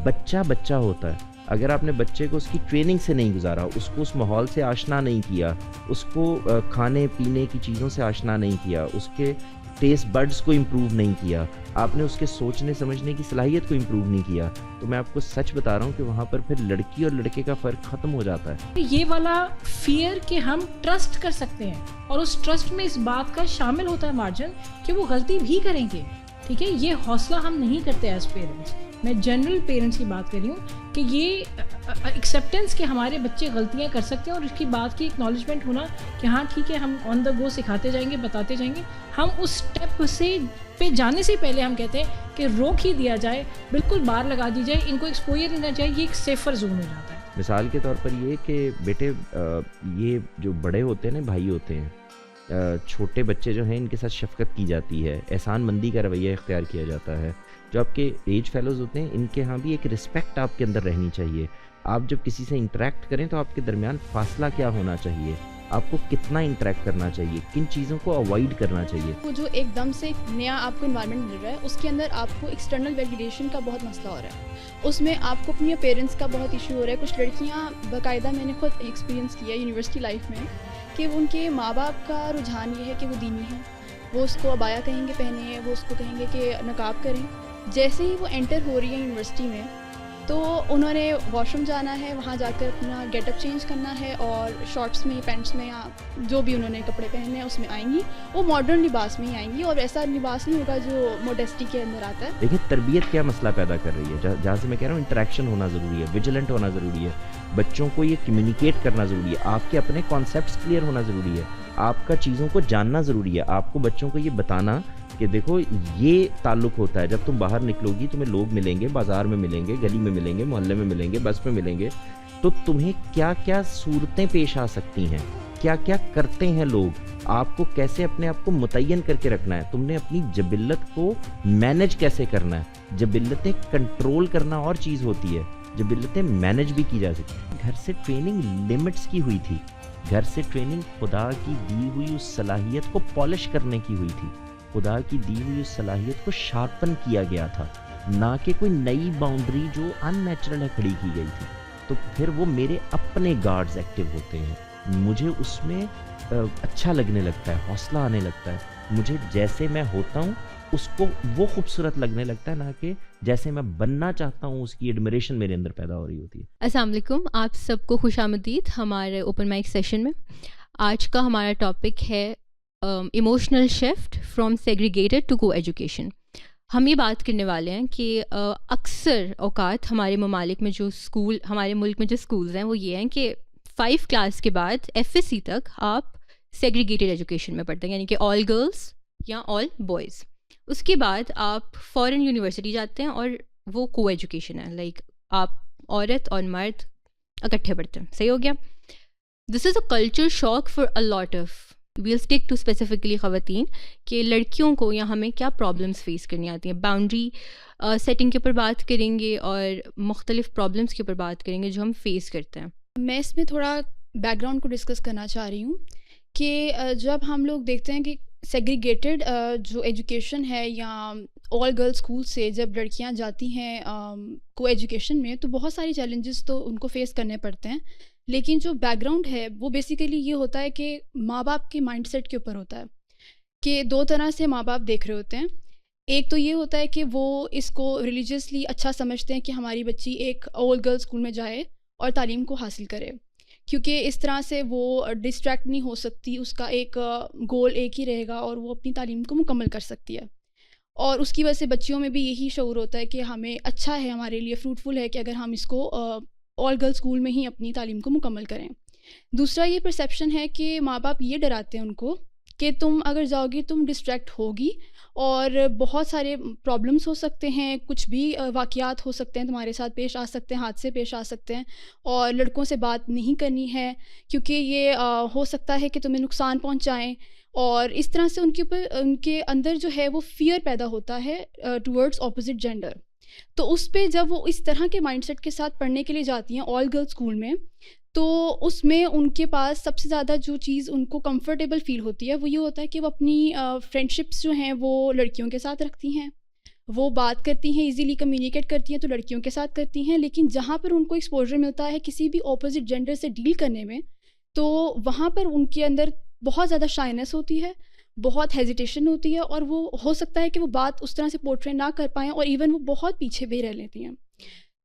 बच्चा बच्चा होता है। अगर आपने बच्चे को उसकी ट्रेनिंग से नहीं गुजारा, उसको उस माहौल से आशना नहीं किया, उसको खाने पीने की चीज़ों से आशना नहीं किया, उसके टेस्ट बड्स को इम्प्रूव नहीं किया, आपने उसके सोचने समझने की सलाहियत को इम्प्रूव नहीं किया, तो मैं आपको सच बता रहा हूँ कि वहाँ पर फिर लड़की और लड़के का फ़र्क ख़त्म हो जाता है। ये वाला फियर कि हम ट्रस्ट कर सकते हैं, और उस ट्रस्ट में इस बात का शामिल होता है मार्जिन कि वो गलती भी करेंगे, ठीक है। ये हौसला हम नहीं करते एज पेरेंट्स। मैं जनरल पेरेंट्स की बात कर रही हूँ कि ये एक्सेप्टेंस कि हमारे बच्चे गलतियाँ कर सकते हैं और इसकी बात की एक्नॉलेजमेंट होना कि हाँ ठीक है, हम ऑन द गो सिखाते जाएंगे, बताते जाएंगे। हम उस स्टेप से पे जाने से पहले हम कहते हैं कि रोक ही दिया जाए, बिल्कुल बार लगा दी जाए, इनको एक्सपोजर देना चाहिए, ये एक सेफर जोन हो जाता है। मिसाल के तौर पर ये कि बेटे ये जो बड़े होते हैं ना, भाई होते हैं, छोटे बच्चे जो हैं इनके साथ शफकत की जाती है, एहसान मंदी का रवैया इख्तियार किया जाता है। जो आपके एज फेलोज़ होते हैं इनके यहाँ भी एक रिस्पेक्ट आपके अंदर रहनी चाहिए। आप जब किसी से इंटरेक्ट करें तो आपके दरमियान फासला क्या होना चाहिए, आपको कितना इंटरेक्ट करना चाहिए, किन चीज़ों को अवॉइड करना चाहिए। वो जो एकदम से नया आपको इन्वायरमेंट मिल रहा है उसके अंदर आपको एक्सटर्नल वैलिडेशन का बहुत मसला हो रहा है, उसमें आपको अपने पेरेंट्स का बहुत इशू हो रहा है। कुछ लड़कियाँ बाकायदा, मैंने खुद एक्सपीरियंस किया यूनिवर्सिटी लाइफ में, कि उनके माँ बाप का रुझान ये है कि वो दीनी है, वो उसको अबाया कहेंगे पहने, वो उसको कहेंगे कि नकाब करें। जैसे ही वो एंटर हो रही है यूनिवर्सिटी में तो उन्होंने वॉशरूम जाना है, वहाँ जाकर अपना गेटअप चेंज करना है और शॉर्ट्स में, पैंट्स में या जो भी उन्होंने कपड़े पहने हैं उसमें आएंगी। वो मॉडर्न लिबास में ही आएंगी और ऐसा लिबास नहीं होगा जो मोडेस्टी के अंदर आता है। देखिए तरबियत क्या मसला पैदा कर रही है, जहाँ से मैं कह रहा हूँ इंटरेक्शन होना ज़रूरी है, विजिलेंट होना ज़रूरी है, बच्चों को ये कम्युनिकेट करना ज़रूरी है, आपके अपने कॉन्सेप्ट्स क्लियर होना ज़रूरी है, आपका चीज़ों को जानना ज़रूरी है, आपको बच्चों को ये बताना कि देखो ये ताल्लुक़ होता है। जब तुम बाहर निकलोगी तुम्हें लोग मिलेंगे, बाज़ार में मिलेंगे, गली में मिलेंगे, मोहल्ले में मिलेंगे, बस में मिलेंगे, तो तुम्हें क्या क्या सूरतें पेश आ सकती हैं, क्या क्या करते हैं लोग, आपको कैसे अपने आप को मुतय्यन करके रखना है, तुमने अपनी जबिल्लत को मैनेज कैसे करना है। जबिल्लतें कंट्रोल करना और चीज़ होती है, जबिल्लतें मैनेज भी की जा सकती हैं। घर से ट्रेनिंग लिमिट्स की हुई थी, घर से ट्रेनिंग खुदा की दी हुई उस सलाहियत को पॉलिश करने की हुई थी, खुदा की दी हुई उस सलाहियत को शार्पन किया गया था, ना कि कोई नई बाउंड्री जो अननेचुरल है खड़ी की गई थी। तो फिर वो मेरे अपने गार्ड्स एक्टिव होते हैं, मुझे उसमें अच्छा लगने लगता है, हौसला आने लगता है, मुझे जैसे मैं होता हूँ उसको वो खूबसूरत लगने लगता है, ना कि जैसे मैं बनना चाहता हूँ उसकी एडमिरेशन मेरे अंदर पैदा हो रही होती है। अस्सलाम वालेकुम, आप सबको खुशामदीद हमारे ओपन माइक सेशन में। आज का हमारा टॉपिक है emotional shift from segregated to coeducation. हम ये बात करने वाले हैं कि अक्सर औकात हमारे ममालिक में जो स्कूल, हमारे मुल्क में जो स्कूल्स हैं वो ये हैं कि 5 क्लास के बाद FSC तक आप सेग्रीगेटेड एजुकेशन में पढ़ते हैं, यानी कि ऑल गर्ल्स या ऑल बॉयज़। उसके बाद आप फॉरेन यूनिवर्सिटी जाते हैं और वो को एजुकेशन है, लाइक आप औरत और मर्द इकट्ठे पढ़ते हैं। सही हो गया। This is a culture shock for a lot of, we'll stick to specifically ख़वातीन, कि लड़कियों को या हमें क्या प्रॉब्लम्स फेस करनी आती हैं। बाउंड्री सेटिंग के ऊपर बात करेंगे और मुख्तलिफ प्रॉब्लम्स के ऊपर बात करेंगे जो हम फेस करते हैं। मैं इसमें थोड़ा बैकग्राउंड को डिस्कस करना चाह रही हूँ कि जब हम लोग देखते हैं कि सेग्रीगेटेड जो एजुकेशन है या ऑल गर्ल्स स्कूल से जब लड़कियां जाती हैं को एजुकेशन में, तो बहुत सारी चैलेंजेस तो उनको फेस करने पड़ते हैं। लेकिन जो बैकग्राउंड है वो बेसिकली ये होता है कि माँ बाप के माइंडसेट के ऊपर होता है कि 2 तरह से माँ बाप देख रहे होते हैं। एक तो ये होता है कि वो इसको रिलीजियसली अच्छा समझते हैं कि हमारी बच्ची एक ऑल गर्ल्स स्कूल में जाए और तालीम को हासिल करे, क्योंकि इस तरह से वो डिस्ट्रैक्ट नहीं हो सकती, उसका एक गोल एक ही रहेगा और वो अपनी तालीम को मुकम्मल कर सकती है। और उसकी वजह से बच्चियों में भी यही शऊर होता है कि हमें अच्छा है, हमारे लिए फ्रूटफुल है कि अगर हम इसको ऑल गर्ल्स स्कूल में ही अपनी तालीम को मुकम्मल करें। दूसरा ये परसेप्शन है कि माँ बाप ये डराते हैं उनको कि तुम अगर जाओगी तुम डिस्ट्रैक्ट होगी और बहुत सारे प्रॉब्लम्स हो सकते हैं, कुछ भी वाक़यात हो सकते हैं तुम्हारे साथ पेश आ सकते हैं, हादसे पेश आ सकते हैं, और लड़कों से बात नहीं करनी है क्योंकि ये हो सकता है कि तुम्हें नुकसान पहुंचाएं। और इस तरह से उनके ऊपर, उनके अंदर जो है वो फ़ियर पैदा होता है टुवर्ड्स ऑपोजिट जेंडर। तो उस पे जब वो इस तरह के माइंडसेट के साथ पढ़ने के लिए जाती हैं ऑल गर्ल्स स्कूल में, तो उसमें उनके पास सबसे ज़्यादा जो चीज़ उनको कंफर्टेबल फ़ील होती है वो ये होता है कि वो अपनी फ्रेंडशिप्स जो हैं वो लड़कियों के साथ रखती हैं, वो बात करती हैं, इजीली कम्युनिकेट करती हैं तो लड़कियों के साथ करती हैं, लेकिन जहाँ पर उनको एक्सपोजर मिलता है किसी भी ऑपोजिट जेंडर से डील करने में, तो वहाँ पर उनके अंदर बहुत ज़्यादा शाइनेस होती है, बहुत हेजिटेशन होती है, और वो हो सकता है कि वो बात उस तरह से पोर्ट्रे ना कर पाएँ, और इवन वो बहुत पीछे भी रह लेती हैं।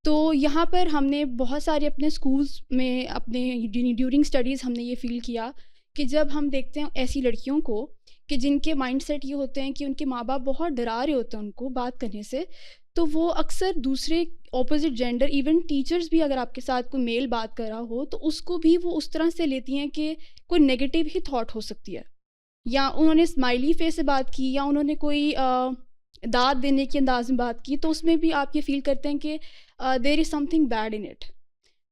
तो यहाँ पर हमने बहुत सारे अपने स्कूल्स में, अपने ड्यूरिंग स्टडीज़ हमने ये फ़ील किया कि जब हम देखते हैं ऐसी लड़कियों को कि जिनके माइंडसेट ये होते हैं कि उनके माँ बाप बहुत डरा रहे होते हैं उनको बात करने से, तो वो अक्सर दूसरे ऑपोजिट जेंडर, इवन टीचर्स भी अगर आपके साथ कोई मेल बात कर रहा हो तो उसको भी वो उस तरह से लेती हैं कि कोई नेगेटिव ही थॉट हो सकती है, या उन्होंने स्माइली फेस से बात की, या उन्होंने कोई दाद देने के अंदाज में बात की, तो उसमें भी आप ये फील करते हैं कि there is something bad in it.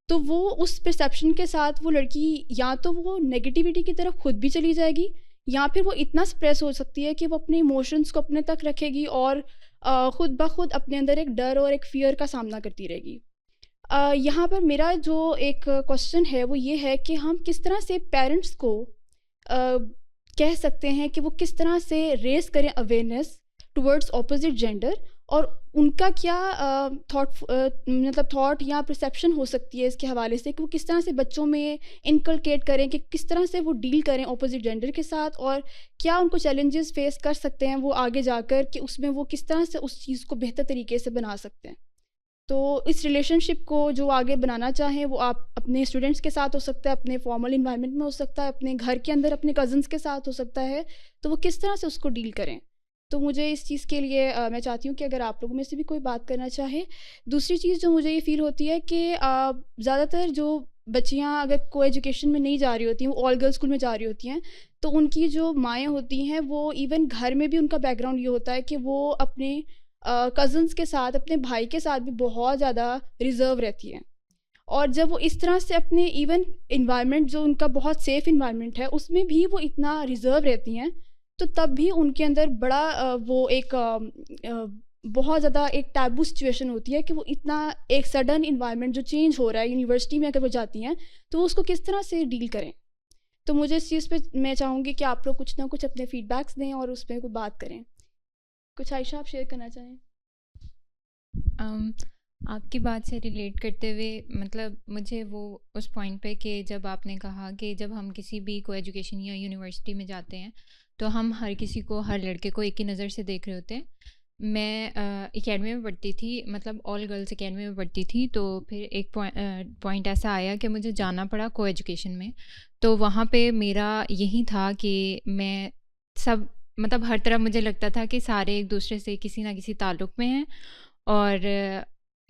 तो वो उस परसेप्शन के साथ वो लड़की या तो वो नेगेटिविटी की तरफ खुद भी चली जाएगी, या फिर वो इतना स्ट्रेस हो सकती है कि वो अपने इमोशंस को अपने तक रखेगी और खुद ब खुद अपने अंदर एक डर और एक फ़ियर का सामना करती रहेगी। यहाँ पर मेरा जो एक क्वेश्चन है वो ये है कि हम किस तरह से पेरेंट्स को कह सकते हैं कि वो किस तरह से रेस करें अवेयरनेस टुवर्ड्स ऑपोजिट जेंडर, और उनका क्या थॉट या परसेप्शन हो सकती है इसके हवाले से कि वो किस तरह से बच्चों में इनकलकेट करें कि किस तरह से वो डील करें ऑपोजिट जेंडर के साथ, और क्या उनको चैलेंजेस फेस कर सकते हैं वो आगे जाकर, कि उसमें वो किस तरह से उस चीज़ को बेहतर तरीके से बना सकते हैं। तो इस रिलेशनशिप को जो आगे बनाना चाहें वो आप अपने स्टूडेंट्स के साथ हो सकता है, अपने फॉर्मल इन्वायरमेंट में हो सकता है, अपने घर के अंदर अपने कज़न्स के साथ हो सकता है, तो वो किस तरह से उसको डील करें। तो मुझे इस चीज़ के लिए मैं चाहती हूँ कि अगर आप लोगों में से भी कोई बात करना चाहे। दूसरी चीज़ जो मुझे ये फ़ील होती है कि ज़्यादातर जो बच्चियाँ अगर को एजुकेशन में नहीं जा रही होती हैं, वो ऑल गर्ल्स स्कूल में जा रही होती हैं, तो उनकी जो माएँ होती हैं वो इवन घर में भी उनका बैकग्राउंड ये होता है कि वो अपने कज़न्स के साथ, अपने भाई के साथ भी बहुत ज़्यादा रिज़र्व रहती हैं। और जब वो इस तरह से अपने इवन इन्वायरमेंट जो उनका बहुत सेफ़ इन्वायरमेंट है उसमें भी वो इतना रिज़र्व रहती हैं, तो तब भी उनके अंदर बड़ा वो एक बहुत ज़्यादा एक टैबू सिचुएशन होती है कि वो इतना एक सडन इन्वायरमेंट जो चेंज हो रहा है यूनिवर्सिटी में अगर वो जाती हैं, तो वो उसको किस तरह से डील करें। तो मुझे इस चीज़ पे मैं चाहूँगी कि आप लोग कुछ ना कुछ अपने फीडबैक्स दें और उस पर कोई बात करें। कुछ आयशा आप शेयर करना चाहें? आपकी बात से रिलेट करते हुए मतलब मुझे वो उस पॉइंट पे कि जब आपने कहा कि जब हम किसी भी को एजुकेशन या यूनिवर्सिटी में जाते हैं तो हम हर किसी को, हर लड़के को एक ही नज़र से देख रहे होते हैं। मैं एकेडमी में पढ़ती थी, मतलब ऑल गर्ल्स एकेडमी में पढ़ती थी, तो फिर एक पॉइंट ऐसा आया कि मुझे जाना पड़ा को एजुकेशन में। तो वहाँ पे मेरा यही था कि मैं सब मतलब हर तरफ मुझे लगता था कि सारे एक दूसरे से किसी ना किसी ताल्लुक़ में हैं, और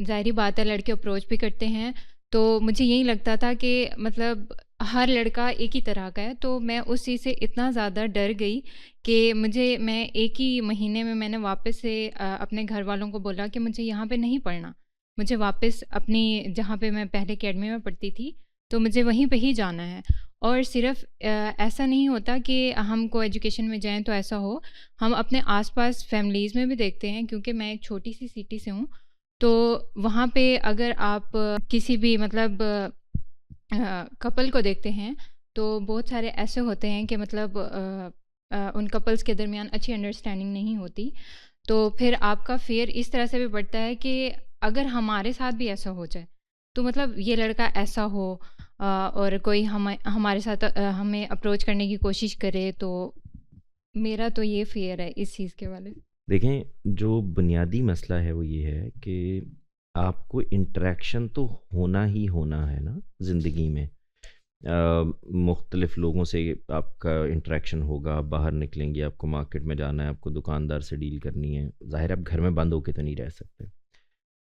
ज़ाहिरी बात है लड़के अप्रोच भी करते हैं, तो मुझे यही लगता था कि मतलब हर लड़का एक ही तरह का है। तो मैं उस चीज़ से इतना ज़्यादा डर गई कि मैं एक ही महीने में मैंने वापस से अपने घर वालों को बोला कि मुझे यहाँ पे नहीं पढ़ना, मुझे वापस अपनी जहाँ पे मैं पहले एकेडमी में पढ़ती थी तो मुझे वहीं पे ही जाना है। और सिर्फ ऐसा नहीं होता कि हम को एजुकेशन में जाएं तो ऐसा हो, हम अपने आसपास फैमिलीज़ में भी देखते हैं, क्योंकि मैं एक छोटी सी सिटी से हूँ, तो वहाँ पे अगर आप किसी भी मतलब कपल को देखते हैं तो बहुत सारे ऐसे होते हैं कि मतलब उन कपल्स के दरमियान अच्छी अंडरस्टैंडिंग नहीं होती। तो फिर आपका फेयर इस तरह से भी बढ़ता है कि अगर हमारे साथ भी ऐसा हो जाए, तो मतलब ये लड़का ऐसा हो और कोई हमारे साथ हमें अप्रोच करने की कोशिश करे, तो मेरा तो ये फेयर है इस चीज़ के वाले। देखें, जो बुनियादी मसला है वो ये है कि आपको इंटरेक्शन तो होना ही होना है ना ज़िंदगी में। मुख्तलिफ़ लोगों से आपका इंटरेक्शन होगा, आप बाहर निकलेंगे, आपको मार्केट में जाना है, आपको दुकानदार से डील करनी है, ज़ाहिर आप घर में बंद होके तो नहीं रह सकते।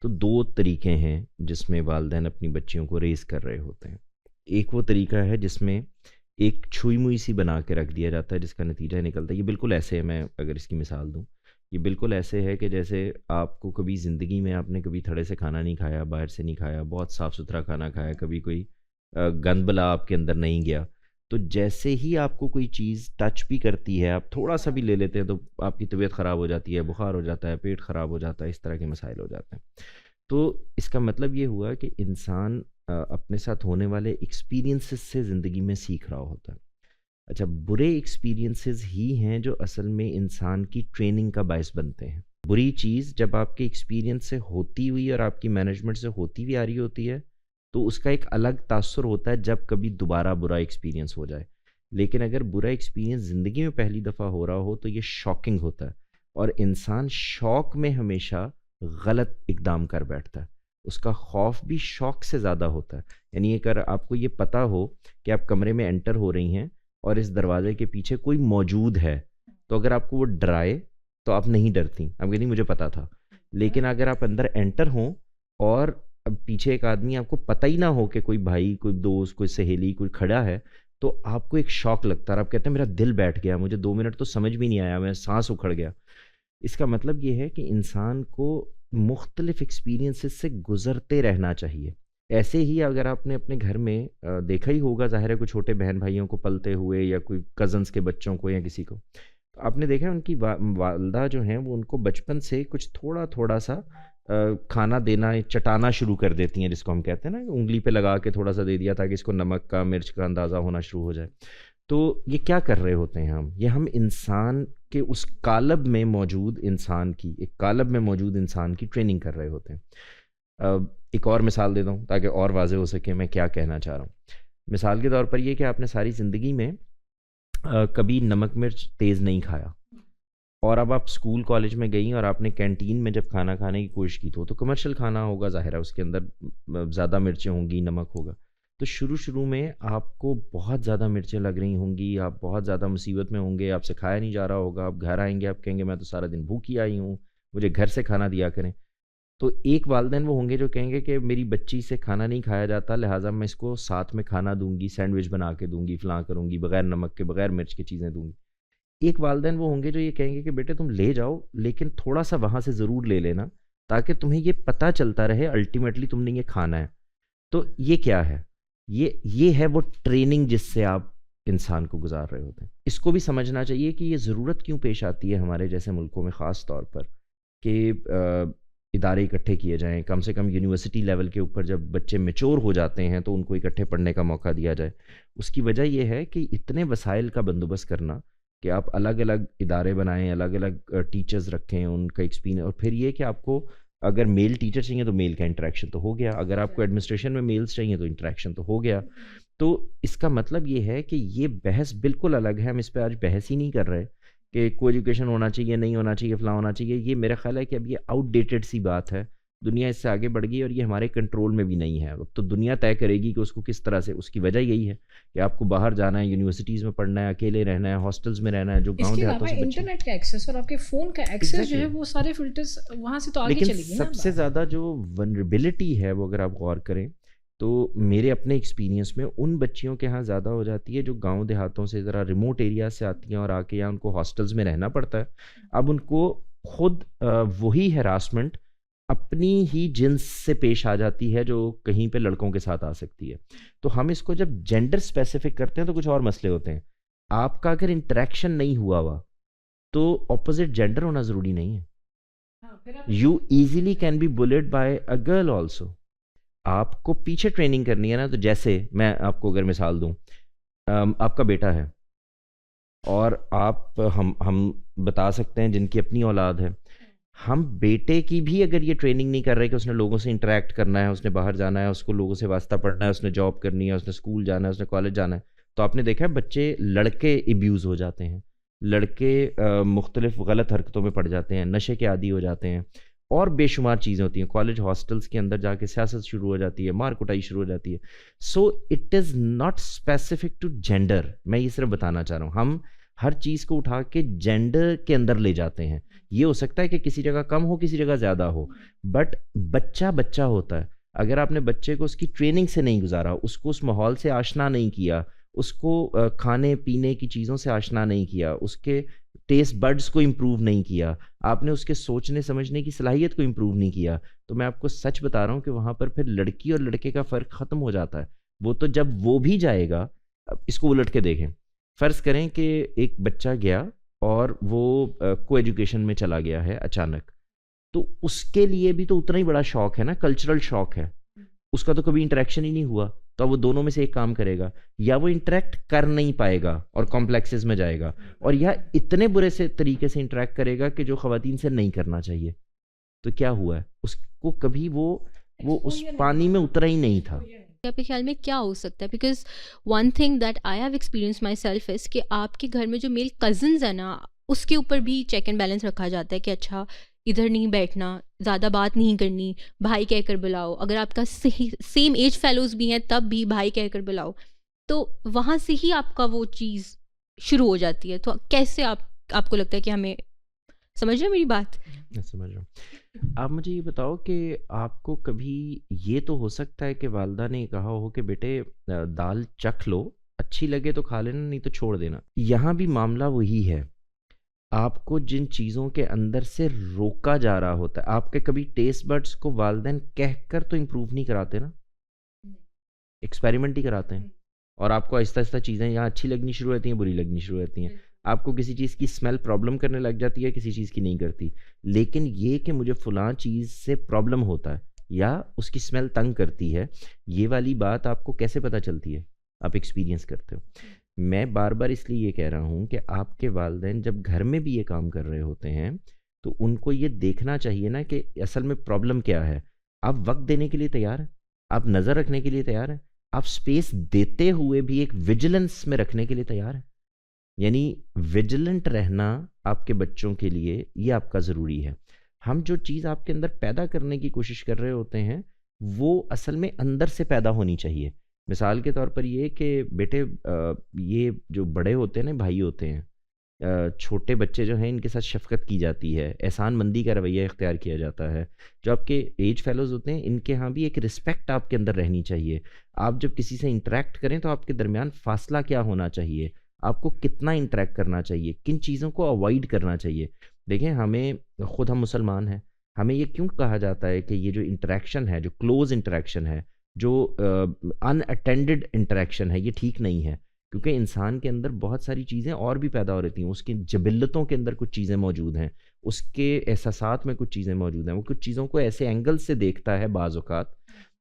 तो दो तरीके हैं जिसमें वालिदैन अपनी बच्चियों को रेज़ कर रहे होते हैं। एक वो तरीका है जिसमें एक छुई मुई सी बना के रख दिया जाता है, जिसका नतीजा निकलता है। ये बिल्कुल ऐसे है, मैं अगर इसकी मिसाल दूँ, ये बिल्कुल ऐसे है कि जैसे आपको कभी ज़िंदगी में आपने कभी थड़े से खाना नहीं खाया, बाहर से नहीं खाया, बहुत साफ़ सुथरा खाना खाया, कभी कोई गंद बला आपके अंदर नहीं गया, तो जैसे ही आपको कोई चीज़ टच भी करती है, आप थोड़ा सा भी ले लेते हैं तो आपकी तबीयत ख़राब हो जाती है, बुखार हो जाता है, पेट ख़राब हो जाता है, इस तरह के मसाइल हो जाते हैं। तो इसका मतलब ये हुआ कि इंसान अपने साथ होने वाले एक्सपीरियंसेस से ज़िंदगी में सीख रहा होता है। अच्छा, बुरे एक्सपीरियंसेस ही हैं जो असल में इंसान की ट्रेनिंग का बायस बनते हैं। बुरी चीज़ जब आपके एक्सपीरियंस से होती हुई और आपकी मैनेजमेंट से होती हुई आ रही होती है, तो उसका एक अलग तासुर होता है जब कभी दोबारा बुरा एक्सपीरियंस हो जाए। लेकिन अगर बुरा एक्सपीरियंस ज़िंदगी में पहली दफ़ा हो रहा हो तो ये शॉकिंग होता है, और इंसान शॉक में हमेशा गलत इक़दाम कर बैठता है। उसका खौफ भी शॉक से ज़्यादा होता है। यानी अगर आपको ये पता हो कि आप कमरे में एंटर हो रही हैं और इस दरवाजे के पीछे कोई मौजूद है, तो अगर आपको वो डराए तो आप नहीं डरती, आप कहती मुझे पता था। लेकिन अगर आप अंदर एंटर हों और अब पीछे एक आदमी, आपको पता ही ना हो कि कोई भाई, कोई दोस्त, कोई सहेली, कोई खड़ा है, तो आपको एक शॉक लगता है और आप कहते हैं मेरा दिल बैठ गया, मुझे 2 मिनट तो समझ भी नहीं आया, मैं सांस उखड़ गया। इसका मतलब ये है कि इंसान को मुख्तलिफ एक्सपीरियंसेस से गुज़रते रहना चाहिए। ऐसे ही अगर आपने अपने घर में देखा ही होगा, ज़ाहिर है कोई छोटे बहन भाइयों को पलते हुए या कोई कज़न्स के बच्चों को या किसी को, तो आपने देखा है उनकी वालदा जो हैं वो उनको बचपन से कुछ थोड़ा-थोड़ा सा खाना देना, चटाना शुरू कर देती हैं, जिसको हम कहते हैं ना, उँगली पे लगा के थोड़ा-सा दे दिया ताकि इसको नमक का, मिर्च का अंदाज़ा होना शुरू हो जाए। तो ये क्या कर रहे होते हैं हम? ये हम इंसान के उस कालब में मौजूद इंसान की, एक कालब में मौजूद इंसान की ट्रेनिंग कर रहे होते हैं। एक और मिसाल देता हूँ ताकि और वाज़ेह हो सके मैं क्या कहना चाह रहा हूँ। मिसाल के तौर पर ये कि आपने सारी ज़िंदगी में कभी नमक मिर्च तेज़ नहीं खाया, और अब आप स्कूल कॉलेज में गई और आपने कैंटीन में जब खाना खाने की कोशिश की तो कमर्शियल खाना होगा, ज़ाहिर है उसके अंदर ज़्यादा मिर्चें होंगी, नमक होगा। तो शुरू में आपको बहुत ज़्यादा मिर्चें लग रही होंगी, आप बहुत ज़्यादा मुसीबत में होंगे, आपसे खाया नहीं जा रहा होगा, आप घर आएँगे, आप कहेंगे मैं तो सारा दिन भूखी आई हूँ, मुझे घर से खाना दिया करें। तो एक वालिदैन वो होंगे जो कहेंगे कि मेरी बच्ची से खाना नहीं खाया जाता, लिहाजा मैं इसको साथ में खाना दूँगी, सैंडविच बना के दूँगी, फ़लाँ करूँगी, बग़ैर नमक के, बग़ैर मिर्च की चीज़ें दूँगी। एक वालिदैन वो होंगे जो ये कहेंगे कि बेटे तुम ले जाओ, लेकिन थोड़ा-सा वहाँ से ज़रूर ले लेना, ताकि तुम्हें ये पता चलता रहे अल्टीमेटली तुमने ये खाना है। तो ये क्या है? ये है वो ट्रेनिंग जिससे आप इंसान को गुज़ार रहे होते हैं। इसको भी समझना चाहिए कि ये ज़रूरत क्यों पेश आती है हमारे जैसे मुल्कों में ख़ास तौर पर कि इदारे इकट्ठे किए जाएँ, कम से कम यूनिवर्सिटी लेवल के ऊपर जब बच्चे मैच्योर हो जाते हैं तो उनको इकट्ठे पढ़ने का मौका दिया जाए। उसकी वजह ये है कि इतने वसाइल का बंदोबस्त करना कि आप अलग-अलग इदारे बनाएँ, अलग-अलग टीचर्स रखें, उनका एक्सपीरियंस, और फिर ये कि आपको अगर मेल टीचर चाहिए तो मेल का इंटरेक्शन तो हो गया, अगर आपको एडमिनिस्ट्रेशन में मेल्स चाहिए तो इंटरेक्शन तो हो गया। तो इसका मतलब ये है कि ये बहस बिल्कुल अलग है, हम इस पे आज बहस ही नहीं कर रहे कि को एजुकेशन होना चाहिए, नहीं होना चाहिए, फ़लाँ होना चाहिए। ये मेरा ख़्याल है कि अब ये आउटडेटेड सी बात है। दुनिया इससे आगे बढ़ गई और ये हमारे कंट्रोल में भी नहीं है। अब तो दुनिया तय करेगी कि उसको किस तरह से, उसकी वजह यही है कि आपको बाहर जाना है, यूनिवर्सिटीज़ में पढ़ना है, अकेले रहना है, हॉस्टल्स में रहना है, जो गाँव इसके देहातों अलावा से बच्चे। इंटरनेट का एक्सेस और आपके फ़ोन का एक्सेस जो है Exactly. वो सारे फ़िल्टर्स वहाँ से तो आगे लेकिन चलेगी ना सबसे बात। ज़्यादा जो वल्नरेबिलिटी है वो अगर आप गौर करें तो मेरे अपने एक्सपीरियंस में उन बच्चियों के यहाँ ज़्यादा हो जाती है जो गांव देहातों से ज़रा रिमोट एरिया से आती हैं और आके यहाँ उनको हॉस्टल्स में रहना पड़ता है। अब उनको खुद वही हरासमेंट अपनी ही जिन्स से पेश आ जाती है जो कहीं पे लड़कों के साथ आ सकती है। तो हम इसको जब जेंडर स्पेसिफिक करते हैं तो कुछ और मसले होते हैं। आपका अगर इंटरेक्शन नहीं हुआ हुआ तो ऑपोजिट जेंडर होना ज़रूरी नहीं है। हाँ, फिर आप you easily can be bullied by a girl also. आपको पीछे ट्रेनिंग करनी है ना, तो जैसे मैं आपको अगर मिसाल दूं, आपका बेटा है और आप हम बता सकते हैं जिनकी अपनी औलाद है, हम बेटे की भी अगर ये ट्रेनिंग नहीं कर रहे कि उसने लोगों से इंटरेक्ट करना है, उसने बाहर जाना है, उसको लोगों से वास्ता पढ़ना है, उसने जॉब करनी है, उसने स्कूल जाना है, उसने कॉलेज जाना है, तो आपने देखा है बच्चे, लड़के एब्यूज़ हो जाते हैं, लड़के मुख्तलिफ गलत हरकतों में पड़ जाते हैं, नशे के आदी हो जाते हैं और बेशुमार चीज़ें होती हैं। कॉलेज हॉस्टल्स के अंदर जाके सियासत शुरू हो जाती है, मार कुटाई शुरू हो जाती है। So it is not specific to gender. मैं ये सिर्फ बताना चाह रहा हूँ, हम हर चीज़ को उठा के जेंडर के अंदर ले जाते हैं। ये हो सकता है कि किसी जगह कम हो, किसी जगह ज़्यादा हो, बट बच्चा बच्चा होता है। अगर आपने बच्चे को उसकी ट्रेनिंग से नहीं गुजारा, उसको उस माहौल से आशना नहीं किया, उसको खाने पीने की चीज़ों से आशना नहीं किया, उसके टेस्ट बड्स को इम्प्रूव नहीं किया, आपने उसके सोचने समझने की सलाहियत को इम्प्रूव नहीं किया, तो मैं आपको सच बता रहा हूँ कि वहाँ पर फिर लड़की और लड़के का फ़र्क ख़त्म हो जाता है। वो तो जब वो भी जाएगा, अब इसको उलट के देखें, फ़र्ज़ करें कि एक बच्चा गया और वो को एजुकेशन में चला गया है अचानक, तो उसके लिए भी तो उतना ही बड़ा शॉक है ना, कल्चरल शॉक है। उसका तो कभी इंटरेक्शन ही नहीं हुआ, तो अब वो दोनों में से एक काम करेगा, या वो इंटरेक्ट कर नहीं पाएगा और कॉम्प्लेक्सेस में जाएगा, और या इतने बुरे से तरीके से इंटरेक्ट करेगा कि जो ख़वातीन से नहीं करना चाहिए। तो क्या हुआ है, उसको कभी वो उस पानी में उतरा ही नहीं था। आपके ख्याल में क्या हो सकता है? Because one thing that I have experience my self is कि आपके घर में जो मेल कज़न्स है ना, उसके ऊपर भी चेक एंड बैलेंस रखा जाता है कि अच्छा इधर नहीं बैठना, ज़्यादा बात नहीं करनी, भाई कहकर बुलाओ। अगर आपका सेम एज फेलोज भी हैं तब भी भाई कहकर बुलाओ। तो वहाँ से ही आपका वो चीज़ शुरू हो जाती है। तो कैसे आपको लगता है कि हमें, समझ रहे हैं मेरी बात? मैं समझ रहा हूँ। आप मुझे ये बताओ कि आपको कभी ये तो हो सकता है कि वालदा ने कहा हो कि बेटे दाल चख लो, अच्छी लगे तो खा लेना, नहीं तो छोड़ देना। यहाँ भी मामला वही है, आपको जिन चीज़ों के अंदर से रोका जा रहा होता है, आपके कभी टेस्ट बड्स को वालदैन कहकर तो इम्प्रूव नहीं कराते ना, एक्सपेरिमेंट ही कराते हैं, और आपको आहिस्ता आहिस्ता चीज़ें यहाँ अच्छी लगनी शुरू होती हैं, बुरी लगनी शुरू होती हैं। आपको किसी चीज़ की स्मेल प्रॉब्लम करने लग जाती है, किसी चीज़ की नहीं करती। लेकिन ये कि मुझे फ़लाँ चीज़ से प्रॉब्लम होता है या उसकी स्मेल तंग करती है, ये वाली बात आपको कैसे पता चलती है? आप एक्सपीरियंस करते हो। मैं बार बार इसलिए ये कह रहा हूँ कि आपके वालिदैन जब घर में भी ये काम कर रहे होते हैं तो उनको ये देखना चाहिए ना कि असल में प्रॉब्लम क्या है। आप वक्त देने के लिए तैयार हैं, आप नज़र रखने के लिए तैयार हैं, आप स्पेस देते हुए भी एक विजिलेंस में रखने के लिए तैयार हैं। यानी विजिलेंट रहना आपके बच्चों के लिए ये आपका ज़रूरी है। हम जो चीज़ आपके अंदर पैदा करने की कोशिश कर रहे होते हैं वो असल में अंदर से पैदा होनी चाहिए। मिसाल के तौर पर ये कि बेटे ये जो बड़े होते हैं ना, भाई होते हैं, छोटे बच्चे जो हैं इनके साथ शफ़क़त की जाती है, एहसान मंदी का रवैया इख्तियार किया जाता है। जो आपके एज फेलोज़ होते हैं इनके यहाँ भी एक रिस्पेक्ट आपके अंदर रहनी चाहिए। आप जब किसी से इंटरेक्ट करें तो आपके दरमियान फ़ासला क्या होना चाहिए, आपको कितना इंटरेक्ट करना चाहिए, किन चीज़ों को अवॉइड करना चाहिए। देखें, हमें ख़ुद, हम मुसलमान हैं, हमें ये क्यों कहा जाता है कि ये जो इंटरेक्शन है, जो क्लोज़ इंटरेक्शन है, जो अनअटेंडेड इंटरेक्शन है, ये ठीक नहीं है। क्योंकि इंसान के अंदर बहुत सारी चीज़ें और भी पैदा हो रहती हैं, उसकी जबिल्लतों के अंदर कुछ चीज़ें मौजूद हैं, उसके एहसासात में कुछ चीज़ें मौजूद हैं। वो कुछ चीज़ों को ऐसे एंगल से देखता है बाज़ औक़ात,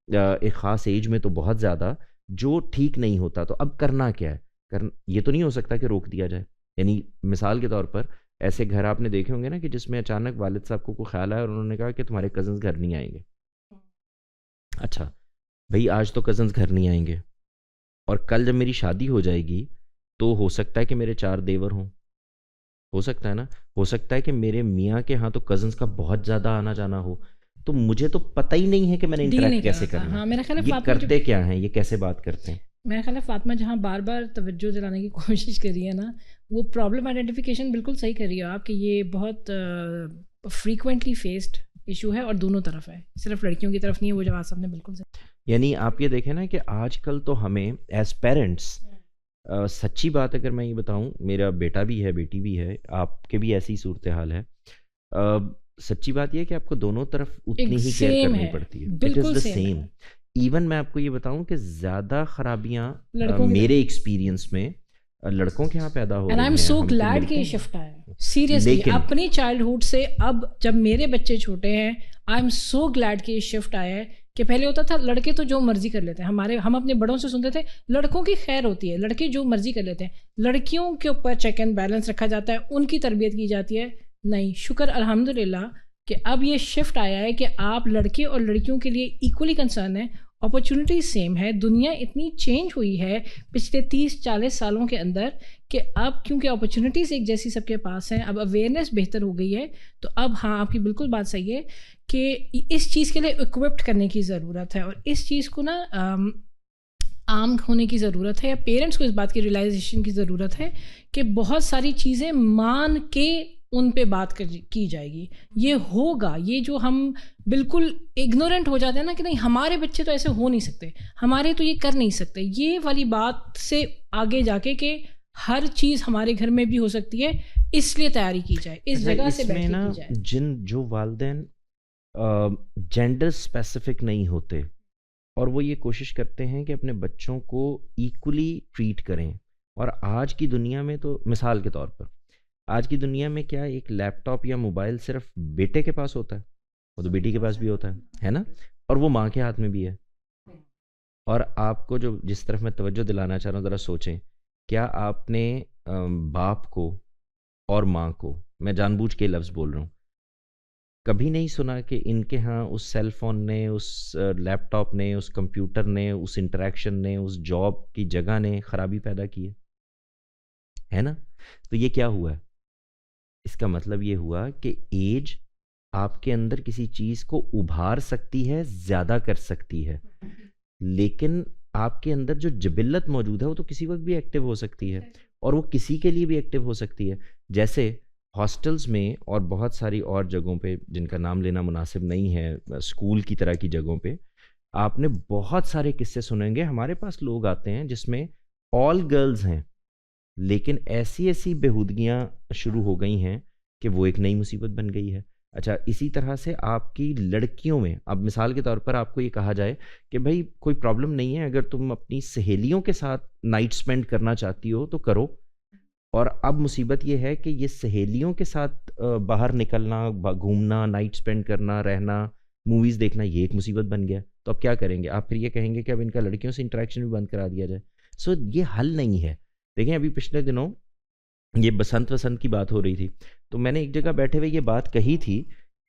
एक ख़ास एज में तो बहुत ज़्यादा, जो ठीक नहीं होता। तो अब करना क्या है? ये तो नहीं हो सकता कि रोक दिया जाए। यानी मिसाल के तौर पर ऐसे घर आपने देखे होंगे ना कि जिसमें अचानक वालिद साहब को कोई ख़्याल आया और उन्होंने कहा कि तुम्हारे कज़न्स घर नहीं आएंगे। अच्छा भाई, आज तो कज़न्स घर नहीं आएंगे और कल जब मेरी शादी हो जाएगी तो हो सकता है कि मेरे 4 देवर हों, हो सकता है ना, हो सकता है कि मेरे मियाँ के यहाँ तो कज़न्स का बहुत ज़्यादा आना जाना हो। तो मुझे तो पता ही नहीं है कि मैंने इंटरेक्ट कैसे करना है। हाँ, मेरा ख्याल है ये करते क्या हैं, ये कैसे बात करते हैं। मेरा ख्याल है फ़ातिमा जहाँ बार-बार तवज्जो दिलाने की कोशिश कर रही है ना, वो प्रॉब्लम आइडेंटिफिकेशन बिल्कुल सही कर रही है आप कि ये बहुत फ्रीक्वेंटली फेस्ड इशू है और दोनों तरफ है, सिर्फ लड़कियों की तरफ नहीं है। वो जवाब साहब ने बिल्कुल सही। यानी आप ये देखें ना कि आजकल तो हमें एज पेरेंट्स, सच्ची बात अगर मैं ये बताऊं, मेरा बेटा भी है, बेटी भी है, आपके भी ऐसी सूरत हाल है। सच्ची बात यह है कि आपको दोनों तरफ उतनी ही केयर करनी पड़ती है। It is the same. Even मैं आपको ये बताऊं कि ज़्यादा खराबियां मेरे एक्सपीरियंस में लड़कों के यहाँ पैदा हो रही हैं। आई एम सो ग्लैड कि ये शिफ्ट आया है, सीरियसली। अपनी चाइल्डहुड से अब जब मेरे बच्चे छोटे हैं, आई एम सो ग्लैड कि ये शिफ्ट आया है कि पहले होता था लड़के तो जो मर्जी कर लेते हैं। हम अपने बड़ों से सुनते थे लड़कों की खैर होती है, लड़के जो मर्जी कर लेते हैं, लड़कियों के ऊपर चेक एंड बैलेंस रखा जाता है, उनकी तरबियत की जाती है। नहीं, शुक्र अल्हम्दुलिल्लाह कि अब ये शिफ्ट आया है कि आप लड़के और लड़कियों के लिए इक्वली कंसर्न है, अपॉर्चुनिटी सेम है। दुनिया इतनी चेंज हुई है पिछले 30-40 सालों के अंदर कि अब क्योंकि अपॉर्चुनिटीज़ एक जैसी सबके पास हैं, अब अवेयरनेस बेहतर हो गई है। तो अब हाँ, आपकी बिल्कुल बात सही है कि इस चीज़ के लिए इक्विप्ड करने की ज़रूरत है और इस चीज़ को ना आम होने की ज़रूरत है, या पेरेंट्स को इस बात की रियलाइजेशन की ज़रूरत है कि बहुत सारी चीज़ें मान के उन पे बात की जाएगी। ये होगा, ये जो हम बिल्कुल इग्नोरेंट हो जाते हैं ना कि नहीं हमारे बच्चे तो ऐसे हो नहीं सकते, हमारे तो ये कर नहीं सकते, ये वाली बात से आगे जाके कि हर चीज़ हमारे घर में भी हो सकती है, इसलिए तैयारी की जाए, इस जगह से बैठ के की जाए। जो वालिदैन जेंडर स्पेसिफिक नहीं होते और वो ये कोशिश करते हैं कि अपने बच्चों को इक्वली ट्रीट करें, और आज की दुनिया में तो मिसाल के तौर पर आज की दुनिया में क्या एक लैपटॉप या मोबाइल सिर्फ बेटे के पास होता है, वो तो बेटी के पास भी होता है ना, और वो माँ के हाथ में भी है, और आपको जो जिस तरफ मैं तवज्जो दिलाना चाह रहा हूँ, ज़रा सोचें, क्या आपने बाप को और माँ को, मैं जानबूझ के लफ्ज़ बोल रहा हूँ, कभी नहीं सुना कि इनके यहाँ उस सेल फ़ोन ने, उस लैपटॉप ने, उस कंप्यूटर ने, उस इंटरेक्शन ने, उस जॉब की जगह ने खराबी पैदा की है ना? तो ये क्या हुआ है? इसका मतलब ये हुआ कि एज आपके अंदर किसी चीज़ को उभार सकती है, ज़्यादा कर सकती है, लेकिन आपके अंदर जो जिबिल्लत मौजूद है वो तो किसी वक्त भी एक्टिव हो सकती है, और वो किसी के लिए भी एक्टिव हो सकती है। जैसे हॉस्टल्स में और बहुत सारी और जगहों पे जिनका नाम लेना मुनासिब नहीं है, स्कूल की तरह की जगहों पे आपने बहुत सारे किस्से सुनेंगे। हमारे पास लोग आते हैं जिसमें ऑल गर्ल्स हैं, लेकिन ऐसी ऐसी बेहूदगियाँ शुरू हो गई हैं कि वो एक नई मुसीबत बन गई है। अच्छा, इसी तरह से आपकी लड़कियों में, अब मिसाल के तौर पर आपको ये कहा जाए कि भाई कोई प्रॉब्लम नहीं है, अगर तुम अपनी सहेलियों के साथ नाइट स्पेंड करना चाहती हो तो करो, और अब मुसीबत ये है कि ये सहेलियों के साथ बाहर निकलना, घूमना, नाइट स्पेंड करना, रहना, मूवीज़ देखना, ये एक मुसीबत बन गया। तो अब क्या करेंगे आप? फिर ये कहेंगे कि अब इनका लड़कियों से इंटरेक्शन भी बंद करा दिया जाए। सो ये हल नहीं है। देखें, अभी पिछले दिनों ये बसंत वसंत की बात हो रही थी, तो मैंने एक जगह बैठे हुए ये बात कही थी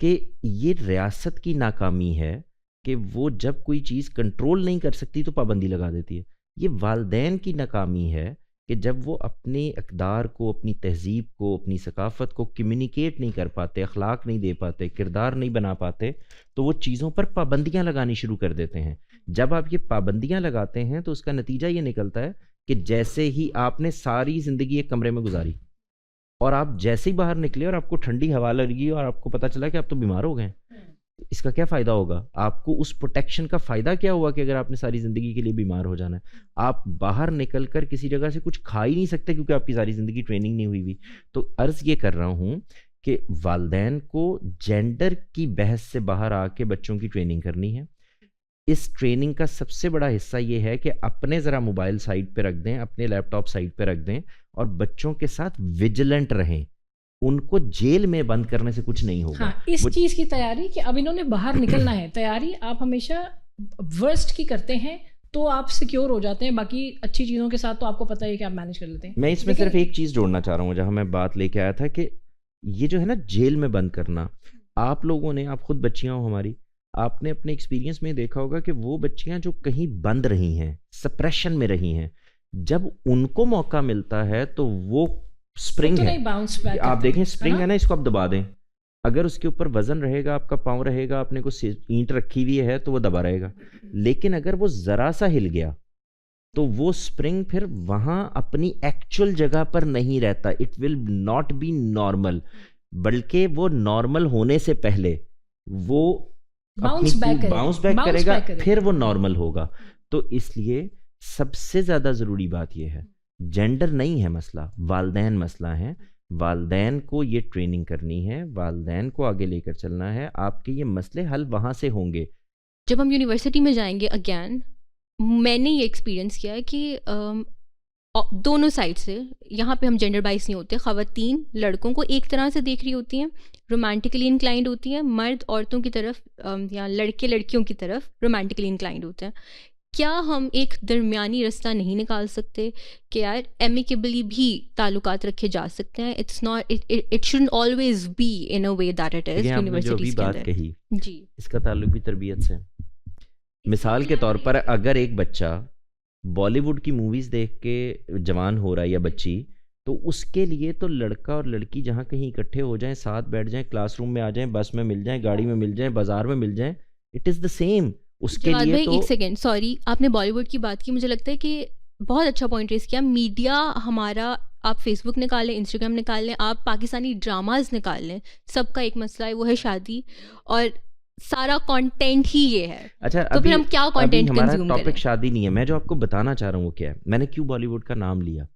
कि ये रियासत की नाकामी है कि वो जब कोई चीज़ कंट्रोल नहीं कर सकती तो पाबंदी लगा देती है। ये वालदैन की नाकामी है कि जब वो अपने इक़दार को, अपनी तहज़ीब को, अपनी सकाफ़त को कम्युनिकेट नहीं कर पाते, अखलाक नहीं दे पाते, किरदार नहीं बना पाते, तो वो चीज़ों पर पाबंदियाँ लगानी शुरू कर देते हैं। जब आप ये पाबंदियाँ लगाते हैं तो उसका नतीजा ये निकलता है कि जैसे ही आपने सारी ज़िंदगी एक कमरे में गुजारी और आप जैसे ही बाहर निकले और आपको ठंडी हवा लगी और आपको पता चला कि आप तो बीमार हो गए, इसका क्या फ़ायदा होगा आपको? उस प्रोटेक्शन का फ़ायदा क्या हुआ कि अगर आपने सारी ज़िंदगी के लिए बीमार हो जाना है? आप बाहर निकल कर किसी जगह से कुछ खा ही नहीं सकते क्योंकि आपकी सारी ज़िंदगी ट्रेनिंग नहीं हुई हुई। तो अर्ज़ ये कर रहा हूँ कि वालदैन को जेंडर की बहस से बाहर आके बच्चों की ट्रेनिंग करनी है। इस ट्रेनिंग का सबसे बड़ा हिस्सा ये है कि अपने ज़रा मोबाइल साइड पे रख दें, अपने लैपटॉप साइड पे रख दें और बच्चों के साथ विजिलेंट रहें। उनको जेल में बंद करने से कुछ नहीं होगा। हाँ, इस चीज़ की तैयारी कि अब इन्होंने बाहर निकलना है, तैयारी आप हमेशा वर्स्ट की करते हैं तो आप सिक्योर हो जाते हैं, बाकी अच्छी चीज़ों के साथ तो आपको पता है कि आप मैनेज कर लेते हैं। मैं इसमें सिर्फ एक चीज़ जोड़ना चाह रहा हूँ, जहाँ मैं बात लेके आया था कि ये जो है ना जेल में बंद करना, आप लोगों ने, आप खुद बच्चियाँ हो हमारी, आपने अपने एक्सपीरियंस में देखा होगा कि वो बच्चियाँ जो कहीं बंद रही हैं, सप्रेशन में रही हैं, जब उनको मौका मिलता है तो वो स्प्रिंग तो है। नहीं बाउंस बैक आप देखें, स्प्रिंग ना? है ना, इसको आप दबा दें, अगर उसके ऊपर वजन रहेगा, आपका पाँव रहेगा, आपने को ईंट रखी हुई है तो वो दबा रहेगा। लेकिन अगर वो ज़रा सा हिल गया तो वो स्प्रिंग फिर वहाँ अपनी एक्चुअल जगह पर नहीं रहता। It will not be normal, बल्कि वो नॉर्मल होने से पहले वो बाउंस बैक करेगा, फिर वो नॉर्मल होगा। तो इसलिए सबसे ज़्यादा ज़रूरी बात यह है, जेंडर नहीं है मसला, वालदैन मसला है। वालदैन को ये ट्रेनिंग करनी है, वालदैन को आगे लेकर चलना है, आपके ये मसले हल वहाँ से होंगे। जब हम यूनिवर्सिटी में जाएंगे अगेन, मैंने ये एक्सपीरियंस किया है कि दोनों साइड से, यहाँ पे हम जेंडर बाइस नहीं होते, ख़वातीन लड़कों को एक तरह से देख रही होती हैं, रोमांटिकली इंक्लाइंड होती हैं, मर्द औरतों की तरफ या लड़के लड़कियों की तरफ रोमांटिकली इंक्लाइंड होते हैं। क्या हम एक दरमियानी रास्ता नहीं निकाल सकते कि यार एमिकेबली भी ताल्लुकात रखे जा सकते हैं? It's not, it shouldn't always be in a way that it is universities के अंदर। कही जी, इसका ताल्लुक भी तरबियत से। मिसाल के तौर पर अगर एक बच्चा बॉलीवुड की मूवीज़ देख के जवान हो रहा है या बच्ची, तो उसके लिए तो लड़का और लड़की जहाँ कहीं इकट्ठे हो जाएं, साथ बैठ जाएं, क्लासरूम में आ जाएं, बस में मिल जाएं, गाड़ी में मिल जाएं, बाजार में मिल जाएं, इट इज़ द सेम। उसके लिए भाई तो एक सेकेंड, सॉरी, आपने बॉलीवुड की बात की, मुझे लगता है कि बहुत अच्छा पॉइंट रेस किया। मीडिया हमारा, आप फेसबुक निकाल लें, इंस्टाग्राम निकाल लें, आप पाकिस्तानी ड्रामाज निकाल लें, सबका एक मसला है, वो है शादी, और सारा कंटेंट ही ये है। अच्छा, तो फिर हम क्या कंटेंट हमारा कंज्यूम टॉपिक करें? शादी नहीं है। मैं जो आपको बताना चाह रहा हूँ वो क्या है, मैंने क्यों बॉलीवुड का नाम लिया।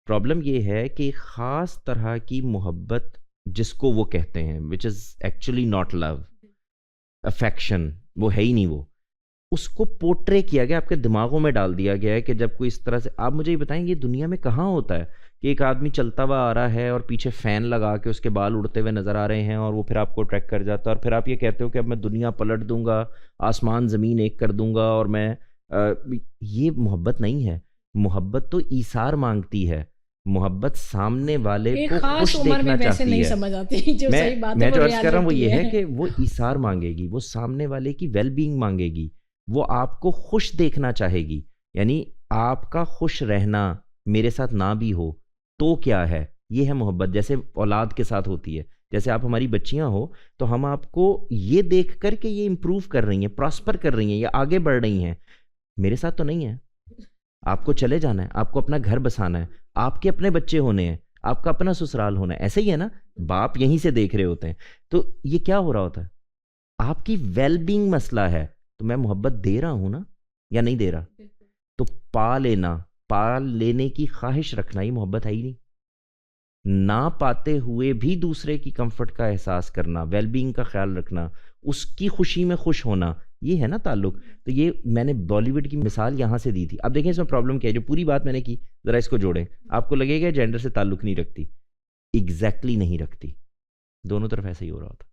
प्रॉब्लम ये है कि ख़ास तरह की मोहब्बत जिसको वो कहते हैं, which is actually not love, affection, वो है ही नहीं, वो उसको पोर्ट्रे किया गया, आपके दिमागों में डाल दिया गया है कि जब कोई इस तरह से, आप मुझे ये बताएं, ये दुनिया में कहाँ होता है कि एक आदमी चलता हुआ आ रहा है और पीछे फ़ैन लगा के उसके बाल उड़ते हुए नज़र आ रहे हैं और वो फिर आपको अट्रैक्ट कर जाता है, और फिर आप ये कहते हो कि अब मैं दुनिया पलट दूंगा, आसमान ज़मीन एक कर दूंगा, और मैं ये मोहब्बत नहीं है। मोहब्बत तो ईसार मांगती है, मोहब्बत सामने वाले एक को खास खुश उम्र में देखना वैसे चाहती नहीं है। समझ आती जो सही बात है मैं वो जो अर्ज कर रहा हूँ वो reality ये है कि वो ईसार मांगेगी, वो सामने वाले की वेल बीइंग मांगेगी, वो आपको खुश देखना चाहेगी। यानी आपका खुश रहना मेरे साथ ना भी हो तो क्या है, ये है मोहब्बत। जैसे औलाद के साथ होती है, जैसे आप हमारी बच्चियां हो तो हम आपको ये देख कर के ये इंप्रूव कर रही हैं, प्रॉस्पर कर रही हैं या आगे बढ़ रही हैं, मेरे साथ तो नहीं है। आपको चले जाना है, आपको अपना घर बसाना है, आपके अपने बच्चे होने हैं, आपका अपना ससुराल होना है, ऐसे ही है ना। बाप यहीं से देख रहे होते हैं। तो ये क्या हो रहा होता है, आपकी वेलबींग मसला है। तो मैं मोहब्बत दे रहा हूं ना या नहीं दे रहा, तो पा लेना, पा लेने की ख्वाहिश रखना ही मोहब्बत है ही नहीं। ना पाते हुए भी दूसरे की कंफर्ट का एहसास करना, वेलबींग का ख्याल रखना, उसकी खुशी में खुश होना, ये है ना ताल्लुक। तो ये मैंने बॉलीवुड की मिसाल यहाँ से दी थी। अब देखें इसमें प्रॉब्लम क्या है, जो पूरी बात मैंने की जरा इसको जोड़ें, आपको लगेगा जेंडर से ताल्लुक नहीं रखती, एग्जैक्टली नहीं रखती। दोनों तरफ ऐसे ही हो रहा होता,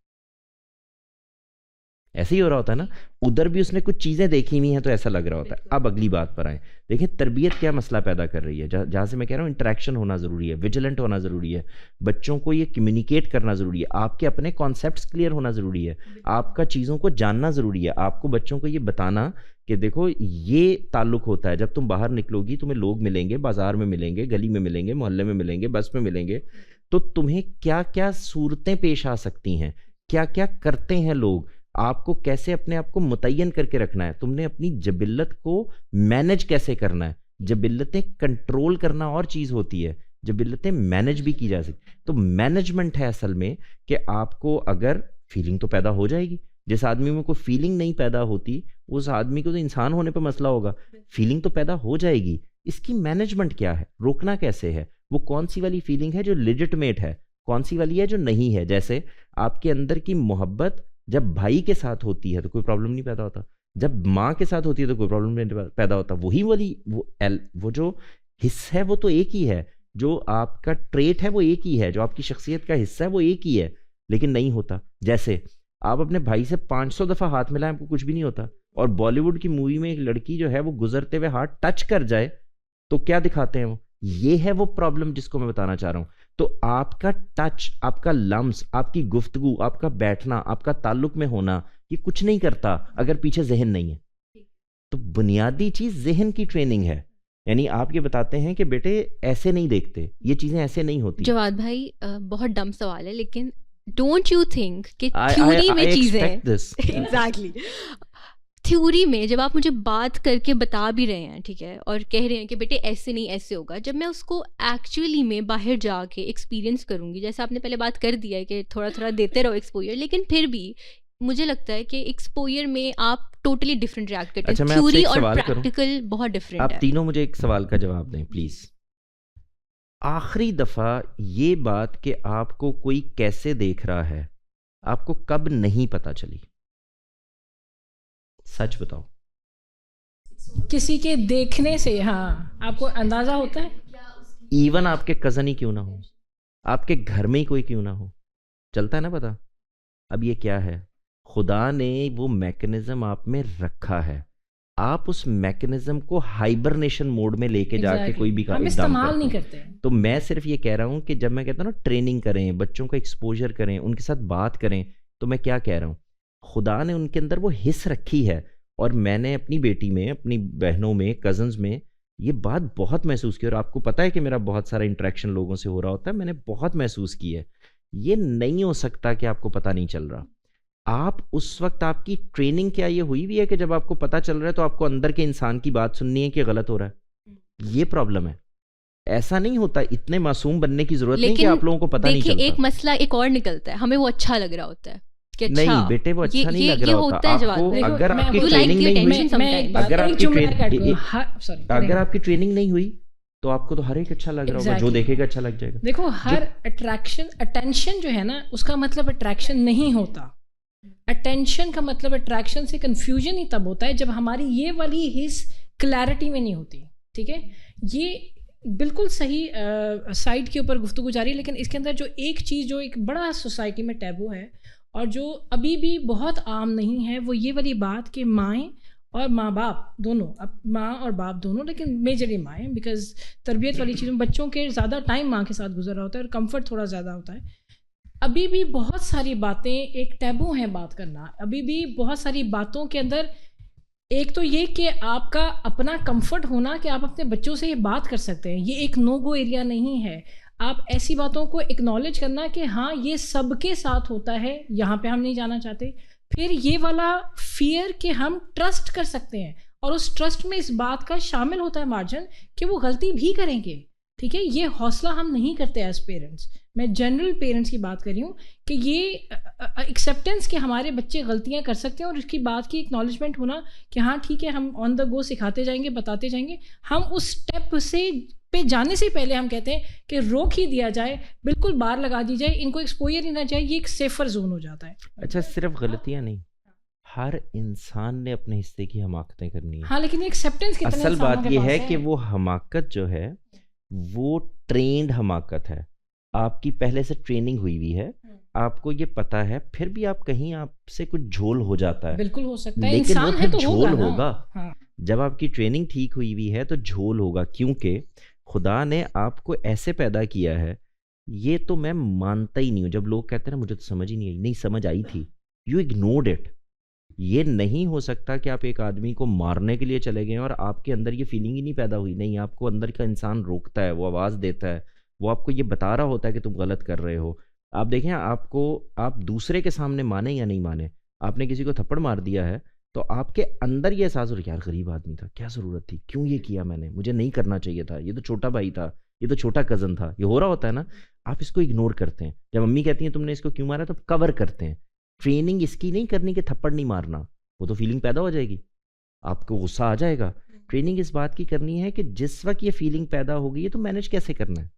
ऐसे ही हो रहा होता है ना। उधर भी उसने कुछ चीज़ें देखी हुई हैं तो ऐसा लग रहा होता है। अब अगली बात पर आए, देखिए तरबियत क्या मसला पैदा कर रही है, जहाँ से मैं कह रहा हूँ इंटरेक्शन होना ज़रूरी है, विजिलेंट होना ज़रूरी है, बच्चों को ये कम्युनिकेट करना ज़रूरी है, आपके अपने कॉन्सेप्ट्स क्लियर होना ज़रूरी है, आपका चीज़ों को जानना ज़रूरी है, आपको बच्चों को ये बताना कि देखो ये ताल्लुक होता है। जब तुम बाहर निकलोगी तुम्हें लोग मिलेंगे, बाजार में मिलेंगे, गली में मिलेंगे, मोहल्ले में मिलेंगे, बस में मिलेंगे, तो तुम्हें क्या क्या सूरतें पेश आ सकती हैं, क्या क्या करते हैं लोग, आपको कैसे अपने आप को मुतय्यन करके रखना है, तुमने अपनी जबिल्लत को मैनेज कैसे करना है। जबिल्लतें कंट्रोल करना और चीज़ होती है, जबिल्लतें मैनेज भी की जा सकती। तो मैनेजमेंट है असल में कि आपको अगर फीलिंग तो पैदा हो जाएगी, जिस आदमी में कोई फीलिंग नहीं पैदा होती उस आदमी को तो इंसान होने पर मसला होगा। फीलिंग तो पैदा हो जाएगी, इसकी मैनेजमेंट क्या है, रोकना कैसे है, वो कौन सी वाली फीलिंग है जो लेजिटिमेट है, कौन सी वाली है जो नहीं है। जैसे आपके अंदर की मोहब्बत जब भाई के साथ होती है तो कोई प्रॉब्लम नहीं पैदा होता, जब माँ के साथ होती है तो कोई प्रॉब्लम नहीं पैदा होता। वही वाली वो जो हिस्सा है वो तो एक ही है, जो आपका ट्रेट है वो एक ही है, जो आपकी शख्सियत का हिस्सा है वो एक ही है, लेकिन नहीं होता। जैसे आप अपने भाई से 500 दफ़ा हाथ मिलाएं आपको कुछ भी नहीं होता, और बॉलीवुड की मूवी में एक लड़की जो है वो गुजरते हुए हाथ टच कर जाए तो क्या दिखाते हैं वो, ये है वो प्रॉब्लम जिसको मैं बताना चाह रहा हूं। तो आपका टच, आपका लम्स, आपकी गुफ्तगू, आपका बैठना, आपका ताल्लुक में होना, ये कुछ नहीं करता अगर पीछे जहन नहीं है। तो बुनियादी चीज जहन की ट्रेनिंग है। यानी आप ये बताते हैं कि बेटे ऐसे नहीं देखते, ये चीजें ऐसे नहीं होती। जवाद भाई बहुत डम सवाल है, लेकिन डोंट यू थिंक कि थ्योरी में चीजें एग्जैक्टली थ्योरी में जब आप मुझे बात करके बता भी रहे हैं, ठीक है, और कह रहे हैं कि बेटे ऐसे नहीं ऐसे होगा, जब मैं उसको एक्चुअली में बाहर जाके एक्सपीरियंस करूंगी, जैसे आपने पहले बात कर दिया है कि थोड़ा थोड़ा देते रहो एक्सपोजर, लेकिन फिर भी मुझे लगता है कि एक्सपोजर में आप टोटली डिफरेंट रिएक्ट करते हैं। थ्योरी और प्रैक्टिकल बहुत डिफरेंट है। आप तीनों मुझे एक सवाल का जवाब दें प्लीज। आखिरी दफा ये बात कि आपको कोई कैसे देख रहा है आपको कब नहीं पता चली, सच बताओ। किसी के देखने से हाँ आपको अंदाजा होता है, इवन आपके कजन ही क्यों ना हो, आपके घर में ही कोई क्यों ना हो, चलता है ना पता। अब ये क्या है, खुदा ने वो मैकेनिज्म आप में रखा है, आप उस मैकेनिज्म को हाइबरनेशन मोड में लेके जाके कोई भी हम इस्तेमाल नहीं करते। तो मैं सिर्फ ये कह रहा हूं कि जब मैं कहता हूं ना ट्रेनिंग करें, बच्चों को एक्सपोजर करें, उनके साथ बात करें, तो मैं क्या कह रहा हूं, खुदा ने उनके अंदर वो हिस्स रखी है। और मैंने अपनी बेटी में, अपनी बहनों में, कजन्स में ये बात बहुत महसूस की। और आपको पता है कि मेरा बहुत सारा इंटरेक्शन लोगों से हो रहा होता है, मैंने बहुत महसूस की है। ये नहीं हो सकता कि आपको पता नहीं चल रहा। आप उस वक्त आपकी ट्रेनिंग क्या ये हुई भी है कि जब आपको पता चल रहा है तो आपको अंदर के इंसान की बात सुननी है कि गलत हो रहा है। ये प्रॉब्लम है, ऐसा नहीं होता। इतने मासूम बनने की जरूरत नहीं कि आप लोगों को पता नहीं चलता। एक मसला एक और निकलता है, हमें वो अच्छा लग रहा होता है कि अच्छा, नहीं बेटे वो अच्छा नहीं लग रहा होता है। आपको अगर आपकी ट्रेनिंग नहीं हुई, अगर आपकी ट्रेनिंग नहीं हुई तो आपको तो हर एक अच्छा लग रहा होगा, जो देखेगा अच्छा लग जाएगा। देखो हर अट्रैक्शन, अटेंशन जो है ना उसका मतलब अट्रैक्शन नहीं होता। अटेंशन का मतलब अट्रैक्शन से कंफ्यूजन ही तब होता है जब हमारी ये वाली हिस्स क्लैरिटी में नहीं होती। ठीक है, ये बिल्कुल सही साइड के ऊपर गुफ्तगू जारी है। लेकिन इसके अंदर जो एक चीज़ जो एक बड़ा सोसाइटी में टैबू है और जो अभी भी बहुत आम नहीं है, वो ये वाली बात कि माएँ और माँ बाप दोनों, अब माँ और बाप दोनों, लेकिन मेजरली माएँ, बिकॉज तरबियत वाली चीज़ों में बच्चों के ज़्यादा टाइम माँ के साथ गुजर रहा होता है और कंफर्ट थोड़ा ज़्यादा होता है। अभी भी बहुत सारी बातें एक टैबू है बात करना, अभी भी बहुत सारी बातों के अंदर एक तो ये कि आपका अपना कंफर्ट होना कि आप अपने बच्चों से ये बात कर सकते हैं, ये एक नो गो एरिया नहीं है। आप ऐसी बातों को एक्नॉलेज करना कि हाँ ये सबके साथ होता है, यहाँ पे हम नहीं जाना चाहते। फिर ये वाला फियर कि हम ट्रस्ट कर सकते हैं और उस ट्रस्ट में इस बात का शामिल होता है मार्जिन कि वो गलती भी करेंगे, ठीक है। ये हौसला हम नहीं करते एज पेरेंट्स, मैं जनरल पेरेंट्स की बात कर रही हूँ कि ये एक्सेप्टेंस कि हमारे बच्चे गलतियाँ कर सकते हैं और इसकी बात की एक्नॉलेजमेंट होना कि हाँ ठीक है, हम ऑन द गो सिखाते जाएंगे, बताते जाएंगे। हम उस स्टेप से पे जाने से पहले हम कहते हैं कि रोक ही दिया जाए, बिल्कुल बार लगा दी जाए, इनको एक्सपोजर ही ना जाए, ये एक सेफर जोन हो जाता है। अच्छा, सिर्फ गलतियां नहीं, हर इंसान ने अपने हिस्से की हमाकतें करनी है। हाँ, लेकिन ये एक्सेप्टेंस कितने असल इंसानों बात के यह पास है कि वो हमाकत जो है वो ट्रेंड हमाकत है, आपकी पहले से ट्रेनिंग हुई हुई है, आपको ये पता है, फिर भी आप कहीं आपसे कुछ झोल हो जाता है। बिल्कुल हो सकता है, लेकिन वो इंसान फिर है तो झोल होगा ना। होगा। हाँ। जब आपकी ट्रेनिंग ठीक हुई हुई है तो झोल होगा, क्योंकि खुदा ने आपको ऐसे पैदा किया है। ये तो मैं मानता ही नहीं हूँ, जब लोग कहते हैं ना मुझे तो समझ ही नहीं आई, नहीं समझ आई थी, यू इग्नोर्ड इट। ये नहीं हो सकता कि आप एक आदमी को मारने के लिए चले गए और आपके अंदर ये फीलिंग ही नहीं पैदा हुई। नहीं, आपको अंदर का इंसान रोकता है, वो आवाज़ देता है, वो आपको ये बता रहा होता है कि तुम गलत कर रहे हो। आप देखें, आपको आप दूसरे के सामने माने या नहीं माने, आपने किसी को थप्पड़ मार दिया है तो आपके अंदर ये एहसास हो रहा है, यार गरीब आदमी था, क्या ज़रूरत थी, क्यों ये किया मैंने, मुझे नहीं करना चाहिए था, ये तो छोटा भाई था, ये तो छोटा कज़न था, ये हो रहा होता है ना। आप इसको इग्नोर करते हैं। जब मम्मी कहती हैं तुमने इसको क्यों मारा, तो कवर करते हैं। ट्रेनिंग इसकी नहीं करनी कि थप्पड़ नहीं मारना, वो तो फीलिंग पैदा हो जाएगी, आपको गुस्सा आ जाएगा। ट्रेनिंग इस बात की करनी है कि जिस वक्त ये फीलिंग पैदा हो गई है तो मैनेज कैसे करना है,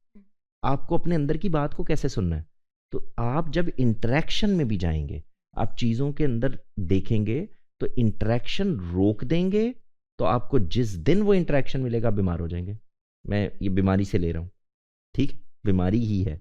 आपको अपने अंदर की बात को कैसे सुनना है। तो आप जब इंटरेक्शन में भी जाएंगे, आप चीज़ों के अंदर देखेंगे तो इंटरेक्शन रोक देंगे, तो आपको जिस दिन वो इंटरेक्शन मिलेगा बीमार हो जाएंगे। मैं ये बीमारी से ले रहा हूँ, ठीक, बीमारी ही है।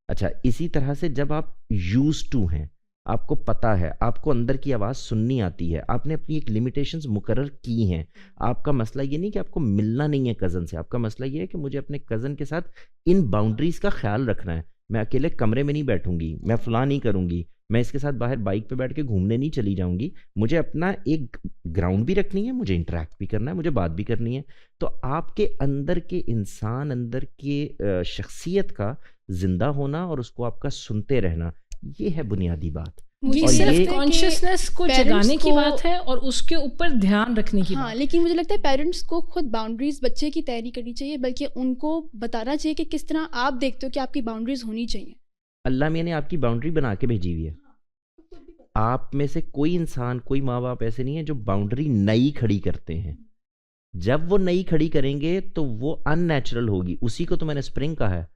अच्छा, इसी तरह से जब आप यूज्ड टू हैं, आपको पता है, आपको अंदर की आवाज़ सुननी आती है, आपने अपनी एक लिमिटेशंस मुकर्रर की हैं। आपका मसला ये नहीं कि आपको मिलना नहीं है कज़न से, आपका मसला ये है कि मुझे अपने कज़न के साथ इन बाउंड्रीज़ का ख्याल रखना है। मैं अकेले कमरे में नहीं बैठूंगी, मैं फलां नहीं करूंगी, मैं इसके साथ बाहर बाइक पे बैठ के घूमने नहीं चली जाऊंगी, मुझे अपना एक ग्राउंड भी रखनी है, मुझे इंटरेक्ट भी करना है, मुझे बात भी करनी है। तो आपके अंदर के इंसान, अंदर के शख्सियत का जिंदा होना और उसको आपका सुनते रहना, ये है बुनियादी बात। मुझे और सिर्फ ये कॉन्शियसनेस को parents जगाने की को- बात है और उसके ऊपर ध्यान रखने की हाँ, बात। लेकिन मुझे लगता है पेरेंट्स को खुद बाउंड्रीज बच्चे की तैयारी करनी चाहिए, बल्कि उनको बताना चाहिए कि किस तरह आप देखते हो कि आपकी बाउंड्रीज होनी चाहिए। अल्लाह मियाँ ने आपकी बाउंड्री बना के भेजी हुई है। आप में से कोई इंसान, कोई माँ बाप ऐसे नहीं है जो बाउंड्री नई खड़ी करते हैं। जब वो नई खड़ी करेंगे तो वो अननेचुरल होगी। उसी को तो मैंने स्प्रिंग कहा है,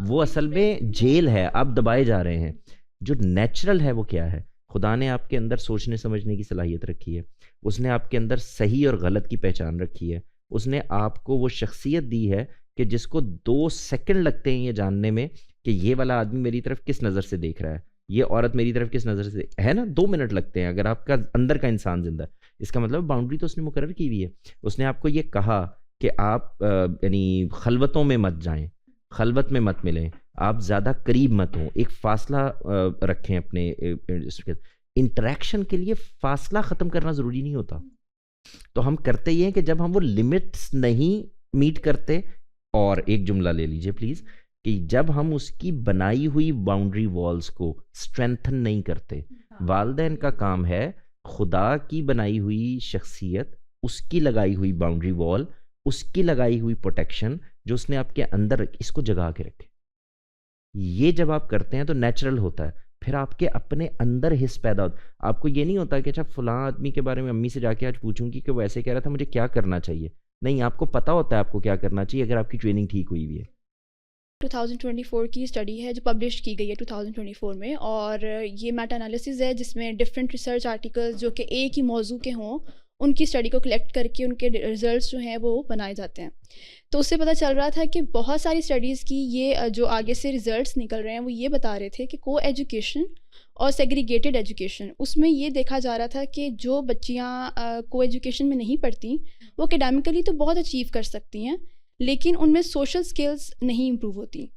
वो असल में जेल है, आप दबाए जा रहे हैं। जो नेचुरल है वो क्या है? खुदा ने आपके अंदर सोचने समझने की सलाहियत रखी है, उसने आपके अंदर सही और गलत की पहचान रखी है, उसने आपको वो शख्सियत दी है कि जिसको 2 सेकंड लगते हैं ये जानने में कि ये वाला आदमी मेरी तरफ किस नज़र से देख रहा है, ये औरत मेरी तरफ किस नज़र से है ना। 2 मिनट लगते हैं अगर आपका अंदर का इंसान जिंदा है। इसका मतलब बाउंड्री तो उसने मुकर्रर की हुई है। उसने आपको ये कहा कि आप यानी खलवतों में मत जाएं, खलवत में मत मिलें, आप ज़्यादा करीब मत हों, एक फ़ासला रखें अपने इंटरेक्शन के लिए। फ़ासला ख़त्म करना ज़रूरी नहीं होता। तो हम करते ये हैं कि जब हम वो लिमिट्स नहीं मीट करते, और एक जुमला ले लीजिए प्लीज़, कि जब हम उसकी बनाई हुई बाउंड्री वॉल्स को स्ट्रेंथन नहीं करते। वालिदैन का काम है खुदा की बनाई हुई शख्सियत, उसकी लगाई हुई बाउंड्री वॉल, उसकी लगाई हुई प्रोटेक्शन जो उसने आपके अंदर, इसको जगा के रखे। ये जब आप करते हैं तो नेचुरल होता है, फिर आपके अपने अंदर हिस्स पैदा होता। आपको ये नहीं होता कि अच्छा फलां आदमी के बारे में अम्मी से जाके आज पूछूंगी कि वो ऐसे कह रहा था, मुझे क्या करना चाहिए। नहीं, आपको पता होता है आपको क्या करना चाहिए अगर आपकी ट्रेनिंग ठीक हुई हुई है। 2024 की स्टडी है जो पब्लिश की गई है 2024 में, और ये मेटा एनालिसिस है जिसमें डिफरेंट रिसर्च आर्टिकल्स जो कि एक ही मौजू के हों उनकी स्टडी को कलेक्ट करके उनके रिजल्ट्स जो हैं वो बनाए जाते हैं। तो उससे पता चल रहा था कि बहुत सारी स्टडीज़ की ये जो आगे से रिजल्ट्स निकल रहे हैं वो ये बता रहे थे कि को एजुकेशन और सेग्रीगेटेड एजुकेशन, उसमें ये देखा जा रहा था कि जो बच्चियाँ को एजुकेशन में नहीं पढ़ती वो एकेडमिकली तो बहुत अचीव कर सकती हैं, लेकिन उनमें सोशल स्किल्स नहीं इम्प्रूव होती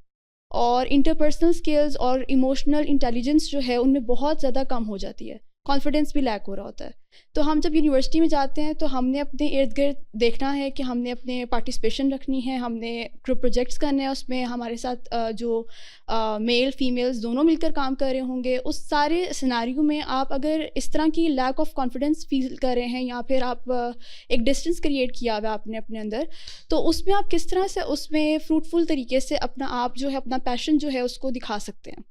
और इंटरपर्सनल स्किल्स और इमोशनल इंटेलिजेंस जो है उनमें बहुत ज़्यादा कम हो जाती है, कॉन्फिडेंस भी लैक हो रहा होता है। तो हम जब यूनिवर्सिटी में जाते हैं तो हमने अपने इर्द गिर्द देखना है कि हमने अपने पार्टिसिपेशन रखनी है, हमने ग्रुप प्रोजेक्ट्स करने हैं, उसमें हमारे साथ जो मेल फीमेल्स दोनों मिलकर काम कर रहे होंगे। उस सारे सिनेरियो में आप अगर इस तरह की लैक ऑफ कॉन्फिडेंस फील कर रहे हैं या फिर आप एक डिस्टेंस क्रिएट किया हुआ आपने अपने अंदर, तो उसमें आप किस तरह से उसमें फ्रूटफुल तरीके से अपना आप जो है अपना पैशन जो है उसको दिखा सकते हैं।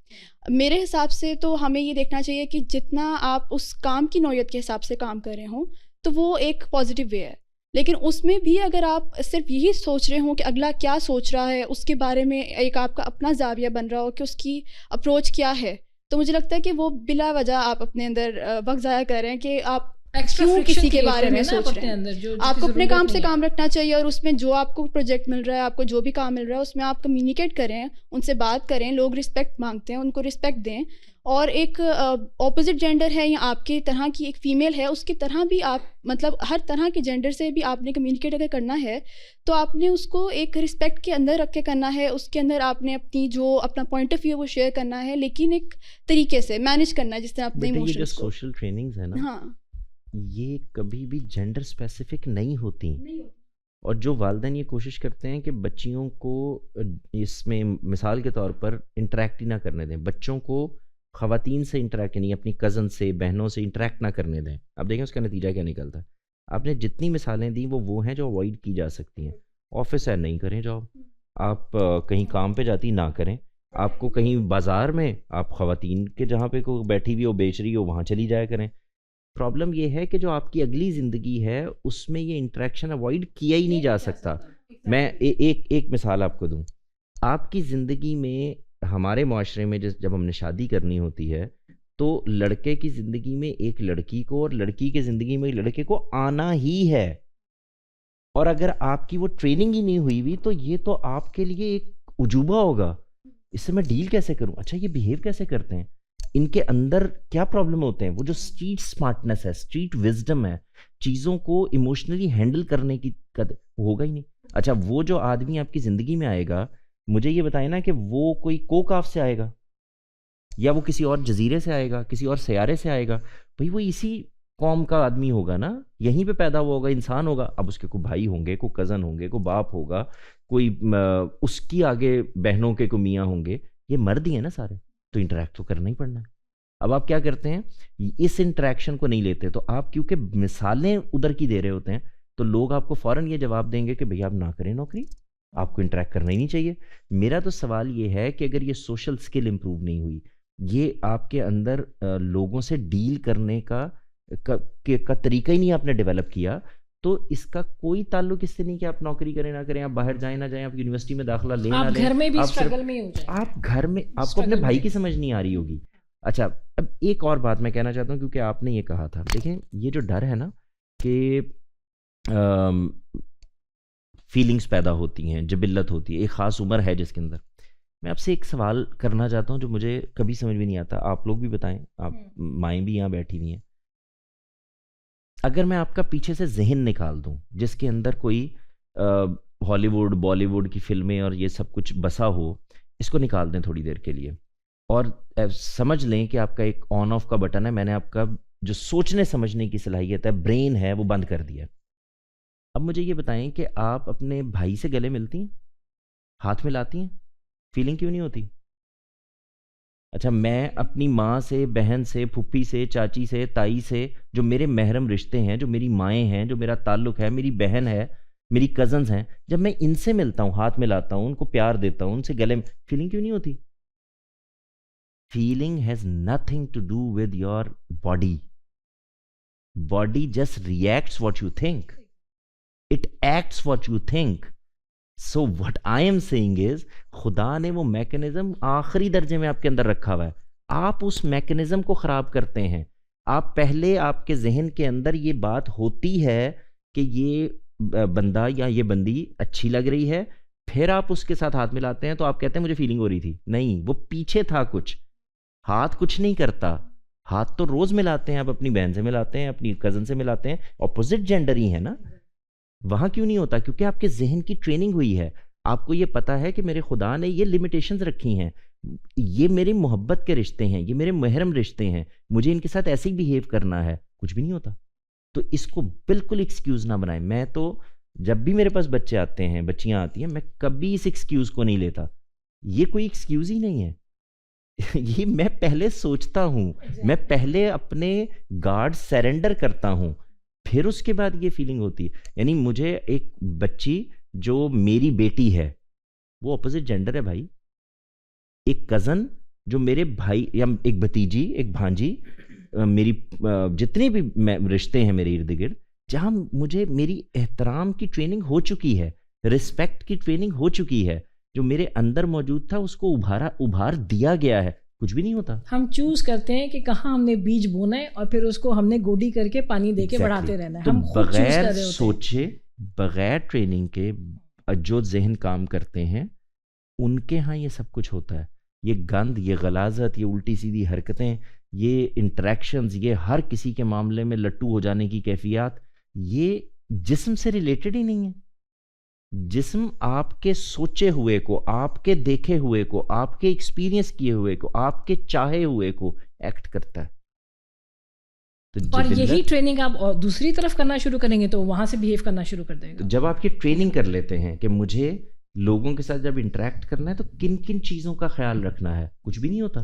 मेरे हिसाब से तो हमें ये देखना चाहिए कि जितना आप उस काम की नौयत के हिसाब से काम कर रहे हों तो वो एक पॉजिटिव वे है, लेकिन उसमें भी अगर आप सिर्फ यही सोच रहे हों कि अगला क्या सोच रहा है उसके बारे में एक आपका अपना जाविया बन रहा हो कि उसकी अप्रोच क्या है, तो मुझे लगता है कि वो बिला वजह आप अपने अंदर वक्त ज़ाया कर रहे हैं कि आप क्यों किसी के बारे में सोच रहे हैं। आपको अपने काम से काम रखना चाहिए और उसमें जो आपको प्रोजेक्ट मिल रहा है, आपको जो भी काम मिल रहा है उसमें आप कम्युनिकेट करें, उनसे बात करें। लोग रिस्पेक्ट मांगते हैं, उनको रिस्पेक्ट दें। और एक ऑपोजिट जेंडर है या आपकी तरह की एक फ़ीमेल है, उसकी तरह भी आप मतलब हर तरह के जेंडर से भी आपने कम्युनिकेट अगर करना है तो आपने उसको एक रिस्पेक्ट के अंदर रख के करना है। उसके अंदर आपने अपनी जो अपना पॉइंट ऑफ व्यू वो शेयर करना है, लेकिन एक तरीके से मैनेज करना है जिस तरह अपने इमोशंस को। सोशल ट्रेनिंग्स है ना, हाँ, ये कभी भी जेंडर स्पेसिफिक नहीं होती। और जो वालिदैन ये कोशिश करते हैं कि बच्चियों को इसमें मिसाल के तौर पर इंटरेक्ट ही ना करने दें, बच्चों को ख़वातीन से इंटरेक्ट नहीं, अपनी कज़न से बहनों से इंटरेक्ट ना करने दें। अब देखें उसका नतीजा क्या निकलता है। आपने जितनी मिसालें दी वो हैं जो अवॉइड की जा सकती हैं। ऑफिस है नहीं करें जॉब, आप कहीं काम पे जाती ना करें, आपको कहीं बाज़ार में आप ख़वातीन के जहाँ पे कोई बैठी हुई हो बेच रही हो वहाँ चली जाया करें। प्रॉब्लम ये है कि जो आपकी अगली ज़िंदगी है उसमें ये इंटरेक्शन अवॉइड किया ही नहीं जा सकता। मैं एक मिसाल आपको दूं। आपकी ज़िंदगी में हमारे माशरे में जब हमने शादी करनी होती है तो लड़के की ज़िंदगी में एक लड़की को और लड़की की ज़िंदगी में एक लड़के को आना ही है। और अगर आपकी वो ट्रेनिंग ही नहीं हुई तो ये तो आपके लिए एक उजूबा होगा। इससे मैं डील कैसे करूं? अच्छा, ये बिहेव कैसे करते हैं, इनके अंदर क्या प्रॉब्लम होते हैं। वो जो स्ट्रीट स्मार्टनेस है, स्ट्रीट विजडम है, चीज़ों को इमोशनली हैंडल करने की होगा ही नहीं। अच्छा, वो जो आदमी आपकी ज़िंदगी में आएगा, मुझे ये बताए ना कि वो कोई कोकाफ से आएगा या वो किसी और जजीरे से आएगा, किसी और सयारे से आएगा। भाई वो इसी कौम का आदमी होगा ना, यहीं पे पैदा हुआ होगा, इंसान होगा। अब उसके कोई भाई होंगे, कोई कज़न होंगे, कोई बाप होगा, कोई उसकी आगे बहनों के को मियाँ होंगे। ये मर्द ही है ना सारे, तो इंटरेक्ट तो करना ही पड़ना है। अब आप क्या करते हैं, इस इंटरेक्शन को नहीं लेते। तो आप क्योंकि मिसालें उधर की दे रहे होते हैं तो लोग आपको फ़ौरन ये जवाब देंगे कि भैया आप ना करें नौकरी, आपको इंटरेक्ट करना ही नहीं चाहिए। मेरा तो सवाल ये है कि अगर ये सोशल स्किल इंप्रूव नहीं हुई, ये आपके अंदर लोगों से डील करने का तरीका ही नहीं आपने डेवलप किया, तो इसका कोई ताल्लुक इससे नहीं कि आप नौकरी करें ना करें, आप बाहर जाएं ना जाएं, आप यूनिवर्सिटी में दाखिला लें ना लें, घर में भी आप स्ट्रगल में हो जाए, आप घर में आपको अपने भाई की समझ नहीं आ रही होगी। अच्छा, अब एक और बात मैं कहना चाहता हूँ, क्योंकि आपने ये कहा था, देखें ये जो डर है ना कि फीलिंग्स पैदा होती हैं, जिबिल्लत होती है, एक ख़ास उम्र है जिसके अंदर। मैं आपसे एक सवाल करना चाहता हूँ जो मुझे कभी समझ में नहीं आता, आप लोग भी बताएं, आप माएँ भी यहाँ बैठी हुई हैं। अगर मैं आपका पीछे से जहन निकाल दूं जिसके अंदर कोई हॉलीवुड बॉलीवुड की फिल्में और ये सब कुछ बसा हो, इसको निकाल दें थोड़ी देर के लिए और समझ लें कि आपका एक ऑन ऑफ का बटन है, मैंने आपका जो सोचने समझने की सलाहियत है, ब्रेन है, वो बंद कर दिया। अब मुझे ये बताएं कि आप अपने भाई से गले मिलती हैं, हाथ मिलाती हैं, फीलिंग क्यों नहीं होती? अच्छा, मैं अपनी माँ से, बहन से, फुप्पी से, चाची से, ताई से, जो मेरे महरम रिश्ते हैं, जो मेरी माएँ हैं, जो मेरा ताल्लुक़ है, मेरी बहन है, मेरी कज़न्स हैं, जब मैं इनसे मिलता हूँ, हाथ मिलाता हूँ, उनको प्यार देता हूँ, उनसे गले, फीलिंग क्यों नहीं होती? Feeling has nothing to do with your body. Body just reacts what you think, it acts what you think. So what I am saying is, खुदा ने वो मैकेनिज्म आखिरी दर्जे में आपके अंदर रखा हुआ है, आप उस मैकेनिज्म को खराब करते हैं। आप पहले आपके जहन के अंदर ये बात होती है कि ये बंदा या ये बंदी अच्छी लग रही है, फिर आप उसके साथ हाथ मिलाते हैं तो आप कहते हैं मुझे फीलिंग हो रही थी। नहीं, वो पीछे था कुछ। हाथ कुछ नहीं करता, हाथ तो रोज मिलाते हैं, आप अपनी बहन से मिलाते हैं, अपनी कजन से मिलाते हैं, ऑपोजिट जेंडर ही है ना। वहां क्यों नहीं होता? क्योंकि आपके जहन की ट्रेनिंग हुई है, आपको ये पता है कि मेरे खुदा ने ये लिमिटेशंस रखी हैं, ये मेरी मोहब्बत के रिश्ते हैं, ये मेरे महरम रिश्ते हैं, मुझे इनके साथ ऐसे ही बिहेव करना है। कुछ भी नहीं होता। तो इसको बिल्कुल एक्सक्यूज ना बनाएं। मैं तो जब भी मेरे पास बच्चे आते हैं, बच्चियां आती हैं, मैं कभी इस एक्सक्यूज को नहीं लेता। ये कोई एक्सक्यूज ही नहीं है। ये मैं पहले सोचता हूं, मैं पहले अपने गार्ड सरेंडर करता हूं, फिर उसके बाद ये फीलिंग होती है। यानी मुझे एक बच्ची जो मेरी बेटी है, वो अपोजिट जेंडर है भाई। एक कजन जो मेरे भाई, या एक भतीजी, एक भांजी, मेरी जितने भी रिश्ते हैं मेरे इर्द गिर्द, जहां मुझे मेरी एहतराम की ट्रेनिंग हो चुकी है, रिस्पेक्ट की ट्रेनिंग हो चुकी है, जो मेरे अंदर मौजूद था उसको उभार दिया गया है, कुछ भी नहीं होता। हम चूज करते हैं कि कहाँ हमने बीज बोना है और फिर उसको हमने गोडी करके पानी देके Exactly. बढ़ाते रहना है। तो हम खुद चूज कर बगैर रहे होते हैं। सोचे, बगैर ट्रेनिंग के जो जहन काम करते हैं, उनके यहाँ ये सब कुछ होता है। ये गंद, ये गलाजत, ये उल्टी सीधी हरकतें, ये इंटरेक्शंस, ये हर किसी के मामले में लट्टू हो जाने की कैफियत, ये जिस्म से रिलेटेड ही नहीं है। जिस्म आपके सोचे हुए को, आपके देखे हुए को, आपके एक्सपीरियंस किए हुए को, आपके चाहे हुए को एक्ट करता है। तो और यही ट्रेनिंग आप और दूसरी तरफ करना शुरू करेंगे तो वहां से बिहेव करना शुरू कर देगा। तो जब आप ये ट्रेनिंग कर लेते हैं कि मुझे लोगों के साथ जब इंटरेक्ट करना है तो किन किन चीजों का ख्याल रखना है, कुछ भी नहीं होता।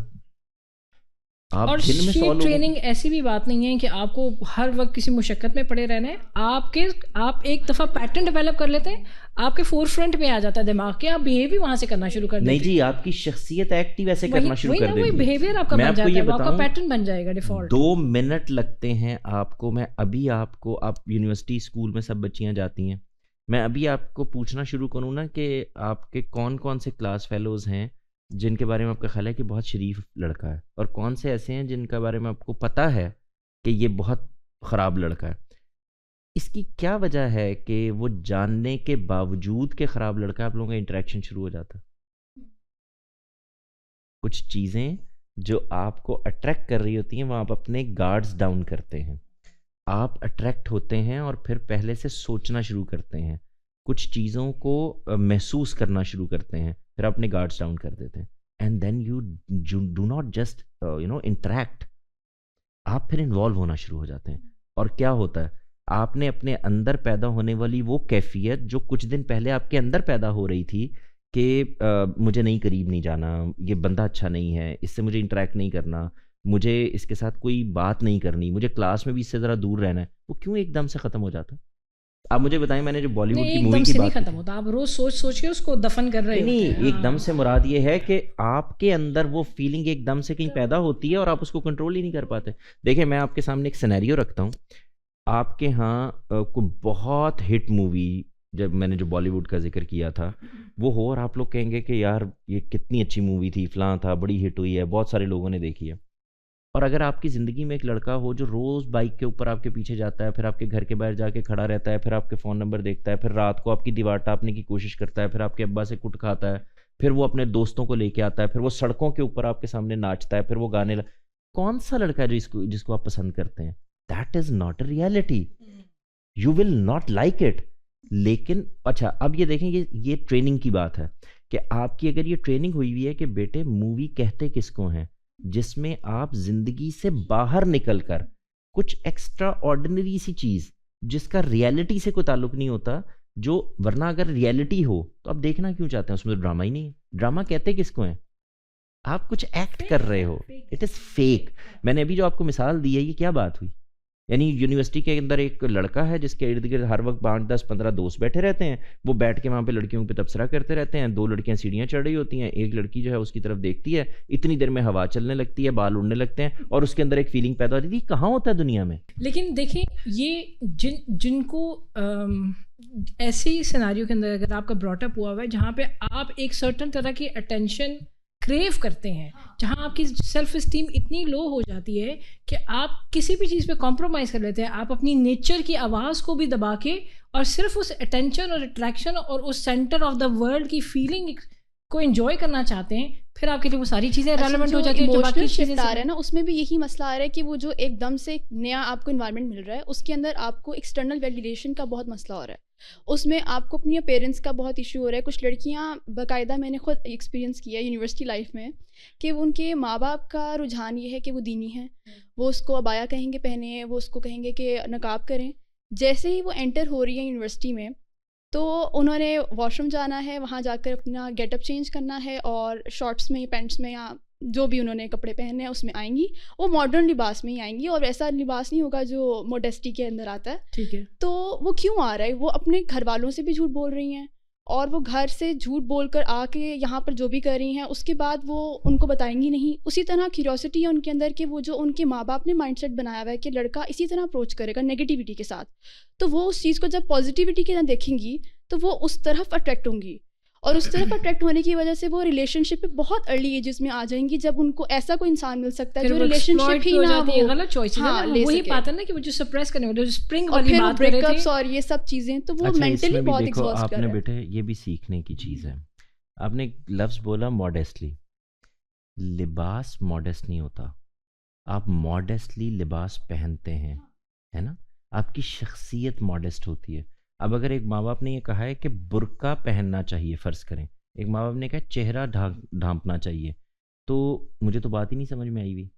आप और दिन में 100 ये लोगों ट्रेनिंग ऐसी भी बात नहीं है कि आपको हर वक्त किसी मुशक्कत में पड़े रहना है। आप एक दफ़ा पैटर्न डेवलप कर लेते हैं, आपके फोर फ्रंट में आ जाता है दिमाग के, आप बिहेव भी वहां से करना शुरू कर देते नहीं हैं। जी, आपकी शख्सियत एक्ट ही वैसे करना शुरू कर देती वही है। बिहेवियर आपका मैं बन आपको जाता ये है, वो आपका बताऊं, पैटर्न बन जाएगा डिफॉल्ट। 2 मिनट लगते हैं आपको। मैं अभी आपको, आप यूनिवर्सिटी स्कूल में सब बच्चियां जाती हैं, मैं अभी आपको पूछना शुरू करूँ ना कि आपके कौन कौन से क्लास फेलोज़ हैं जिनके बारे में आपका ख्याल है कि बहुत शरीफ लड़का है, और कौन से ऐसे हैं जिनके बारे में आपको पता है कि ये बहुत ख़राब लड़का है। इसकी क्या वजह है कि वो जानने के बावजूद के ख़राब लड़का, आप लोगों का इंटरेक्शन शुरू हो जाता है। कुछ चीज़ें जो आपको अट्रैक्ट कर रही होती हैं, वो आप अपने गार्ड्स डाउन करते हैं, आप अट्रैक्ट होते हैं और फिर पहले से सोचना शुरू करते हैं, कुछ चीज़ों को महसूस करना शुरू करते हैं, फिर अपने गार्ड्स डाउन कर देते हैं। And then you do not just interact, आप फिर इन्वॉल्व होना शुरू हो जाते हैं। और क्या होता है, आपने अपने अंदर पैदा होने वाली वो कैफियत जो कुछ दिन पहले आपके अंदर पैदा हो रही थी कि मुझे नहीं, करीब नहीं जाना, ये बंदा अच्छा नहीं है, इससे मुझे इंटरैक्ट नहीं करना, मुझे इसके साथ कोई बात नहीं करनी, मुझे क्लास में भी इससे ज़रा दूर रहना है, वो क्यों एकदम से ख़त्म हो जाता है? आप मुझे बताएं। मैंने जो बॉलीवुड की मूवी की नहीं बात की खत्म थी, होता, आप रोज सोच सोच के उसको दफन कर रहे नहीं होते हैं। एकदम से मुराद ये है कि आपके अंदर वो फीलिंग एकदम से कहीं पैदा होती है और आप उसको कंट्रोल ही नहीं कर पाते। देखिए, मैं आपके सामने एक सिनेरियो रखता हूँ। आपके यहाँ कोई बहुत हिट मूवी, जब मैंने जो बॉलीवुड का जिक्र किया था, वो हो और आप लोग कहेंगे कि यार ये कितनी अच्छी मूवी थी, फलां था, बड़ी हिट हुई है, बहुत सारे लोगों ने देखी है। और अगर आपकी ज़िंदगी में एक लड़का हो जो रोज़ बाइक के ऊपर आपके पीछे जाता है, फिर आपके घर के बाहर जाके खड़ा रहता है, फिर आपके फ़ोन नंबर देखता है, फिर रात को आपकी दीवार टापने की कोशिश करता है, फिर आपके अब्बा से कुट खाता है, फिर वो अपने दोस्तों को लेके आता है, फिर वो सड़कों के ऊपर आपके सामने नाचता है, फिर वो गाने कौन सा लड़का है जिसको आप पसंद करते हैं? That is not a reality, you will not like it. लेकिन अच्छा, अब ये देखें, ये ट्रेनिंग की बात है कि आपकी अगर ये ट्रेनिंग हुई हुई है कि बेटे मूवी कहते किसको हैं, जिसमें आप जिंदगी से बाहर निकलकर कुछ एक्स्ट्रा ऑर्डिनरी सी चीज जिसका रियलिटी से कोई ताल्लुक नहीं होता, जो वरना अगर रियलिटी हो तो आप देखना क्यों चाहते हैं? उसमें तो ड्रामा ही नहीं है। ड्रामा कहते किसको हैं? आप कुछ एक्ट कर रहे हो, इट इज फेक। मैंने अभी जो आपको मिसाल दी है, ये क्या बात हुई? यानी यूनिवर्सिटी के अंदर एक लड़का है जिसके इर्द गिर्द हर वक्त 5, 10, 15 दोस्त बैठे रहते हैं। वो बैठ के वहाँ पे लड़कियों पे तबसरा करते रहते हैं। 2 लड़कियां सीढ़ियाँ चढ़ रही होती हैं, एक लड़की जो है उसकी तरफ देखती है, इतनी देर में हवा चलने लगती है, बाल उड़ने लगते हैं, और उसके अंदर एक फीलिंग पैदा होती है। कहाँ होता है दुनिया में? लेकिन देखिए, ये जिनको ऐसे सिनारियो के अंदर अगर आपका ब्रॉटअप हुआ हुआ है जहाँ पे आप एक सर्टन तरह की अटेंशन क्रेव करते हैं, जहाँ आपकी सेल्फ इस्टीम इतनी लो हो जाती है कि आप किसी भी चीज़ पे कॉम्प्रोमाइज़ कर लेते हैं, आप अपनी नेचर की आवाज़ को भी दबा के और सिर्फ उस अटेंशन और अट्रैक्शन और उस सेंटर ऑफ द वर्ल्ड की फीलिंग को एंजॉय करना चाहते हैं, फिर आपके लिए वो सारी चीज़ें रेलेवेंट हो जाती है। जो बाकी इमोशनल चीज़ें शिफ्ट आ रहा है ना, उसमें भी यही मसला आ रहा है कि वो जो एकदम से एक नया आपको इन्वायरमेंट मिल रहा है, उसके अंदर आपको एक्सटर्नल वैलिडेशन का बहुत मसला हो रहा है। उसमें आपको अपनी पेरेंट्स का बहुत इशू हो रहा है। कुछ लड़कियां बाकायदा, मैंने खुद एक्सपीरियंस किया है यूनिवर्सिटी लाइफ में, कि उनके माँ बाप का रुझान ये है कि वो दीनी हैं, वो उसको अबाया कहेंगे पहने, वो उसको कहेंगे कि नकाब करें। जैसे ही वो एंटर हो रही है यूनिवर्सिटी में, तो उन्होंने वॉशरूम जाना है, वहाँ जाकर अपना गेटअप चेंज करना है और शॉर्ट्स में, पैंट्स में, या जो भी उन्होंने कपड़े पहने हैं उसमें आएंगी। वो मॉडर्न लिबास में ही आएंगी और ऐसा लिबास नहीं होगा जो मोडेस्टी के अंदर आता है। ठीक है, तो वो क्यों आ रहा है? वो अपने घर वालों से भी झूठ बोल रही हैं और वो घर से झूठ बोलकर आके यहाँ पर जो भी कर रही हैं उसके बाद वो उनको बताएंगी नहीं। उसी तरह क्यूरियोसिटी है उनके अंदर कि वो जो उनके माँ बाप ने माइंडसेट बनाया हुआ है कि लड़का इसी तरह अप्रोच करेगा नेगेटिविटी के साथ, तो वो उस चीज़ को जब पॉजिटिविटी के साथ देखेंगी तो वो उस तरफ अट्रैक्ट होंगी, और उस तरफ अट्रैक्ट होने की वजह से वो रिलेशनशिप पे बहुत अर्ली एजेस में आ जाएंगी, जब उनको ऐसा कोई इंसान मिल सकता है जो रिलेशनशिप ही ना वो गलत चॉइस है ना, ले वही सके। बात है ना कि वो जो सप्रेस करने वाले, जो स्प्रिंग और वाली फिर बात कर रहे ब्रेकअप्स थे। और ये सब चीज़ें, तो वो अच्छा, मेंटली इसमें भी बहुत देखो एग्जॉस्ट कर आपने रहा है। बेटे, ये भी सीखने की चीज़ है। आपने एक लफ्ज़ बोला मॉडेस्टली, लिबास मॉडेस्ट नहीं होता, आप मॉडेस्टली लिबास पहनते हैं, है ना, आपकी शख्सियत मॉडेस्ट होती है। अब अगर एक माँ बाप ने ये कहा है कि बुर्का पहनना चाहिए, फ़र्ज़ करें एक माँ बाप ने कहा चेहरा ढांपना चाहिए, तो मुझे तो बात ही नहीं समझ में आई हुई।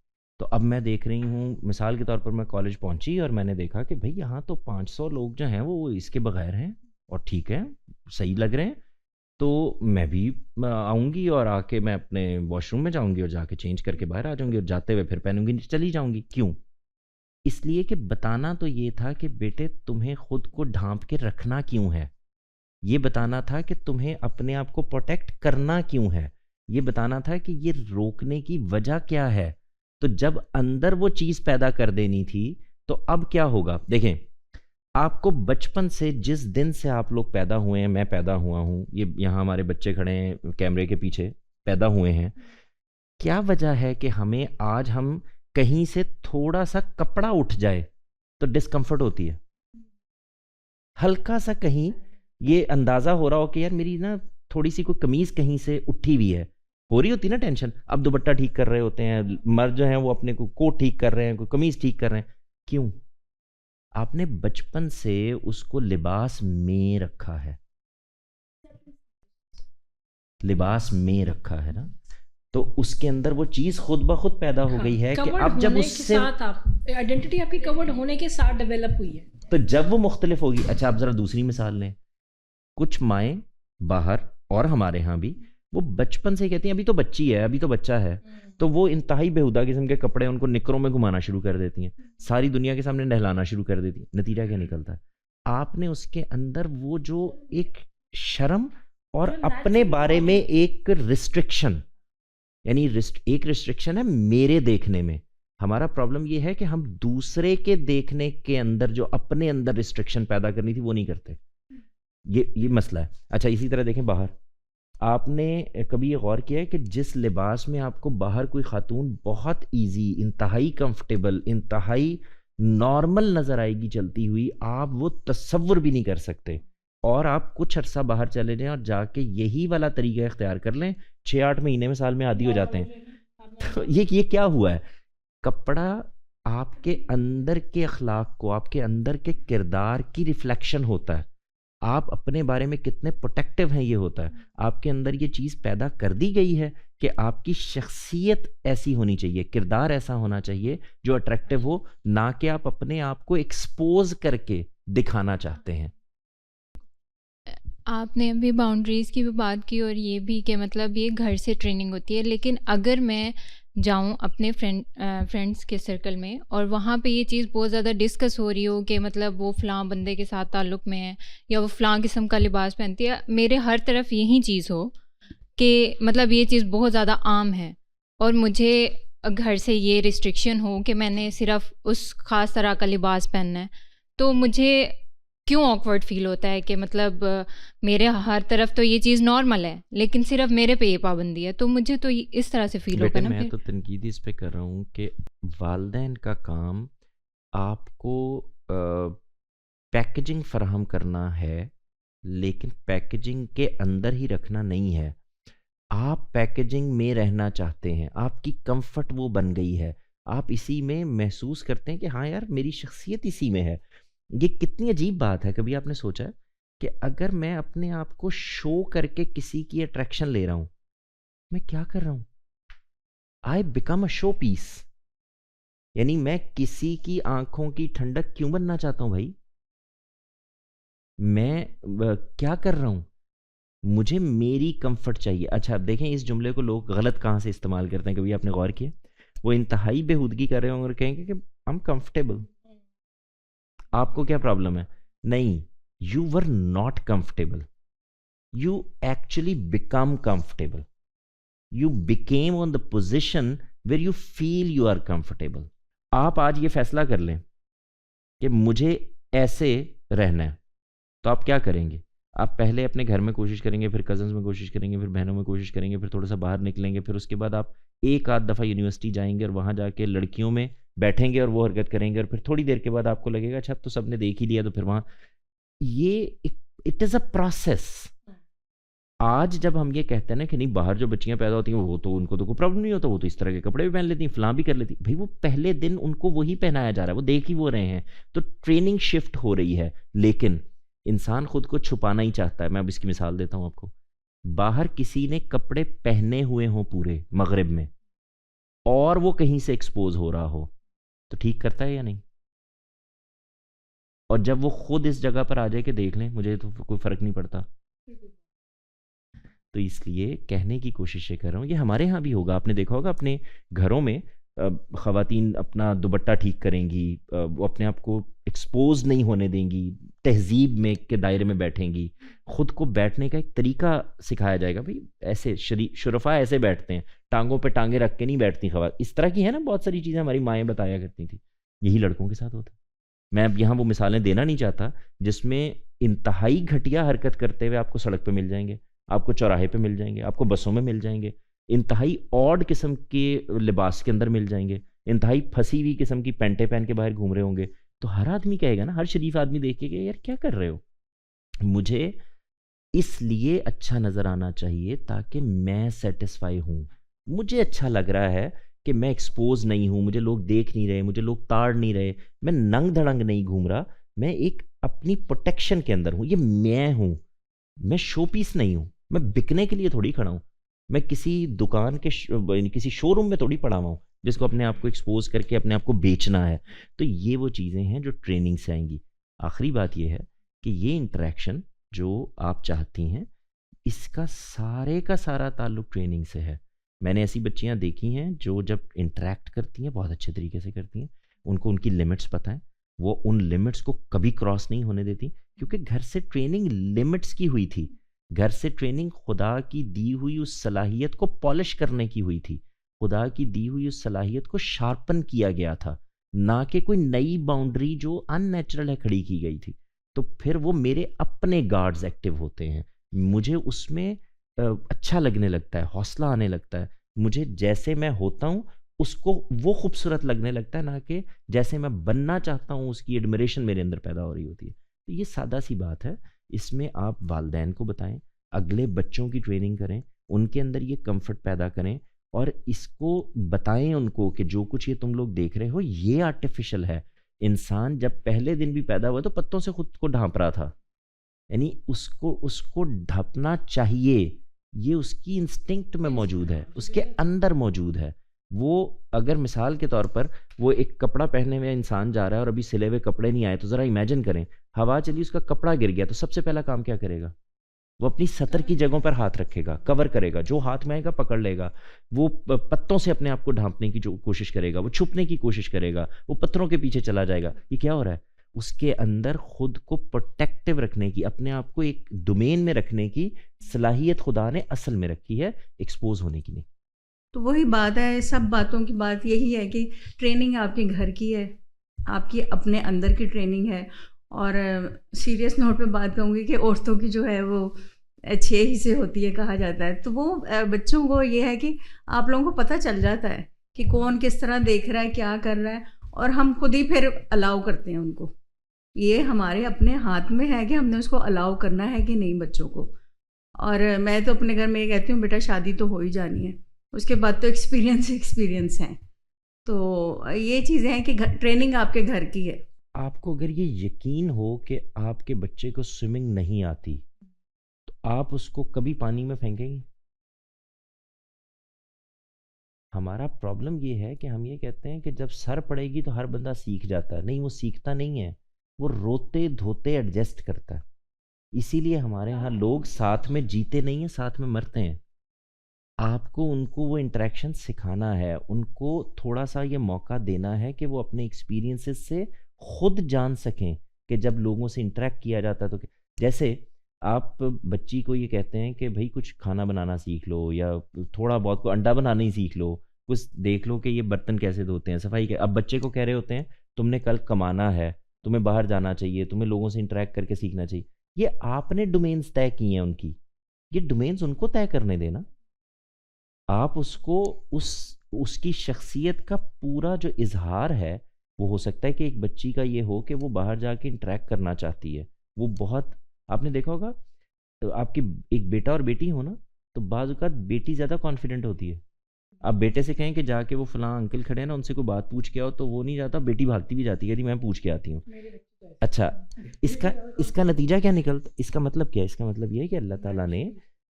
तो अब मैं देख रही हूँ, मिसाल के तौर पर मैं कॉलेज पहुँची और मैंने देखा कि भाई यहाँ तो 500 लोग जो हैं वो इसके बगैर हैं और ठीक है, सही लग रहे हैं, तो मैं भी आऊँगी और आके मैं अपने वॉशरूम में जाऊँगी और जाके चेंज करके बाहर आ जाऊँगी और जाते हुए फिर पहनूंगी, चली जाऊँगी। क्यों? इसलिए कि बताना तो ये था कि बेटे तुम्हें खुद को ढांप के रखना क्यों है, ये बताना था कि तुम्हें अपने आप को प्रोटेक्ट करना क्यों है, ये बताना था कि ये रोकने की वजह क्या है। तो जब अंदर वो चीज़ पैदा कर देनी थी, तो अब क्या होगा? देखें, आपको बचपन से, जिस दिन से आप लोग पैदा हुए हैं, मैं पैदा हुआ हूँ, ये यहाँ हमारे बच्चे खड़े हैं कैमरे के पीछे, पैदा हुए हैं, क्या वजह है कि हमें आज हम कहीं से थोड़ा सा कपड़ा उठ जाए तो डिस्कम्फर्ट होती है, हल्का सा कहीं ये अंदाज़ा हो रहा हो कि यार मेरी ना थोड़ी सी कोई कमीज़ कहीं से उठी हुई है, हो रही होती ना टेंशन। अब दुपट्टा ठीक कर रहे होते हैं, मर्द जो हैं वो अपने को कोट ठीक कर रहे हैं, कोई कमीज़ ठीक कर रहे हैं, क्यों? आपने बचपन से उसको लिबास में रखा है, लिबास में रखा है ना, तो उसके अंदर वो चीज़ खुद ब खुद पैदा हो गई है कि अब जब उससे आइडेंटिटी आपकी कवर्ड होने के साथ डेवलप हुई है, तो जब वो मुख्तलिफ होगी। अच्छा, आप ज़रा दूसरी मिसाल लें, कुछ माएँ बाहर और हमारे यहाँ भी, वो बचपन से कहती हैं अभी तो बच्ची है, अभी तो बच्चा है, तो वो इंतहाई बेहुदा किस्म के कपड़े उनको निकरों में घुमाना शुरू कर देती हैं, सारी दुनिया के सामने नहलाना शुरू कर देती हैं। नतीजा क्या निकलता है? आपने उसके अंदर वो जो एक शर्म और अपने बारे में एक रिस्ट्रिक्शन, यानी एक रिस्ट्रिक्शन है मेरे देखने में। हमारा प्रॉब्लम ये है कि हम दूसरे के देखने के अंदर जो अपने अंदर रिस्ट्रिक्शन पैदा करनी थी वो नहीं करते, ये मसला है। अच्छा, इसी तरह देखें बाहर, आपने कभी ये गौर किया है कि जिस लिबास में आपको बाहर कोई खातून बहुत इजी, इंतहाई कंफर्टेबल, इंतहाई नॉर्मल नज़र आएगी चलती हुई, आप वो तसव्वुर भी नहीं कर सकते, और आप कुछ अर्सा बाहर चले जाएं और जाके यही वाला तरीका इख्तियार कर लें, 6-8 महीने में, साल में आदी हो जाते हैं। तो ये क्या हुआ है? कपड़ा आपके अंदर के अखलाक को, आपके अंदर के किरदार की रिफ्लेक्शन होता है, आप अपने बारे में कितने प्रोटेक्टिव हैं ये होता है। आपके अंदर ये चीज़ पैदा कर दी गई है कि आपकी शख्सियत ऐसी होनी चाहिए, किरदार ऐसा होना चाहिए जो अट्रैक्टिव हो, ना कि आप अपने आप को एक्सपोज करके दिखाना चाहते हैं। आपने अभी बाउंड्रीज़ की भी बात की और ये भी कि मतलब ये घर से ट्रेनिंग होती है, लेकिन अगर मैं जाऊँ अपने फ्रेंड्स के सर्कल में और वहाँ पे ये चीज़ बहुत ज़्यादा डिस्कस हो रही हो कि मतलब वो फ़लाँ बंदे के साथ ताल्लुक़ में है या वो फ़लाँ किस्म का लिबास पहनती है, मेरे हर तरफ यही चीज़ हो कि मतलब ये चीज़ बहुत ज़्यादा आम है और मुझे घर से ये रिस्ट्रिक्शन हो कि मैंने सिर्फ उस ख़ास तरह का लिबास पहनना है, तो मुझे क्यों ऑकवर्ड फील होता है कि मतलब मेरे हर तरफ तो ये चीज़ नॉर्मल है लेकिन सिर्फ मेरे पे ये पाबंदी है, तो मुझे तो इस तरह से फील होगा बेटे ना मैं फिर। तो तनकीद इस पे कर रहा हूँ कि वालदैन का काम आपको पैकेजिंग फराहम करना है, लेकिन पैकेजिंग के अंदर ही रखना नहीं है। आप पैकेजिंग में रहना चाहते हैं, आपकी कंफर्ट वो बन गई है, आप इसी में महसूस करते हैं कि हाँ यार मेरी शख्सियत इसी में है। ये कितनी अजीब बात है, कभी आपने सोचा है कि अगर मैं अपने आप को शो करके किसी की अट्रैक्शन ले रहा हूं, मैं क्या कर रहा हूं? I become a show piece. यानी मैं किसी की आंखों की ठंडक क्यों बनना चाहता हूं भाई? मैं क्या कर रहा हूं? मुझे मेरी कंफर्ट चाहिए। अच्छा अब देखें इस जुमले को लोग गलत कहाँ से इस्तेमाल करते हैं, कभी आपने गौर किया? वो इंतहाई बेहूदगी कर रहे होंगे और कहेंगे कि आई एम कंफर्टेबल। आपको क्या प्रॉब्लम है? नहीं, you were not comfortable, you actually become comfortable, you became on the position where you feel you are comfortable. आप आज ये फैसला कर लें कि मुझे ऐसे रहना है, तो आप क्या करेंगे? आप पहले अपने घर में कोशिश करेंगे, फिर कजन्स में कोशिश करेंगे, फिर बहनों में कोशिश करेंगे, फिर थोड़ा सा बाहर निकलेंगे, फिर उसके बाद आप एक आध दफ़ा यूनिवर्सिटी जाएंगे और वहाँ जाके लड़कियों में बैठेंगे और वो हरकत करेंगे, और फिर थोड़ी देर के बाद आपको लगेगा अच्छा अब तो सबने देख ही लिया, तो फिर वहाँ ये इट इज़ अ प्रोसेस। आज जब हम ये कहते हैं ना कि नहीं बाहर जो बच्चियां पैदा होती हैं वो तो उनको तो कोई प्रॉब्लम नहीं होता, वो तो इस तरह के कपड़े भी पहन लेती हैं, फलां भी कर लेती, भाई वो पहले दिन उनको वही पहनाया जा रहा है, वो देख ही वो रहे हैं, तो ट्रेनिंग शिफ्ट हो रही है। लेकिन इंसान खुद को छुपाना ही चाहता है। मैं अब इसकी मिसाल देता हूं आपको। बाहर किसी ने कपड़े पहने हुए हों पूरे मगरिब में और वो कहीं से एक्सपोज हो रहा हो, तो ठीक करता है या नहीं? और जब वो खुद इस जगह पर आ जाए कि देख लें मुझे तो कोई फर्क नहीं पड़ता, तो इसलिए कहने की कोशिश कर रहा हूँ, ये हमारे यहाँ भी होगा। आपने देखा होगा अपने घरों में ख़वातीन अपना दुपट्टा ठीक करेंगी, वो अपने आप को एक्सपोज नहीं होने देंगी, तहजीब में के दायरे में बैठेंगी, ख़ुद को बैठने का एक तरीका सिखाया जाएगा। भाई ऐसे शुरफा ऐसे बैठते हैं, टांगों पे टांगे रख के नहीं बैठती ख़वातीन। इस तरह की है ना बहुत सारी चीज़ें हमारी माएँ बताया करती थी। यही लड़कों के साथ होता है। मैं अब यहाँ वो मिसालें देना नहीं चाहता जिसमें इंतहाई घटिया हरकत करते हुए आपको सड़क पे मिल जाएंगे, आपको चौराहे पे मिल जाएंगे, आपको बसों में मिल जाएंगे, इंतहाई ऑड किस्म के लिबास के अंदर मिल जाएंगे, इंतहाई फंसी हुई किस्म की पैंटें पहन के बाहर घूम रहे होंगे। तो हर आदमी कहेगा ना, हर शरीफ आदमी देख के यार क्या कर रहे हो? मुझे इसलिए अच्छा नज़र आना चाहिए ताकि मैं सेटिस्फाई हूँ। मुझे अच्छा लग रहा है कि मैं एक्सपोज नहीं हूँ, मुझे लोग देख नहीं रहे, मुझे लोग ताड़ नहीं रहे, मैं नंग धड़ंग नहीं घूम रहा, मैं एक अपनी प्रोटेक्शन के अंदर हूँ। ये मैं हूँ, मैं शो पीस नहीं हूँ, मैं बिकने के लिए थोड़ी खड़ा हूँ, मैं किसी दुकान के किसी शोरूम में थोड़ी पड़ा हुआ हूँ जिसको अपने आप को एक्सपोज करके अपने आप को बेचना है। तो ये वो चीज़ें हैं जो ट्रेनिंग से आएंगी। आखिरी बात ये है कि ये इंटरेक्शन जो आप चाहती हैं इसका सारे का सारा ताल्लुक ट्रेनिंग से है। मैंने ऐसी बच्चियां देखी हैं जो जब इंटरेक्ट करती हैं बहुत अच्छे तरीके से करती हैं, उनको उनकी लिमिट्स पता है, वो उन लिमिट्स को कभी क्रॉस नहीं होने देती, क्योंकि घर से ट्रेनिंग लिमिट्स की हुई थी। घर से ट्रेनिंग खुदा की दी हुई उस सलाहियत को पॉलिश करने की हुई थी, खुदा की दी हुई उस सलाहियत को शार्पन किया गया था, ना कि कोई नई बाउंड्री जो अननेचुरल है खड़ी की गई थी। तो फिर वो मेरे अपने गार्ड्स एक्टिव होते हैं, मुझे उसमें अच्छा लगने लगता है, हौसला आने लगता है, मुझे जैसे मैं होता हूँ उसको वो खूबसूरत लगने लगता है, ना कि जैसे मैं बनना चाहता हूँ उसकी एडमिरेशन मेरे अंदर पैदा हो रही होती है। तो ये सादा सी बात है, इसमें आप वालिदैन को बताएं, अगले बच्चों की ट्रेनिंग करें, उनके अंदर ये कंफर्ट पैदा करें और इसको बताएं उनको कि जो कुछ ये तुम लोग देख रहे हो ये आर्टिफिशियल है। इंसान जब पहले दिन भी पैदा हुआ तो पत्तों से खुद को ढांप रहा था, यानी उसको ढपना चाहिए, ये उसकी इंस्टिंक्ट में मौजूद है, उसके अंदर मौजूद है। वो अगर मिसाल के तौर पर वो एक कपड़ा पहने हुए इंसान जा रहा है और अभी सिले हुए कपड़े नहीं आए, तो ज़रा इमेजिन करें हवा चली उसका कपड़ा गिर गया, तो सबसे पहला काम क्या करेगा? वो अपनी सतर की जगहों पर हाथ रखेगा, कवर करेगा, जो हाथ में आएगा पकड़ लेगा, वो पत्तों से अपने आप को ढांपने की जो कोशिश करेगा, वो छुपने की कोशिश करेगा, वो पत्थरों के पीछे चला जाएगा। ये क्या हो रहा है? उसके अंदर खुद को प्रोटेक्टिव रखने की, अपने आप को एक डोमेन में रखने की सलाहियत खुदा ने असल में रखी है, एक्सपोज होने की नहीं। तो वही बात है, सब बातों की बात यही है कि ट्रेनिंग आपके घर की है, आपकी अपने अंदर की ट्रेनिंग है, और सीरियस नोट पे बात कहूँगी कि औरतों की जो है वो 6 हिस्से होती है कहा जाता है। तो वो बच्चों को ये है कि आप लोगों को पता चल जाता है कि कौन किस तरह देख रहा है, क्या कर रहा है, और हम खुद ही फिर अलाउ करते हैं उनको। ये हमारे अपने हाथ में है कि हमने उसको अलाउ करना है कि नहीं बच्चों को। और मैं तो अपने घर में ये कहती हूँ, बेटा शादी तो हो ही जानी है, उसके बाद तो एक्सपीरियंस है। तो ये चीज़ें हैं कि ट्रेनिंग आपके घर की है। आपको अगर ये यकीन हो कि आपके बच्चे को स्विमिंग नहीं आती, तो आप उसको कभी पानी में फेंकेंगे? हमारा प्रॉब्लम ये है कि हम ये कहते हैं कि जब सर पड़ेगी तो हर बंदा सीख जाता है। नहीं, वो सीखता नहीं है, वो रोते धोते एडजस्ट करता है। इसीलिए हमारे यहाँ लोग साथ में जीते नहीं हैं, साथ में मरते हैं। आपको उनको वो इंटरेक्शन सिखाना है, उनको थोड़ा सा ये मौका देना है कि वो अपने एक्सपीरियंसेस से खुद जान सकें कि जब लोगों से इंटरेक्ट किया जाता है तो जैसे आप बच्ची को ये कहते हैं कि भाई कुछ खाना बनाना सीख लो, या थोड़ा बहुत को अंडा बनाना ही सीख लो, कुछ देख लो कि ये बर्तन कैसे धोते हैं, सफाई के। अब बच्चे को कह रहे होते हैं तुमने कल कमाना है, तुम्हें बाहर जाना चाहिए, तुम्हें लोगों से इंटरेक्ट करके सीखना चाहिए। ये आपने डोमेन्स तय किए हैं उनकी, ये डोमेन्स उनको तय करने देना। आप उसको उसकी शख्सियत का पूरा जो इजहार है, वो हो सकता है कि एक बच्ची का ये हो कि वो बाहर जाके इंटरेक्ट करना चाहती है। वो बहुत, आपने देखा होगा तो आपकी एक बेटा और बेटी हो ना, तो बाज़ औक़ात बेटी ज़्यादा कॉन्फिडेंट होती है। आप बेटे से कहें कि जाके वो फलां अंकल खड़े हैं ना, उनसे कोई बात पूछ के आओ, तो वो नहीं जाता, बेटी भागती भी जाती है, यदि मैं पूछ के आती हूँ। अच्छा, इसका नतीजा क्या निकलता, इसका मतलब क्या है? इसका मतलब ये है कि अल्लाह ताला ने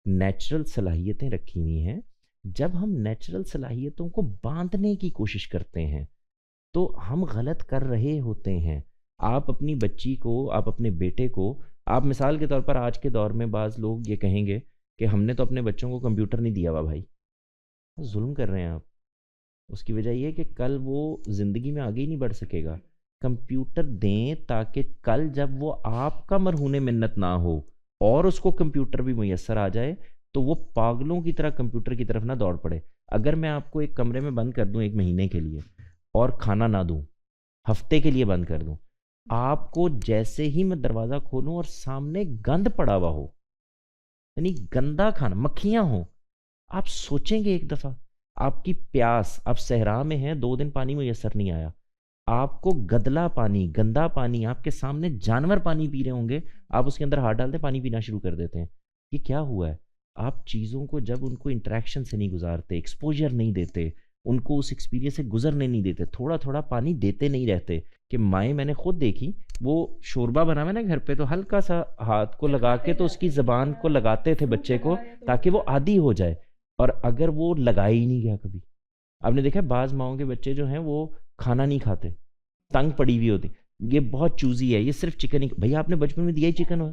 नेचुरल सलाहियतें रखी हुई हैं। जब हम नेचुरल सलाहियतों को बांधने की कोशिश करते हैं तो हम गलत कर रहे होते हैं। आप अपनी बच्ची को, आप अपने बेटे को, आप मिसाल के तौर पर आज के दौर में बाज़ लोग ये कहेंगे कि हमने तो अपने बच्चों को कंप्यूटर नहीं दिया हुआ। भाई, जुल्म कर रहे हैं आप। उसकी वजह ये है कि कल वो ज़िंदगी में आगे ही नहीं बढ़ सकेगा। कंप्यूटर दें ताकि कल जब वो आपका मरहूने मिन्नत ना हो और उसको कंप्यूटर भी मुयस्सर आ जाए, तो वो पागलों की तरह कंप्यूटर की तरफ ना दौड़ पड़े। अगर मैं आपको एक कमरे में बंद कर दूं 1 महीने के लिए और खाना ना दूं, हफ्ते के लिए बंद कर दूं, आपको जैसे ही मैं दरवाज़ा खोलूं और सामने गंद पड़ा हुआ हो, यानी गंदा खाना, मक्खियां हो, आप सोचेंगे एक दफ़ा। आपकी प्यास, आप सहरा में हैं, 2 दिन पानी मुयस्सर नहीं आया, आपको गदला पानी, गंदा पानी, आपके सामने जानवर पानी पी रहे होंगे, आप उसके अंदर हाथ डालते पानी पीना शुरू कर देते हैं। ये क्या हुआ है? आप चीज़ों को जब उनको इंटरेक्शन से नहीं गुजारते, एक्सपोजर नहीं देते, उनको उस एक्सपीरियंस से गुजरने नहीं देते, थोड़ा थोड़ा पानी देते नहीं रहते। कि माएँ मैंने खुद देखी, वो शोरबा बना हुआ है ना घर पे, तो हल्का सा हाथ को लगा के तो उसकी ज़बान को लगाते थे बच्चे को, ताकि वो आदी हो जाए। और अगर वो लगा ही नहीं गया कभी, आपने देखा है बाज़ माओं के बच्चे जो हैं वो खाना नहीं खाते, तंग पड़ी हुई होती, ये बहुत चूज़ी है, ये सिर्फ चिकन ही, भैया आपने बचपन में दिया ही चिकन हो।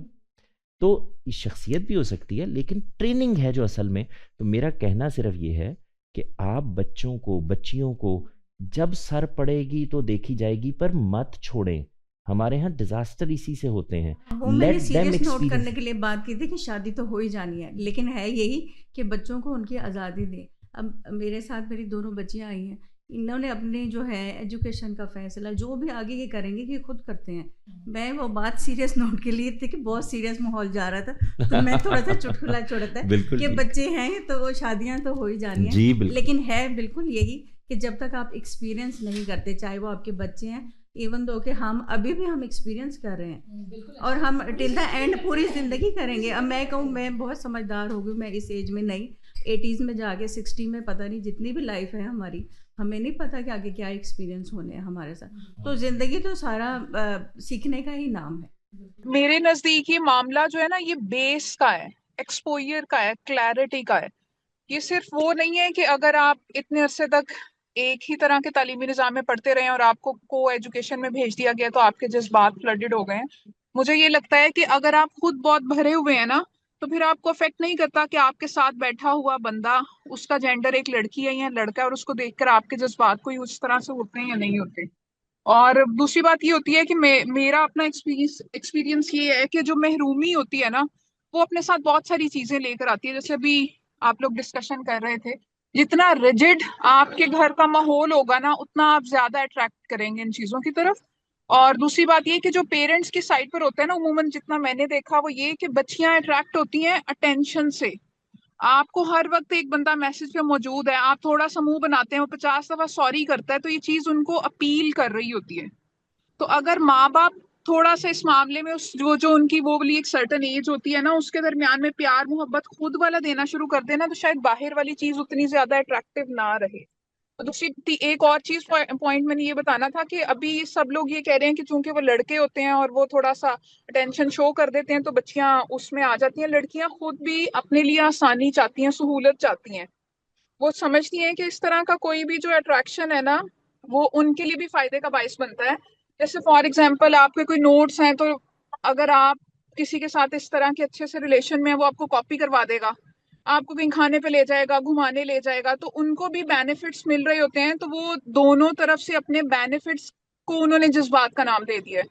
तो ये शख्सियत भी हो सकती है, लेकिन ट्रेनिंग है जो असल में। तो मेरा कहना सिर्फ ये है कि आप बच्चों को, बच्चियों को, जब सर पड़ेगी तो देखी जाएगी, पर मत छोड़ें। हमारे यहाँ डिजास्टर इसी से होते हैं। वो मैंने सीरियस नोट करने के लिए बात की थी कि शादी तो हो ही जानी है, लेकिन है यही कि बच्चों को उनकी आज़ादी दें। अब मेरे साथ मेरी दोनों बच्चियां आई हैं, इन्होंने अपने जो है एजुकेशन का फैसला जो भी आगे ये करेंगे कि खुद करते हैं। मैं वो बात सीरियस नोट के लिए थी कि बहुत सीरियस माहौल जा रहा था, तो मैं थोड़ा सा चुटकुला छोड़ता है कि बच्चे हैं तो वो शादियां तो हो ही जानी है, लेकिन है बिल्कुल यही कि जब तक आप एक्सपीरियंस नहीं करते, चाहे वो आपके बच्चे हैं, इवन दो कि हम अभी भी हम एक्सपीरियंस कर रहे हैं और हम टिल द एंड पूरी ज़िंदगी करेंगे। अब मैं कहूँ मैं बहुत समझदार हो गई, मैं इस एज में नहीं, 80s में जाके 60 में, पता नहीं जितनी भी लाइफ है हमारी, हमें नहीं पता कि आगे क्या एक्सपीरियंस होने हैं हमारे साथ। तो ज़िंदगी तो सारा सीखने का ही नाम है। मेरे नज़दीक ये मामला जो है ना, ये बेस का है, एक्सपोजर का है, क्लैरिटी का है। ये सिर्फ वो नहीं है कि अगर आप इतने अरसे तक एक ही तरह के तालीमी निज़ाम में पढ़ते रहे और आपको को एजुकेशन में भेज दिया गया तो आपके जज्बात फ्लडेड हो गए हैं। मुझे ये लगता है कि अगर आप खुद बहुत भरे हुए हैं ना, तो फिर आपको अफेक्ट नहीं करता कि आपके साथ बैठा हुआ बंदा, उसका जेंडर एक लड़की है या लड़का है, और उसको देखकर आपके जज्बात कोई उस तरह से होते हैं या नहीं होते। और दूसरी बात ये होती है कि मेरा अपना एक्सपीरियंस ये है कि जो महरूमी होती है ना, वो अपने साथ बहुत सारी चीजें लेकर आती है। जैसे अभी आप लोग डिस्कशन कर रहे थे, जितना रिजिड आपके घर का माहौल होगा ना, उतना आप ज्यादा अट्रैक्ट करेंगे इन चीजों की तरफ। और दूसरी बात ये कि जो पेरेंट्स की साइड पर होता है ना, उमूमन जितना मैंने देखा वो ये कि बच्चियां अट्रैक्ट होती हैं अटेंशन से। आपको हर वक्त एक बंदा मैसेज पे मौजूद है, आप थोड़ा सा मुंह बनाते हैं, वो 50 दफा सॉरी करता है, तो ये चीज उनको अपील कर रही होती है। तो अगर माँ बाप थोड़ा सा इस मामले में उस जो जो उनकी वो वाली एक सर्टन एज होती है ना, उसके दरमियान में प्यार मोहब्बत खुद वाला देना शुरू कर देना, तो शायद बाहर वाली चीज उतनी ज्यादा अट्रैक्टिव ना रहे। और दूसरी एक और चीज पॉइंट मैंने ये बताना था कि अभी सब लोग ये कह रहे हैं कि चूंकि वो लड़के होते हैं और वो थोड़ा सा अटेंशन शो कर देते हैं तो बच्चियां उसमें आ जाती हैं। लड़कियां खुद भी अपने लिए आसानी चाहती हैं, सहूलत चाहती हैं। वो समझती हैं कि इस तरह का कोई भी जो अट्रैक्शन है ना, वो उनके लिए भी फायदे का बायस बनता है। जैसे फॉर एग्जाम्पल आपके कोई नोट्स हैं, तो अगर आप किसी के साथ इस तरह के अच्छे से रिलेशन में है, वो आपको कॉपी करवा देगा, आपको कहीं खाने पे ले जाएगा, घुमाने ले जाएगा, तो उनको भी बेनिफिट्स मिल रहे होते हैं। तो वो दोनों तरफ से अपने बेनिफिट्स को उन्होंने जज्बात का नाम दे दिया है।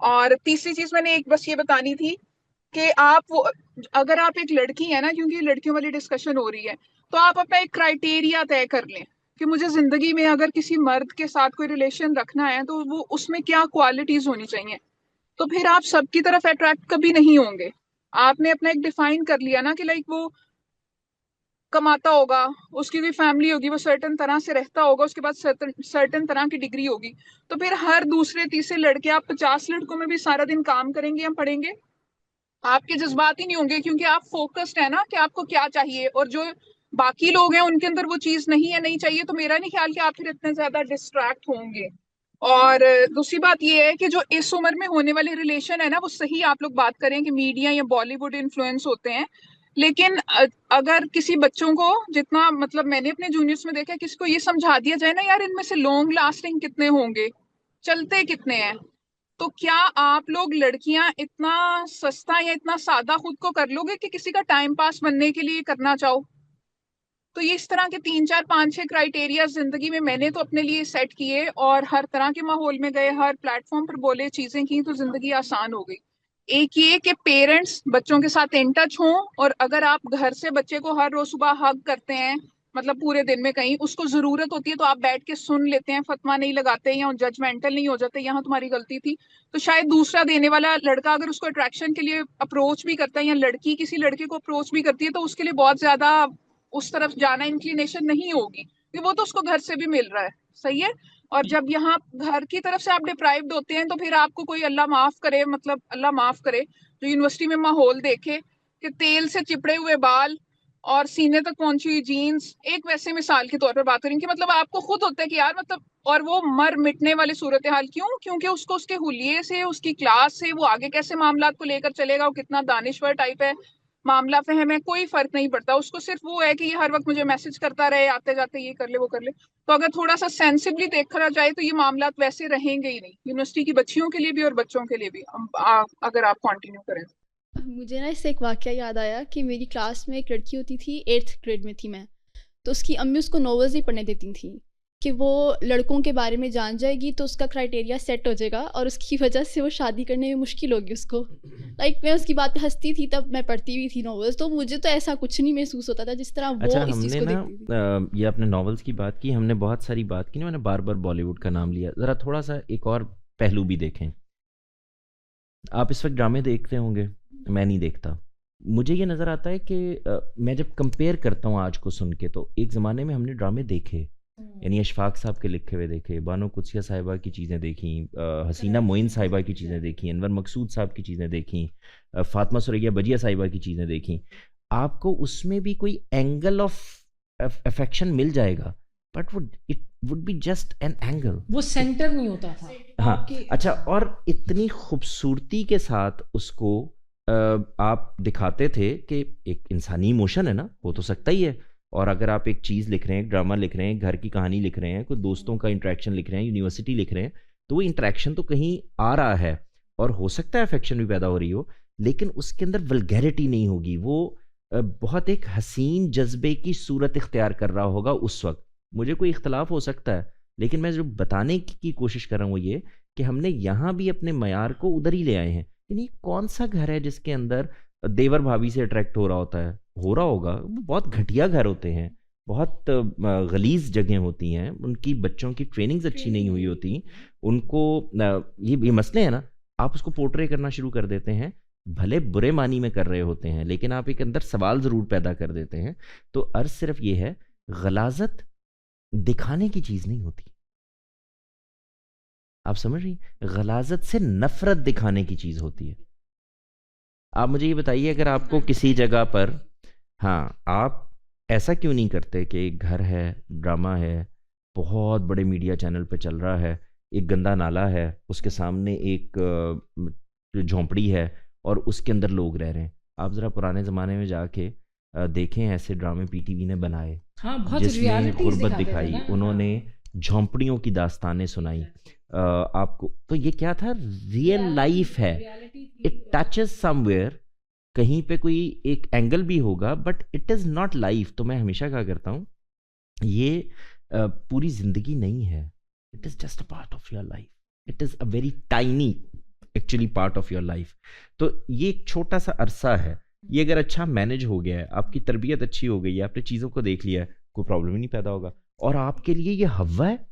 और तीसरी चीज मैंने एक बस ये बतानी थी कि आप वो अगर आप एक लड़की है ना, क्योंकि लड़कियों वाली डिस्कशन हो रही है, तो आप अपना एक क्राइटेरिया तय कर लें कि मुझे जिंदगी में अगर किसी मर्द के साथ कोई रिलेशन रखना है तो वो उसमें क्या क्वालिटीज होनी चाहिए। तो फिर आप सबकी तरफ अट्रैक्ट कभी नहीं होंगे। आपने अपना एक डिफाइन कर लिया ना कि लाइक वो कमाता होगा, उसकी कोई फैमिली होगी, वो सर्टन तरह से रहता होगा, उसके बाद सर्टन तरह की डिग्री होगी, तो फिर हर दूसरे तीसरे लड़के, आप 50 लड़कों में भी सारा दिन काम करेंगे या पढ़ेंगे? आपके जज्बात ही नहीं होंगे, क्योंकि आप फोकस्ड है ना कि आपको क्या चाहिए। और जो बाकी लोग हैं उनके अंदर वो चीज नहीं है, नहीं चाहिए, तो मेरा नहीं ख्याल कि आप फिर इतने ज्यादा डिस्ट्रैक्ट होंगे। और दूसरी बात ये है कि जो इस उम्र में होने वाले रिलेशन है ना, वो सही आप लोग बात करें कि मीडिया या बॉलीवुड इन्फ्लुएंस होते हैं, लेकिन अगर किसी बच्चों को, जितना मतलब मैंने अपने जूनियर्स में देखा है, किसी को ये समझा दिया जाए ना यार इनमें से लॉन्ग लास्टिंग कितने होंगे, चलते कितने हैं, तो क्या आप लोग लड़कियां इतना सस्ता या इतना सादा खुद को कर लोगे कि किसी का टाइम पास बनने के लिए करना चाहो? तो ये इस तरह के 3 4 5 6 क्राइटेरिया जिंदगी में मैंने तो अपने लिए सेट किए, और हर तरह के माहौल में गए, हर प्लेटफॉर्म पर बोले, चीजें की, तो जिंदगी आसान हो गई। एक ये कि पेरेंट्स बच्चों के साथ इन टच हों, और अगर आप घर से बच्चे को हर रोज सुबह हग करते हैं, मतलब पूरे दिन में कहीं उसको जरूरत होती है तो आप बैठ के सुन लेते हैं, फतवा नहीं लगाते या जजमेंटल नहीं हो जाते, यहाँ तुम्हारी गलती थी, तो शायद दूसरा देने वाला लड़का अगर उसको अट्रैक्शन के लिए अप्रोच भी करता है, या लड़की किसी लड़के को अप्रोच भी करती है, तो उसके लिए बहुत ज्यादा उस तरफ जाना इंक्लिनेशन नहीं होगी, क्योंकि वो तो उसको घर से भी मिल रहा है। सही है। और जब यहाँ घर की तरफ से आप डिप्राइव्ड होते हैं, तो फिर आपको कोई अल्लाह माफ करे, मतलब अल्लाह माफ करे, जो यूनिवर्सिटी में माहौल देखे कि तेल से चिपड़े हुए बाल और सीने तक पहुंची हुई जीन्स, एक वैसे मिसाल के तौर पर बात करें कि मतलब आपको खुद होता है कि यार मतलब, और वो मर मिटने वाली सूरत हाल, क्यों? क्योंकि उसको उसके हुलिये से, उसकी क्लास से, वो आगे कैसे मामला को लेकर चलेगा, वो कितना दानिश्वर टाइप है, मामला फहम है, कोई फर्क नहीं पड़ता उसको। सिर्फ वो है कि ये हर वक्त मुझे मैसेज करता रहे, आते जाते ये कर ले वो कर ले। तो अगर थोड़ा सा सेंसिबली देखा जाए तो ये मामला वैसे रहेंगे ही नहीं, यूनिवर्सिटी की बच्चियों के लिए भी और बच्चों के लिए भी, अगर आप कंटिन्यू करें। मुझे ना इससे एक वाक़या याद आया कि मेरी क्लास में एक लड़की होती थी, 8th ग्रेड में थी मैं, तो उसकी अम्मी उसको नॉवेल्स ही पढ़ने देती थी कि वो लड़कों के बारे में जान जाएगी तो उसका क्राइटेरिया सेट हो जाएगा और उसकी वजह से वो शादी करने में मुश्किल होगी उसको। लाइक मैं उसकी बात पे हंसती थी, तब मैं पढ़ती भी थी नॉवेल्स, तो मुझे तो ऐसा कुछ नहीं महसूस होता था जिस तरह वो अच्छा, इस चीज़ हमने को ना देखती थी। ये आपने नॉवेल्स की बात की, हमने बहुत सारी बात की ना, मैंने बार बार बॉलीवुड का नाम लिया, ज़रा थोड़ा सा एक और पहलू भी देखें। आप इस वक्त ड्रामे देखते होंगे, मैं नहीं देखता। मुझे ये नज़र आता है कि मैं जब कंपेयर करता हूँ आज को सुन के, तो एक ज़माने में हमने ड्रामे देखे, यानी अशफाक साहब के लिखे हुए देखे, बानो कुदसिया साहिबा की चीज़ें देखी, हसीना मोइन साहिबा की चीज़ें देखी, अनवर मकसूद साहब की चीज़ें देखी, फातिमा सुरैया बजिया साहिबा की चीज़ें देखी। आपको उसमें भी कोई एंगल ऑफ अफेक्शन मिल जाएगा, but it would be just an angle, वो सेंटर नहीं होता था। हाँ। आपके- अच्छा, और इतनी खूबसूरती के साथ उसको आप दिखाते थे कि एक इंसानी इमोशन है ना, हो तो सकता ही है। और अगर आप एक चीज़ लिख रहे हैं, ड्रामा लिख रहे हैं, घर की कहानी लिख रहे हैं, कोई दोस्तों का इंटरेक्शन लिख रहे हैं, यूनिवर्सिटी लिख रहे हैं, तो वो इंटरेक्शन तो कहीं आ रहा है और हो सकता है अफेक्शन भी पैदा हो रही हो, लेकिन उसके अंदर वल्गैरिटी नहीं होगी। वो बहुत एक हसीन जज्बे की सूरत इख्तियार कर रहा होगा उस वक्त। मुझे कोई इख्तलाफ हो सकता है, लेकिन मैं जो बताने की कोशिश कर रहा हूँ वो ये कि हमने यहाँ भी अपने मयार को उधर ही ले आए हैं। यानी कौन सा घर है जिसके अंदर देवर भाभी से अट्रैक्ट हो रहा होता है, हो रहा होगा, वो बहुत घटिया घर होते हैं। बहुत गलीज़ जगह होती हैं, उनकी बच्चों की ट्रेनिंग्स अच्छी नहीं हुई होती, उनको ये मसले हैं ना, आप उसको पोर्ट्रे करना शुरू कर देते हैं, भले बुरे मानी में कर रहे होते हैं, लेकिन आप एक अंदर सवाल ज़रूर पैदा कर देते हैं। तो अर्ज़ सिर्फ ये है, गलाज़त दिखाने की चीज़ नहीं होती, आप समझ रही? गलाज़त से नफ़रत दिखाने की चीज़ होती है। आप मुझे ये बताइए, अगर आपको किसी जगह पर, हाँ, आप ऐसा क्यों नहीं करते कि एक घर है, ड्रामा है, बहुत बड़े मीडिया चैनल पे चल रहा है, एक गंदा नाला है, उसके सामने एक झोंपड़ी है और उसके अंदर लोग रह रहे हैं। आप ज़रा पुराने ज़माने में जाके देखें, ऐसे ड्रामे पीटीवी ने बनाए, हाँ, बहुत जिसमें रियलिटीज गुर्बत दिखाते थे दिखाई, ना, उन्होंने झोंपड़ियों की दास्तानें सुनाई आपको। तो ये क्या था? रियल लाइफ है, इट टचेस समवेयर, कहीं पे कोई एक एंगल भी होगा, but it is not life. तो मैं हमेशा कहा करता हूँ, ये पूरी ज़िंदगी नहीं है, it is just a part of your life, it is a very tiny actually part of your life. तो ये एक छोटा सा अरसा है, ये अगर अच्छा मैनेज हो गया है, आपकी तरबियत अच्छी हो गई है, आपने चीज़ों को देख लिया है, कोई प्रॉब्लम ही नहीं पैदा होगा। और आपके लिए ये हवा है,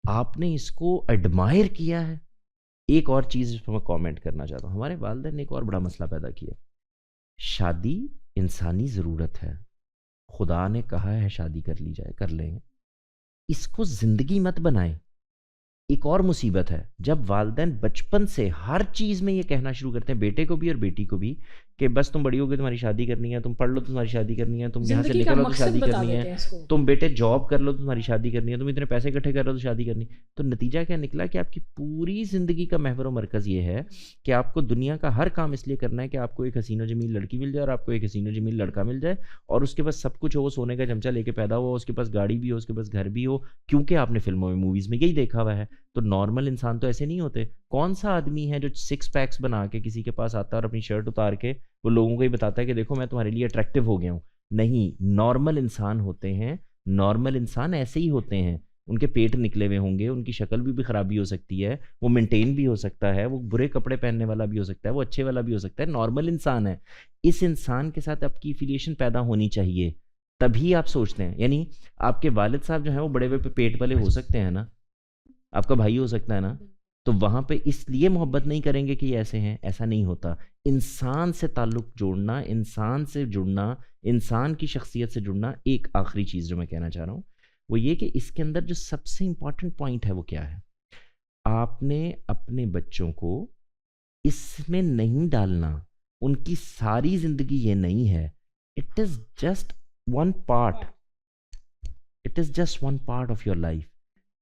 आपने इसको एडमायर किया है। एक और चीज़ इस पर मैं कॉमेंट करना चाहता हूँ, हमारे वालिदैन ने एक और बड़ा मसला पैदा किया। शादी इंसानी ज़रूरत है, खुदा ने कहा है शादी कर ली जाए, कर लेंगे, इसको ज़िंदगी मत बनाएं। एक और मुसीबत है, जब वालिदैन बचपन से हर चीज़ में ये कहना शुरू करते हैं, बेटे को भी और बेटी को भी, कि बस तुम बड़ी हो गई, तुम्हारी शादी करनी है, तुम पढ़ लो, तुम्हारी शादी करनी है, तुम यहाँ से जिंदगी का निकलो तो मकसद शादी बता करनी देते है, हैं इसको। तुम बेटे जॉब कर लो, तुम्हारी शादी करनी है, तुम इतने पैसे इकट्ठे कर लो तो शादी करनी। तो नतीजा क्या निकला कि आपकी पूरी ज़िंदगी का महवर व मरकज़ ये है कि आपको दुनिया का हर काम इसलिए करना है कि आपको एक हसीन जमील लड़की मिल जाए और आपको एक हसीन जमील लड़का मिल जाए, और उसके पास सब कुछ हो, सोने का चमचा लेके पैदा हुआ, उसके पास गाड़ी भी हो, उसके पास घर भी हो, क्योंकि आपने फिल्मों में, मूवीज़ में यही देखा हुआ है। तो नॉर्मल इंसान तो ऐसे नहीं होते। कौन सा आदमी है जो 6 पैक्स बना के किसी के पास आता है और अपनी शर्ट उतार के वो लोगों को ही बताता है कि देखो मैं तुम्हारे लिए अट्रैक्टिव हो गया हूँ? नहीं, नॉर्मल इंसान होते हैं, नॉर्मल इंसान ऐसे ही होते हैं। उनके पेट निकले हुए होंगे, उनकी शक्ल भी ख़राबी हो सकती है, वो मेंटेन भी हो सकता है, वो बुरे कपड़े पहनने वाला भी हो सकता है, वो अच्छे वाला भी हो सकता है, नॉर्मल इंसान है। इस इंसान के साथ आपकी एफिलिएशन पैदा होनी चाहिए, तभी आप सोचते हैं। यानी आपके वालिद साहब जो हैं वो बड़े हुए पेट वाले हो सकते हैं ना, आपका भाई हो सकता है ना, तो वहाँ पे इसलिए मोहब्बत नहीं करेंगे कि ये ऐसे हैं, ऐसा नहीं होता। इंसान से ताल्लुक़ जोड़ना, इंसान से जुड़ना, इंसान की शख्सियत से जुड़ना। एक आखिरी चीज़ जो मैं कहना चाह रहा हूँ वो ये कि इसके अंदर जो सबसे इम्पॉर्टेंट पॉइंट है वो क्या है, आपने अपने बच्चों को इसमें नहीं डालना, उनकी सारी ज़िंदगी ये नहीं है। It is just one part, it is just one part of your life.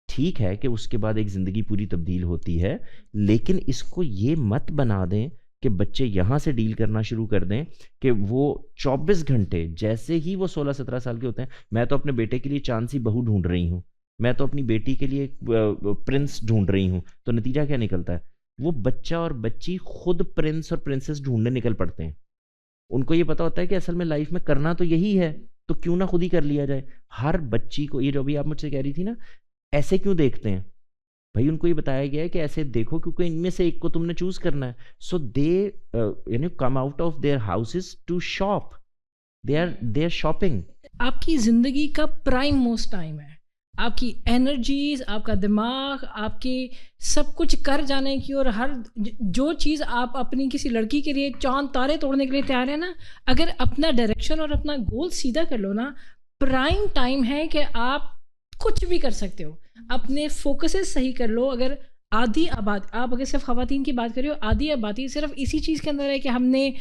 ठीक है कि उसके बाद एक ज़िंदगी पूरी तब्दील होती है, लेकिन इसको ये मत बना दें कि बच्चे यहाँ से डील करना शुरू कर दें कि वो 24 घंटे, जैसे ही वो 16-17 साल के होते हैं, मैं तो अपने बेटे के लिए चांद सी बहू ढूंढ रही हूँ, मैं तो अपनी बेटी के लिए प्रिंस ढूंढ रही हूँ। तो नतीजा क्या निकलता है? वो बच्चा और बच्ची खुद प्रिंस और प्रिंसेस ढूंढने निकल पड़ते हैं। उनको ये पता होता है कि असल में लाइफ में करना तो यही है, तो क्यों ना खुद ही कर लिया जाए। हर बच्ची को, ये जो भी आप मुझसे कह रही थी ना, ऐसे क्यों देखते हैं भाई, उनको ये बताया गया है कि ऐसे देखो क्योंकि इनमें से एक को तुमने चूज करना है। So they come out of their houses to shop, they are shopping. आपकी ज़िंदगी का प्राइम मोस्ट टाइम है, आपकी एनर्जीज, आपका दिमाग, आपके सब कुछ कर जाने की, और हर जो चीज़ आप अपनी किसी लड़की के लिए चांद तारे तोड़ने के लिए तैयार है ना, अगर अपना डायरेक्शन और अपना गोल सीधा कर लो ना, प्राइम टाइम है कि आप कुछ भी कर सकते हो। अपने फोकसेस सही कर लो। अगर आधी आबादी, आप अगर सिर्फ ख़वातीन की बात कर रहे हो, आधी आबादी सिर्फ इसी चीज़ के अंदर है कि हमने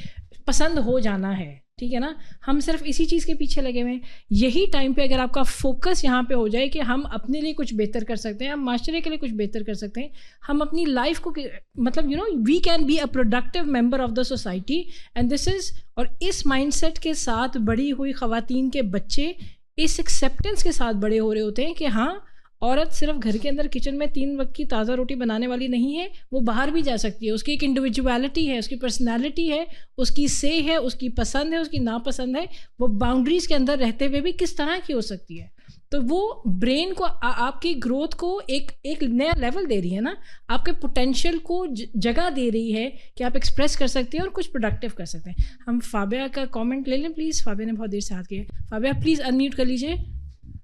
पसंद हो जाना है, ठीक है ना, हम सिर्फ इसी चीज़ के पीछे लगे हुए हैं। यही टाइम पे अगर आपका फोकस यहाँ पे हो जाए कि हम अपने लिए कुछ बेहतर कर सकते हैं, हम माशरे के लिए कुछ बेहतर कर सकते हैं, हम अपनी लाइफ को, मतलब we can be a productive member of the society, and this is, और इस माइंडसेट के साथ बड़ी हुई ख़वातीन के बच्चे इस एक्सेप्टेंस के साथ बड़े हो रहे होते हैं कि हाँ, औरत सिर्फ घर के अंदर किचन में 3 वक्त की ताज़ा रोटी बनाने वाली नहीं है, वो बाहर भी जा सकती है, उसकी एक इंडिविजुअलिटी है, उसकी पर्सनालिटी है, उसकी से है, उसकी पसंद है, उसकी नापसंद है, वो बाउंड्रीज़ के अंदर रहते हुए भी किस तरह की हो सकती है। तो वो ब्रेन को आपकी ग्रोथ को एक नया लेवल दे रही है ना, आपके पोटेंशियल को जगह दे रही है कि आप एक्सप्रेस कर सकते हैं और कुछ प्रोडक्टिव कर सकते हैं। हम फाबिया का कमेंट ले लें प्लीज़, फाबिया ने बहुत देर से हाथ किया। फाबिया प्लीज़ अनम्यूट कर लीजिए।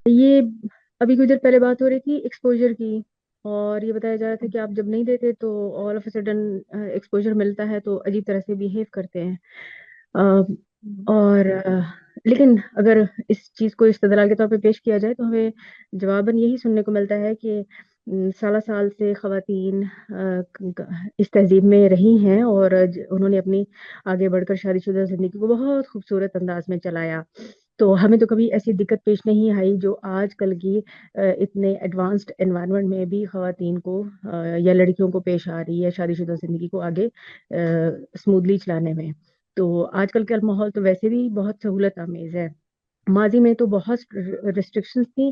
ये अभी कुछ देर पहले बात हो रही थी एक्सपोजर की, और ये बताया जा रहा था कि आप जब नहीं देते तो all of a sudden exposure मिलता है तो अजीब तरह से बिहेव करते हैं। और लेकिन अगर इस चीज़ को इस्तदलाल के तौर पे पेश किया जाए तो हमें जवाबन यही सुनने को मिलता है कि साला साल से ख़वातीन इस तहज़ीब में रही हैं और उन्होंने अपनी आगे बढ़कर शादीशुदा ज़िंदगी को बहुत खूबसूरत अंदाज में चलाया। तो हमें तो कभी ऐसी दिक्कत पेश नहीं आई जो आजकल की इतने एडवांस्ड एनवायरनमेंट में भी ख़वातीन को या लड़कियों को पेश आ रही है शादीशुदा ज़िंदगी को आगे स्मूथली चलाने में। तो आजकल का माहौल तो वैसे भी बहुत सहूलत आमेज़ है। माज़ी में तो बहुत रिस्ट्रिक्शंस थी,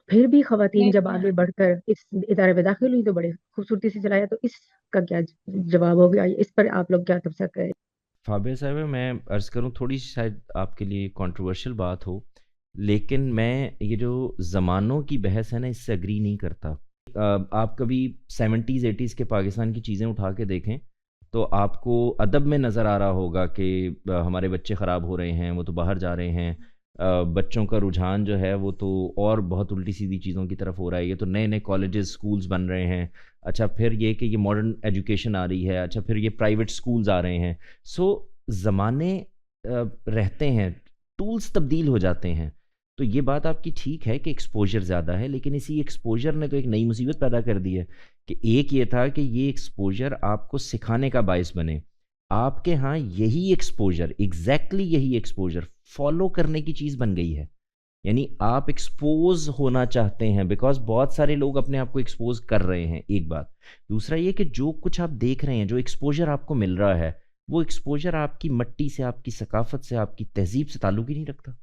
फिर भी ख़वातीन जब आगे बढ़कर इस इदारे में दाखिल हुई तो बड़े खूबसूरती से चलाया। तो इसका क्या जवाब होगा? इस पर आप लोग क्या तबसरा करें? फाबिया साहब, मैं अर्ज़ करूँ थोड़ी सी शायद आपके लिए कंट्रोवर्शियल बात हो, लेकिन मैं ये जो ज़मानों की बहस है ना, इससे एग्री नहीं करता। आप कभी 70s 80s के पाकिस्तान की चीज़ें उठा के देखें तो आपको अदब में नज़र आ रहा होगा कि हमारे बच्चे ख़राब हो रहे हैं, वो तो बाहर जा रहे हैं। बच्चों का रुझान जो है वो तो और बहुत उल्टी सीधी चीज़ों की तरफ हो रहा है। ये तो नए नए कॉलेजेस स्कूल्स बन रहे हैं। अच्छा, फिर ये कि ये मॉडर्न एजुकेशन आ रही है। अच्छा, फिर ये प्राइवेट स्कूल्स आ रहे हैं। सो ज़माने रहते हैं, टूल्स तब्दील हो जाते हैं। तो ये बात आपकी ठीक है कि एक्सपोजर ज़्यादा है, लेकिन इसी एक्सपोजर ने तो एक नई मुसीबत पैदा कर दी है कि एक ये था कि ये एक्सपोजर आपको सिखाने का बायस बने। आपके यहाँ यही एक्सपोजर, एग्जैक्टली यही एक्सपोजर फॉलो करने की चीज़ बन गई है। यानी आप एक्सपोज होना चाहते हैं बिकॉज बहुत सारे लोग अपने आप को एक्सपोज कर रहे हैं, एक बात। दूसरा ये कि जो कुछ आप देख रहे हैं, जो एक्सपोजर आपको मिल रहा है, वो एक्सपोजर आपकी मट्टी से, आपकी सकाफत से, आपकी तहजीब से ताल्लुक ही नहीं रखता।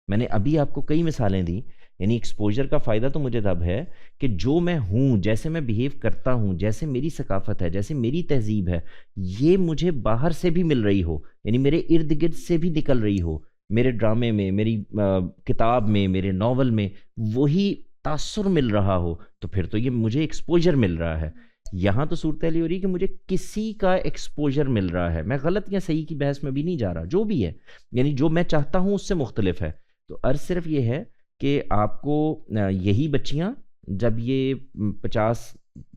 मैंने अभी आपको कई मिसालें दी। यानी एक्सपोजर का फ़ायदा तो मुझे तब है कि जो मैं हूँ, जैसे मैं बिहेव करता हूँ, जैसे मेरी सकाफत है, जैसे मेरी तहजीब है, ये मुझे बाहर से भी मिल रही हो, यानी मेरे इर्द गिर्द से भी निकल रही हो, मेरे ड्रामे में, मेरी किताब में, मेरे नावल में वही तासुर मिल रहा हो, तो फिर तो ये मुझे एक्सपोजर मिल रहा है। यहाँ तो सूरत ये हो रही है कि मुझे किसी का एक्सपोजर मिल रहा है। मैं गलत या सही की बहस में भी नहीं जा रहा, जो भी है, यानी जो मैं चाहता हूँ उससे मुख्तलिफ है। तो अर्ज सिर्फ ये है कि आपको यही बच्चियां जब ये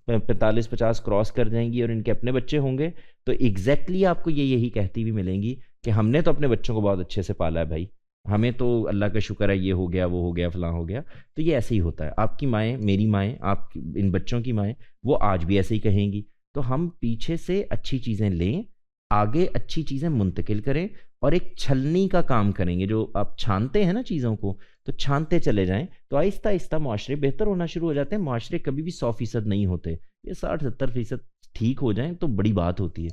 45-50 क्रॉस कर जाएंगी और इनके अपने बच्चे होंगे तो एग्जैक्टली आपको ये यही कहती भी मिलेंगी कि हमने तो अपने बच्चों को बहुत अच्छे से पाला है भाई, हमें तो अल्लाह का शुक्र है, ये हो गया, वो हो गया, फलां हो गया। तो ये ऐसे ही होता है। आपकी माएँ, मेरी माएँ, आप इन बच्चों की माएँ, वो आज भी ऐसे ही कहेंगी। तो हम पीछे से अच्छी चीज़ें लें, आगे अच्छी चीज़ें मुंतकिल करें और एक छलनी का काम करेंगे। जो आप छानते हैं ना चीज़ों को, तो छानते चले जाएं तो आहिस्ता आहिस्ता माशरे बेहतर होना शुरू हो जाते हैं। माशरे कभी भी 100% नहीं होते, ये 60-70% ठीक हो जाएं तो बड़ी बात होती है।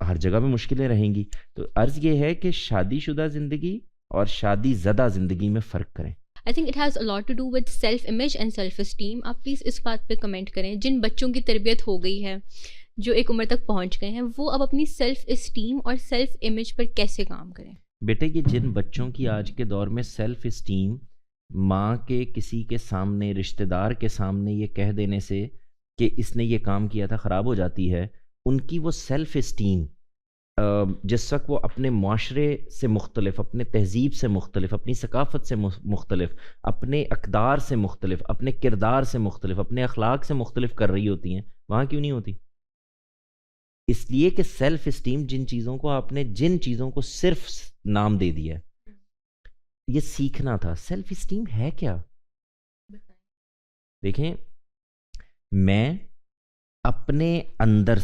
हर जगह में मुश्किलें रहेंगी। तो अर्ज़ ये है कि शादीशुदा ज़िंदगी और शादी ज़दा ज़िंदगी में फ़र्क करें। I think it has a lot to do with self image and self esteem. आप प्लीज़ इस बात पे कमेंट करें, जिन बच्चों की तरबियत हो गई है, जो एक उम्र तक पहुंच गए हैं, वो अब अपनी सेल्फ इस्टीम और सेल्फ इमेज पर कैसे काम करें। बेटे, कि जिन बच्चों की आज के दौर में सेल्फ इस्टीम माँ के किसी के सामने, रिश्तेदार के सामने ये कह देने से कि इसने ये काम किया था ख़राब हो जाती है, उनकी वो सेल्फ इस्टीम जिस वक्त वो अपने माशरे से मुख्तलिफ, अपने तहजीब से मुख्तलिफ, अपनी सकाफ़त से मुख्तलिफ, अपने अक़दार से मुख्तलिफ, अपने किरदार से मुख्तलिफ, अपने अखलाक से मुख्तलिफ कर रही होती हैं, वहाँ क्यों नहीं होती? इसलिए कि सेल्फ इस्टीम, जिन चीज़ों को आपने, जिन चीज़ों को सिर्फ नाम दे दिया, ये सीखना था। सेल्फ इस्टीम है क्या? देखें, मैं अपने अंदर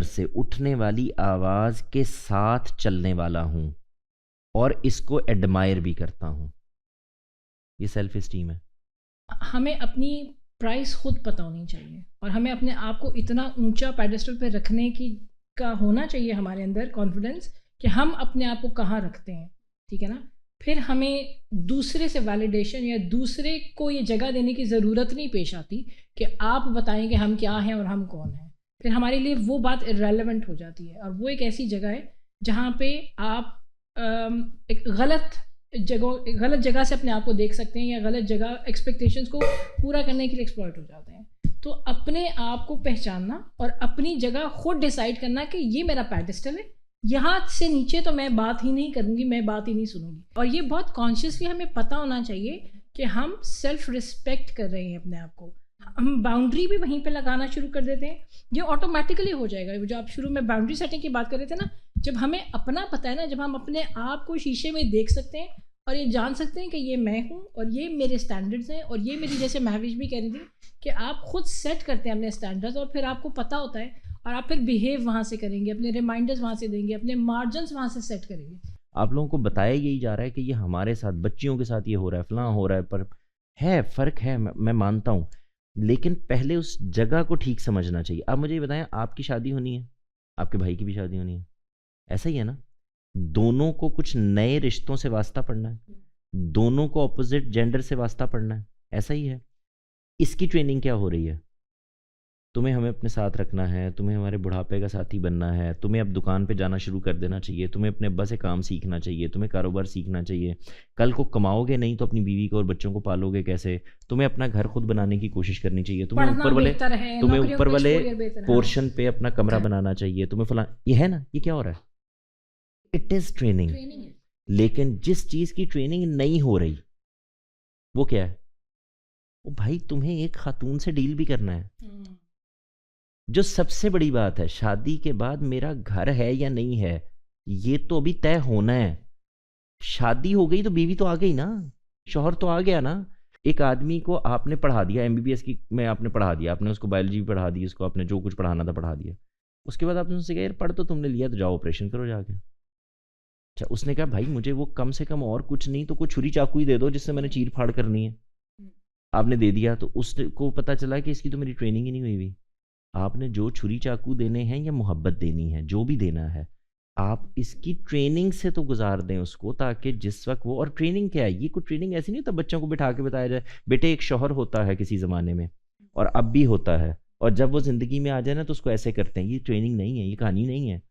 से उठने वाली आवाज़ के साथ चलने वाला हूँ और इसको एडमायर भी करता हूँ, ये सेल्फ इस्टीम है। हमें अपनी प्राइस खुद पता होनी चाहिए और हमें अपने आप को इतना ऊंचा पेडेस्टल पे रखने की का होना चाहिए हमारे अंदर कॉन्फिडेंस कि हम अपने आप को कहाँ रखते हैं, ठीक है ना। फिर हमें दूसरे से वैलिडेशन या दूसरे को ये जगह देने की ज़रूरत नहीं पेश आती कि आप बताएं कि हम क्या हैं और हम कौन हैं। फिर हमारे लिए वो बात इररेलेवेंट हो जाती है और वो एक ऐसी जगह है जहाँ पे आप एक गलत जगह से अपने आप को देख सकते हैं या गलत जगह एक्सपेक्टेशंस को पूरा करने के लिए एक्सप्लॉइट हो जाते हैं। तो अपने आप को पहचानना और अपनी जगह खुद डिसाइड करना कि ये मेरा पेडेस्टल है, यहाँ से नीचे तो मैं बात ही नहीं करूँगी, मैं बात ही नहीं सुनूंगी। और ये बहुत कॉन्शियसली हमें पता होना चाहिए कि हम सेल्फ रिस्पेक्ट कर रहे हैं अपने आप को। हम बाउंड्री भी वहीं पे लगाना शुरू कर देते हैं, ये ऑटोमेटिकली हो जाएगा। जो आप शुरू में बाउंड्री सेटिंग की बात कर रहे थे ना, जब हमें अपना पता है ना, जब हम अपने आप को शीशे में देख सकते हैं और ये जान सकते हैं कि ये मैं हूँ और ये मेरे स्टैंडर्ड्स हैं और ये मेरी, जैसे महविश भी कह रही थी कि आप खुद सेट करते हैं अपने स्टैंडर्ड्स और फिर आपको पता होता है और आप फिर बिहेव वहाँ से करेंगे, अपने रिमाइंडर्स वहाँ से देंगे, अपने मार्जिन्स वहाँ से सेट करेंगे। आप लोगों को बताया यही जा रहा है कि ये हमारे साथ, बच्चियों के साथ ये हो रहा है, फलां हो रहा है, पर है फ़र्क है, मैं मानता हूँ, लेकिन पहले उस जगह को ठीक समझना चाहिए। आप मुझे ये बताएं, आपकी शादी होनी है, आपके भाई की भी शादी होनी है, ऐसा ही है ना? दोनों को कुछ नए रिश्तों से वास्ता पड़ना है, दोनों को ऑपोजिट जेंडर से वास्ता पड़ना है, ऐसा ही है। इसकी ट्रेनिंग क्या हो रही है? तुम्हें हमें अपने साथ रखना है, तुम्हें हमारे बुढ़ापे का साथी बनना है, तुम्हें अब दुकान पे जाना शुरू कर देना चाहिए, तुम्हें अपने अब्बा से काम सीखना चाहिए, तुम्हें कारोबार सीखना चाहिए। कल को कमाओगे नहीं तो अपनी बीवी को और बच्चों को पालोगे कैसे? तुम्हें अपना घर खुद बनाने की कोशिश करनी चाहिए, तुम्हें ऊपर वाले पोर्शन पे अपना कमरा बनाना चाहिए, तुम्हें फला, ये है ना? ये क्या हो रहा है? It is training. लेकिन जिस चीज़ की ट्रेनिंग नहीं हो रही वो क्या है? वो भाई तुम्हें एक खातून से डील भी करना है। जो सबसे बड़ी बात है, शादी के बाद मेरा घर है या नहीं है, ये तो अभी तय होना है। शादी हो गई तो बीवी तो आ गई ना, शौहर तो आ गया ना। एक आदमी को आपने पढ़ा दिया, MBBS की में आपने पढ़ा दिया, आपने उसको बायोलॉजी भी पढ़ा दी, उसको आपने जो कुछ पढ़ाना था पढ़ा दिया। उसके बाद आपने उससे कहा यार पढ़ तो तुमने लिया, तो जाओ ऑपरेशन करो जाके। अच्छा, उसने कहा भाई मुझे वो कम से कम और कुछ नहीं तो कोई छुरी चाकू ही दे दो जिससे मैंने चीर फाड़ करनी है। आपने दे दिया, तो उसको पता चला कि इसकी तो मेरी ट्रेनिंग ही नहीं हुई हुई। आपने जो छुरी चाकू देने हैं या मोहब्बत देनी है, जो भी देना है, आप इसकी ट्रेनिंग से तो गुजार दें उसको, ताकि जिस वक्त वो, और ट्रेनिंग क्या है, ये कोई ट्रेनिंग ऐसी नहीं होता बच्चों को बिठा के बताया जाए बेटे एक शौहर होता है किसी ज़माने में और अब भी होता है, और जब वो ज़िंदगी में आ जाए ना तो उसको ऐसे करते हैं। ये ट्रेनिंग नहीं है, ये कहानी नहीं है।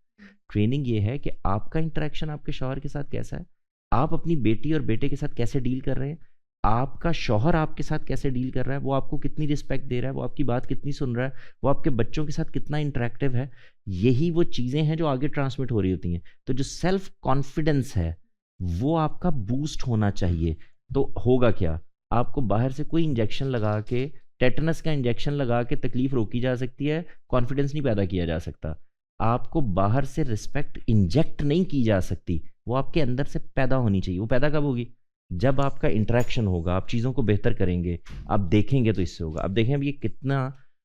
ट्रेनिंग ये है कि आपका इंटरेक्शन आपके शौहर के साथ कैसा है, आप अपनी बेटी और बेटे के साथ कैसे डील कर रहे हैं, आपका शौहर आपके साथ कैसे डील कर रहा है, वो आपको कितनी रिस्पेक्ट दे रहा है, वो आपकी बात कितनी सुन रहा है, वो आपके बच्चों के साथ कितना इंटरेक्टिव है। यही वो चीज़ें हैं जो आगे ट्रांसमिट हो रही होती हैं। तो जो सेल्फ कॉन्फिडेंस है वो आपका बूस्ट होना चाहिए। तो होगा क्या, आपको बाहर से कोई इंजेक्शन लगा के, टेटनस का इंजेक्शन लगा के तकलीफ रोकी जा सकती है, कॉन्फिडेंस नहीं पैदा किया जा सकता। आपको बाहर से रिस्पेक्ट इंजेक्ट नहीं की जा सकती, वो आपके अंदर से पैदा होनी चाहिए। वो पैदा कब होगी? जब आपका इंटरेक्शन होगा, आप चीज़ों को बेहतर करेंगे, आप देखेंगे तो इससे होगा। अब देखें अब ये कितना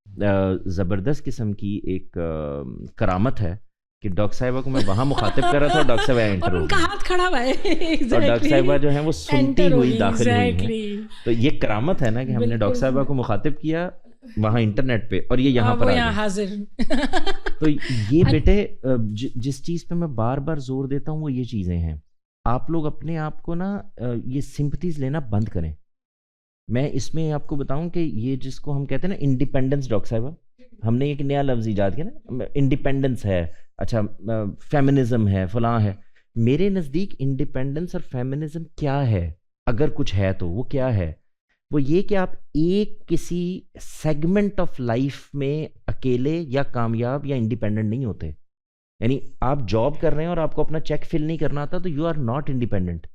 ज़बरदस्त किस्म की एक करामत है कि डॉक्टर साहिबा को मैं वहाँ मुखातिब कर रहा था और डॉक्टर साहिबा एंटर और उनका हाथ खड़ा हुआ है और डॉक्टर साहिबा जो है वो सुनती हुई दाखिल हुई हैं। तो ये करामत है ना कि हमने डॉक्टर साहिबा को मुखातिब किया वहाँ इंटरनेट पे और ये यहाँ पर यहाँ हाजिर। तो ये बेटे जिस चीज़ पे मैं बार बार जोर देता हूँ वो ये चीज़ें हैं। आप लोग अपने आप को ना ये सिंपथीज लेना बंद करें। मैं इसमें आपको बताऊं कि ये जिसको हम कहते हैं ना इंडिपेंडेंस, डॉक्टर साहिबा हमने एक नया लफ्ज़ ईजाद किया ना, इंडिपेंडेंस है, अच्छा फेमिनिज्म है, फलां है। मेरे नज़दीक इंडिपेंडेंस और फेमिनिज्म क्या है, अगर कुछ है तो वो क्या है? वो ये कि आप एक किसी सेगमेंट ऑफ लाइफ में अकेले या कामयाब या इंडिपेंडेंट नहीं होते। यानी आप जॉब कर रहे हैं और आपको अपना चेक फिल नहीं करना आता तो यू आर नॉट इंडिपेंडेंट,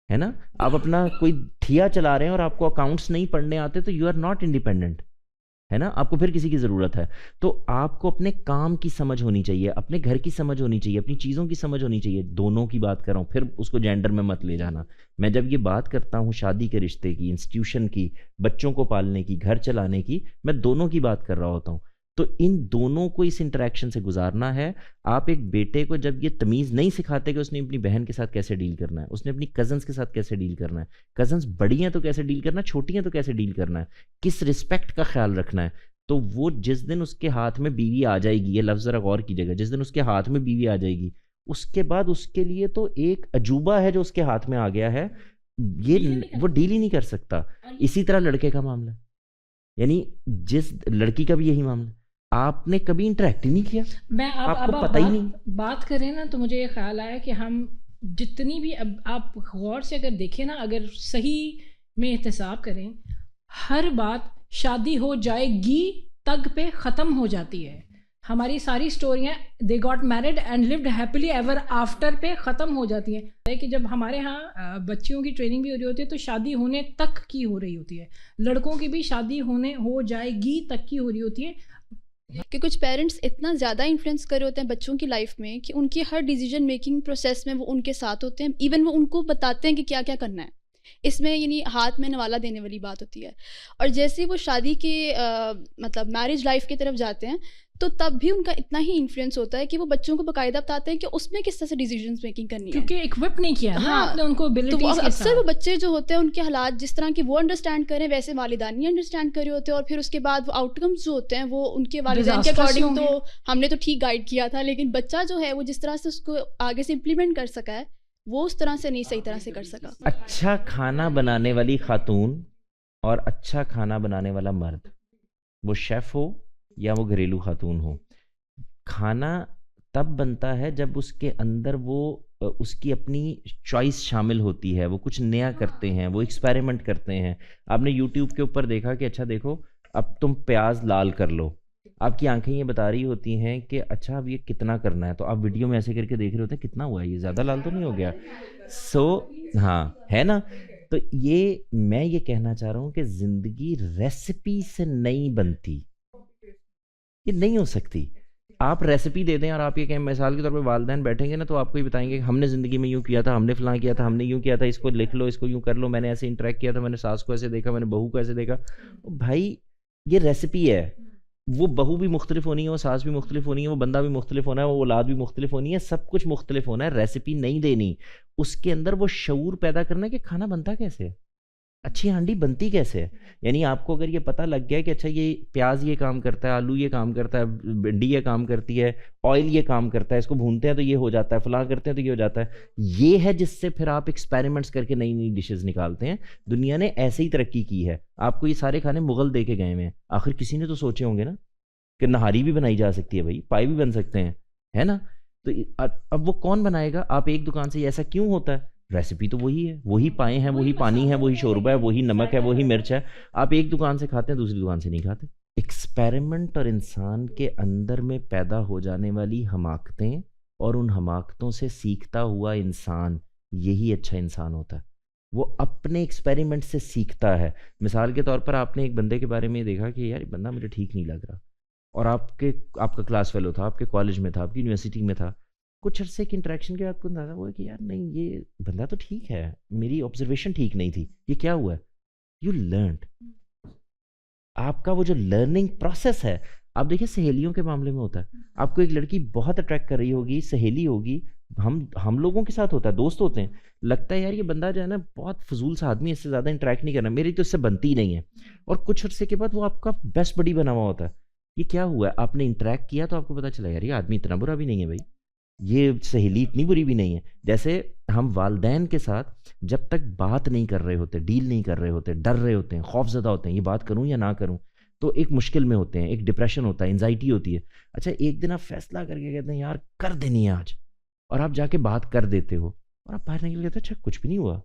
है ना। आप अपना कोई ठिया चला रहे हैं और आपको अकाउंट्स नहीं पढ़ने आते तो यू आर नॉट इंडिपेंडेंट, है ना। आपको फिर किसी की ज़रूरत है। तो आपको अपने काम की समझ होनी चाहिए, अपने घर की समझ होनी चाहिए, अपनी चीज़ों की समझ होनी चाहिए। दोनों की बात कर रहा हूँ, फिर उसको जेंडर में मत ले जाना। मैं जब ये बात करता हूँ शादी के रिश्ते की, इंस्टीट्यूशन की, बच्चों को पालने की, घर चलाने की, मैं दोनों की बात कर रहा होता हूँ। तो इन दोनों को इस इंटरेक्शन से गुजारना है। आप एक बेटे को जब ये तमीज़ नहीं सिखाते कि उसने अपनी बहन के साथ कैसे डील करना है, उसने अपनी कज़न्स के साथ कैसे डील करना है, कज़न्स बड़ी हैं तो कैसे डील करना है, छोटी हैं तो कैसे डील करना है, किस रिस्पेक्ट का ख्याल रखना है, तो वो जिस दिन उसके हाथ में बीवी आ जाएगी, ये लफ्ज़ ज़रा गौर कीजिएगा, जिस दिन उसके हाथ में बीवी आ जाएगी उसके बाद उसके लिए तो एक अजूबा है जो उसके हाथ में आ गया है, ये वो डील ही नहीं कर सकता। इसी तरह लड़के का मामला, यानी जिस लड़की का भी यही मामला, आपने कभी इंटरेक्ट ही नहीं किया, मैं आपको पता ही नहीं। बात करें ना तो मुझे ये ख्याल आया कि हम जितनी भी, अब आप गौर से अगर देखें ना, अगर सही में एहतसाब करें, हर बात शादी हो जाएगी तक पे ख़त्म हो जाती है। हमारी सारी स्टोरियाँ they got married and lived happily ever after पे ख़त्म हो जाती हैं। कि जब हमारे यहाँ बच्चियों की ट्रेनिंग भी हो रही होती है तो शादी होने तक की हो रही होती है, लड़कों की भी शादी होने हो जाएगी तक की हो रही होती है। कि कुछ पेरेंट्स इतना ज़्यादा इन्फ्लुएंस कर रहे होते हैं बच्चों की लाइफ में कि उनकी हर डिसीजन मेकिंग प्रोसेस में वो उनके साथ होते हैं, इवन वो उनको बताते हैं कि क्या क्या करना है। इसमें यानी हाथ में नवाला देने वाली बात होती है। और जैसे ही वो शादी के मतलब मैरिज लाइफ की तरफ जाते हैं तो तब भी उनका इतना ही इन्फ्लुएंस होता है कि वो बच्चों को बाकायदा बताते हैं कि उसमें किस तरह से डिसीजन मेकिंग करनी है, क्योंकि इक्विप नहीं किया है हाँ, आपने उनको तो abilities के अक्सर साथ। वो बच्चे जो होते हैं उनके हालात जिस तरह की वो अंडरस्टैंड करें वैसे वालिदान नहीं अंडरस्टैंड कर रहे होते हैं, और फिर उसके बाद वो आउटकम्स जो होते हैं वो उनके वालिदान के Disastrous अकॉर्डिंग होंगे। तो हमने तो ठीक गाइड किया था, लेकिन बच्चा जो है वो जिस तरह से उसको आगे से इम्प्लीमेंट कर सका है वो उस तरह से नहीं सही तरह से कर सका। अच्छा खाना बनाने वाली खातून और अच्छा खाना बनाने वाला मर्द, वो शेफ हो या वो घरेलू खातून हो, खाना तब बनता है जब उसके अंदर वो उसकी अपनी चॉइस शामिल होती है, वो कुछ नया करते हैं, वो एक्सपेरिमेंट करते हैं। आपने यूट्यूब के ऊपर देखा कि अच्छा देखो अब तुम प्याज लाल कर लो, आपकी आंखें ये बता रही होती हैं कि अच्छा अब ये कितना करना है, तो आप वीडियो में ऐसे करके देख रहे होते हैं कितना हुआ है, ये ज़्यादा लाल तो नहीं हो गया। हाँ है ना। तो ये मैं ये कहना चाह रहा हूँ कि ज़िंदगी रेसिपी से नहीं बनती, ये नहीं हो सकती। आप रेसिपी दे दें और आप ये कहें, मिसाल के तौर पे वालिदैन बैठेंगे ना तो आपको ही बताएंगे हमने ज़िंदगी में यूँ किया था, हमने फलां किया था, हमने यूँ किया था, इसको लिख लो, इसको यूँ कर लो, मैंने ऐसे इंटरेक्ट किया था, मैंने सास को ऐसे देखा, मैंने बहू को ऐसे देखा। भाई ये रेसिपी है, वो बहू भी मुख्तलिफ होनी है, वो सास भी मुख्तलिफ होनी है, वो बंदा भी मुख्तलिफ होना है, वो औलाद भी मुख्तलिफ होनी है, सब कुछ मुख्तलिफ होना है। रेसिपी नहीं देनी, उसके अंदर वो शऊर पैदा करना है कि खाना बनता कैसे है, अच्छी हांडी बनती कैसे है। यानी आपको अगर ये पता लग गया कि अच्छा ये प्याज ये काम करता है, आलू ये काम करता है, भिंडी ये काम करती है, ऑयल ये काम करता है, इसको भूनते हैं तो ये हो जाता है, फलां करते हैं तो ये हो जाता है, ये है जिससे फिर आप एक्सपेरिमेंट्स करके नई नई डिशेस निकालते हैं। दुनिया ने ऐसे ही तरक्की की है। आपको ये सारे खाने मुगल दे के गए हैं, आखिर किसी ने तो सोचे होंगे ना कि नहारी भी बनाई जा सकती है, भाई पाए भी बन सकते हैं, है ना। तो अब वो कौन बनाएगा। आप एक दुकान से, ऐसा क्यों होता है, रेसिपी तो वही है, वही पाए हैं, वही पानी है, वही शोरबा है, वही नमक है, वही मिर्च है। आप एक दुकान से खाते हैं, दूसरी दुकान से नहीं खाते। एक्सपेरिमेंट और इंसान के अंदर में पैदा हो जाने वाली हमाकतें और उन हमाकतों से सीखता हुआ इंसान, यही अच्छा इंसान होता है। वो अपने एक्सपेरिमेंट से सीखता है। मिसाल के तौर पर आपने एक बंदे के बारे में देखा कि यार बंदा मुझे ठीक नहीं लग रहा, और आपका क्लास फेलो था, आपके कॉलेज में था, आपकी यूनिवर्सिटी में था, कुछ अरसे की इंटरेक्शन के बाद आपको अंदाजा हुआ कि यार नहीं ये बंदा तो ठीक है, मेरी ऑब्जर्वेशन ठीक नहीं थी, ये क्या हुआ है, यू लर्नड। आपका वो जो लर्निंग प्रोसेस है, आप देखिए सहेलियों के मामले में होता है, आपको एक लड़की बहुत अट्रैक्ट कर रही होगी, सहेली होगी, हम लोगों के साथ होता है, दोस्त होते हैं, लगता है यार ये बंदा जो है ना बहुत फजूल सा आदमी, इससे ज़्यादा इंटरेक्ट नहीं करना, मेरी तो इससे बनती ही नहीं है, और कुछ अरसे के बाद वो आपका बेस्ट बडी बना हुआ होता है। ये क्या हुआ है, आपने इंटरेक्ट किया तो आपको पता चला यार ये आदमी इतना बुरा भी नहीं है, भाई ये सहेली इतनी बुरी भी नहीं है। जैसे हम वालिदैन के साथ जब तक बात नहीं कर रहे होते, डील नहीं कर रहे होते, डर रहे होते हैं, खौफजदा होते हैं, ये बात करूं या ना करूं, तो एक मुश्किल में होते हैं, एक डिप्रेशन होता है, एंजाइटी होती है। अच्छा एक दिन आप फैसला करके कहते हैं यार कर देनी है आज, और आप जाके बात कर देते हो, और आप बाहर निकल कहते अच्छा कुछ भी नहीं हुआ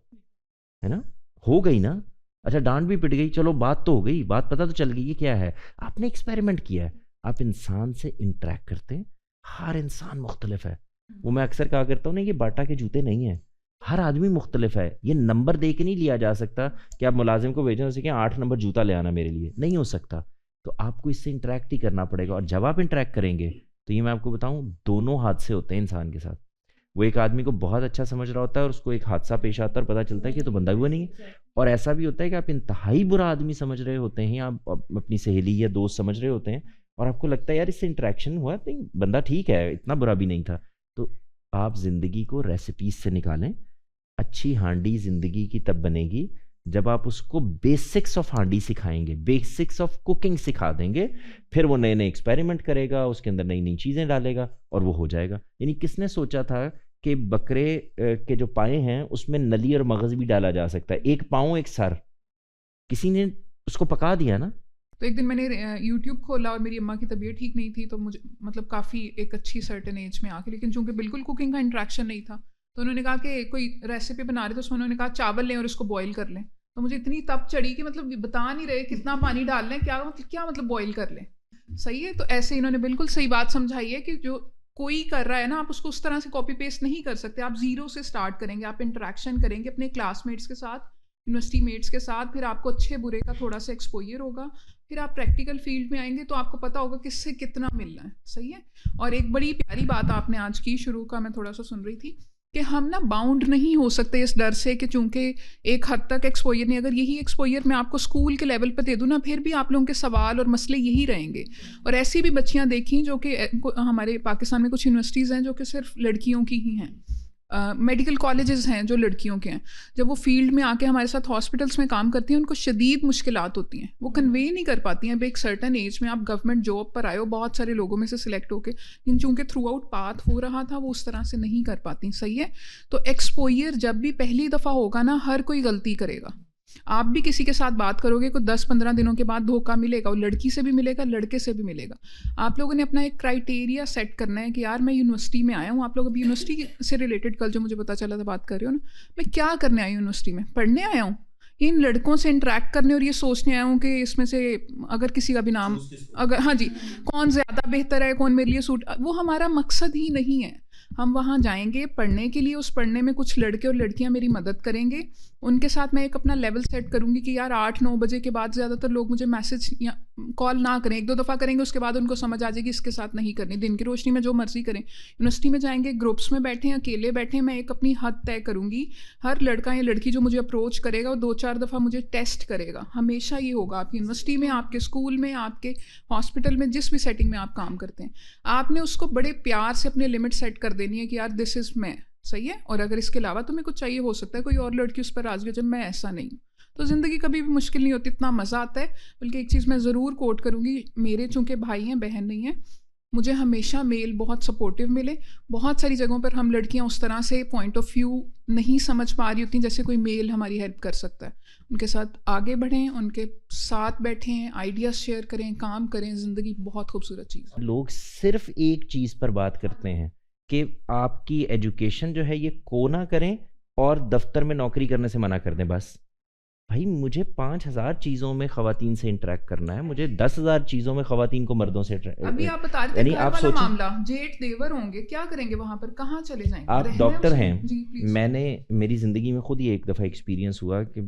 है ना, हो गई ना, अच्छा डांट भी पिट गई, चलो बात तो हो गई, बात पता तो चल गई ये क्या है, आपने एक्सपेरिमेंट किया है। आप इंसान से इंटरेक्ट करते हैं, हर इंसान मुख्तलिफ है। वो मैं अक्सर कहा करता हूँ ना, ये बाटा के जूते नहीं है, हर आदमी मुख्तलिफ है। ये नंबर दे के नहीं लिया जा सकता कि आप मुलाजिम को भेजें उसे कि 8 नंबर जूता ले आना मेरे लिए, नहीं हो सकता। तो आपको इससे इंटरेक्ट ही करना पड़ेगा, और जब आप इंटरेक्ट करेंगे तो ये मैं आपको बताऊँ दोनों हादसे होते हैं इंसान के साथ। वो एक आदमी को बहुत अच्छा समझ रहा होता है और उसको एक हादसा पेश आता है और पता चलता है कि तो बंदा हुआ नहीं है। और ऐसा भी होता है कि आप इंतहाई बुरा आदमी समझ रहे होते हैं, आप अपनी सहेली या दोस्त समझ रहे होते हैं, और आपको लगता है यार इससे इंटरेक्शन हुआ, नहीं बंदा ठीक है, इतना बुरा भी नहीं था। तो आप ज़िंदगी को रेसिपीज से निकालें। अच्छी हांडी ज़िंदगी की तब बनेगी जब आप उसको बेसिक्स ऑफ हांडी सिखाएंगे, बेसिक्स ऑफ कुकिंग सिखा देंगे, फिर वो नए नए एक्सपेरिमेंट करेगा, उसके अंदर नई नई चीज़ें डालेगा और वो हो जाएगा। यानी किसने सोचा था कि बकरे के जो पाए हैं उसमें नली और मगज़ भी डाला जा सकता है, एक पाँव एक सर, किसी ने उसको पका दिया ना। तो एक दिन मैंने यूट्यूब खोला और मेरी अम्मा की तबीयत ठीक नहीं थी, तो मुझे मतलब काफ़ी एक अच्छी सर्टेन एज में आके, लेकिन चूंकि बिल्कुल कुकिंग का इंट्रैक्शन नहीं था, तो उन्होंने कहा कि कोई रेसिपी बना रहे, तो उसमें उन्होंने कहा चावल लें और इसको बॉईल कर लें। तो मुझे इतनी तप चढ़ी कि मतलब बता नहीं रहे कितना पानी डाल लें, क्या मतलब बॉईल कर लें। सही है। तो ऐसे इन्होंने बिल्कुल सही बात समझाई है कि जो कोई कर रहा है ना, आप उसको उस तरह से कॉपी पेस्ट नहीं कर सकते। आप ज़ीरो से स्टार्ट करेंगे, आप इंटरेक्शन करेंगे अपने क्लासमेट्स के साथ, यूनिवर्सिटी मेट्स के साथ, फिर आपको अच्छे बुरे का थोड़ा सा एक्सपोजर होगा, फिर आप प्रैक्टिकल फील्ड में आएंगे तो आपको पता होगा किससे कितना मिलना है। सही है। और एक बड़ी प्यारी बात आपने आज की, शुरू का मैं थोड़ा सा सुन रही थी कि हम ना बाउंड नहीं हो सकते इस डर से कि चूंकि एक हद तक एक्सपोजर नहीं, अगर यही एक्सपोजर मैं आपको स्कूल के लेवल पर दे दूँ ना, फिर भी आप लोगों के सवाल और मसले यही रहेंगे। और ऐसी भी बच्चियां देखी जो कि हमारे पाकिस्तान में कुछ यूनिवर्सिटीज़ हैं जो कि सिर्फ लड़कियों की ही हैं, मेडिकल कॉलेजेस हैं जो लड़कियों के हैं। जब वो फील्ड में आके हमारे साथ हॉस्पिटल्स में काम करती हैं, उनको शदीद मुश्किलात होती हैं, वो कन्वे नहीं कर पाती हैं। एक सर्टन एज में आप गवर्नमेंट जॉब पर आए हो, बहुत सारे लोगों में से सिलेक्ट होके, लेकिन चूंकि थ्रू आउट पाथ हो रहा था, वो उस तरह से नहीं कर पाती। सही है। तो एक्सपोजर जब भी पहली दफ़ा होगा ना, हर कोई गलती करेगा। आप भी किसी के साथ बात करोगे, कुछ 10-15 दिनों के बाद धोखा मिलेगा, वो लड़की से भी मिलेगा, लड़के से भी मिलेगा। आप लोगों ने अपना एक क्राइटेरिया सेट करना है कि यार मैं यूनिवर्सिटी में आया हूँ। आप लोग अभी यूनिवर्सिटी से रिलेटेड कल जो मुझे पता चला था बात कर रहे हो ना, मैं क्या करने आई हूँ यूनिवर्सिटी में? पढ़ने आया हूँ, इन लड़कों से इंटरेक्ट करने और ये सोचने आया हूँ कि इसमें से अगर किसी का भी नाम, अगर हाँ जी, कौन ज़्यादा बेहतर है, कौन मेरे लिए सूट, वो हमारा मकसद ही नहीं है। हम वहाँ जाएंगे पढ़ने के लिए, उस पढ़ने में कुछ लड़के और लड़कियाँ मेरी मदद करेंगे, उनके साथ मैं एक अपना लेवल सेट करूँगी कि यार 8-9 बजे के बाद ज़्यादातर लोग मुझे मैसेज या कॉल ना करें, 1-2 दफ़ा करेंगे, उसके बाद उनको समझ आ जाएगी इसके साथ नहीं करनी। दिन की रोशनी में जो मर्जी करें। यूनिवर्सिटी में जाएंगे, ग्रुप्स में बैठें, अकेले बैठें, मैं एक अपनी हद तय करूँगी। हर लड़का या लड़की जो मुझे अप्रोच करेगा वो 2-4 दफ़ा मुझे टेस्ट करेगा। हमेशा ये होगा आपकी यूनिवर्सिटी में, आपके स्कूल में, आपके हॉस्पिटल में, जिस भी सेटिंग में आप काम करते हैं, आपने उसको बड़े प्यार से अपने लिमिट सेट कर देनी है कि यार दिस इज़ मैं। सही है। और अगर इसके अलावा तुम्हें कुछ चाहिए, हो सकता है कोई और लड़की उस पर राज़ी हो, जब मैं ऐसा नहीं हूँ। तो ज़िंदगी कभी भी मुश्किल नहीं होती, इतना मज़ा आता है। बल्कि एक चीज़ मैं ज़रूर कोट करूँगी, मेरे चूँकि भाई हैं बहन नहीं है, मुझे हमेशा मेल बहुत सपोर्टिव मिले। बहुत सारी जगहों पर हम लड़कियाँ उस तरह से पॉइंट ऑफ व्यू नहीं समझ पा रही होती जैसे कोई मेल हमारी हेल्प कर सकता है। उनके साथ आगे बढ़ें, उनके साथ बैठें, आइडियाज़ शेयर करें, काम करें। ज़िंदगी बहुत खूबसूरत चीज़ है। लोग सिर्फ एक चीज़ पर बात करते हैं कि आपकी एजुकेशन जो है ये को ना करें और दफ्तर में नौकरी करने से मना कर दें। बस भाई, मुझे 5000 चीज़ों में ख़वातीन से इंटरेक्ट करना है, मुझे 10,000 चीज़ों में ख़वातीन को मर्दों से अभी आप बता रहे थे घर वाला मामला, जेठ देवर होंगे, क्या करेंगे वहाँ पर, कहाँ चले जाएंगे? आप डॉक्टर हैं, जी प्लीज। मैंने मेरी ज़िंदगी में खुद ही एक दफ़ा एक्सपीरियंस हुआ कि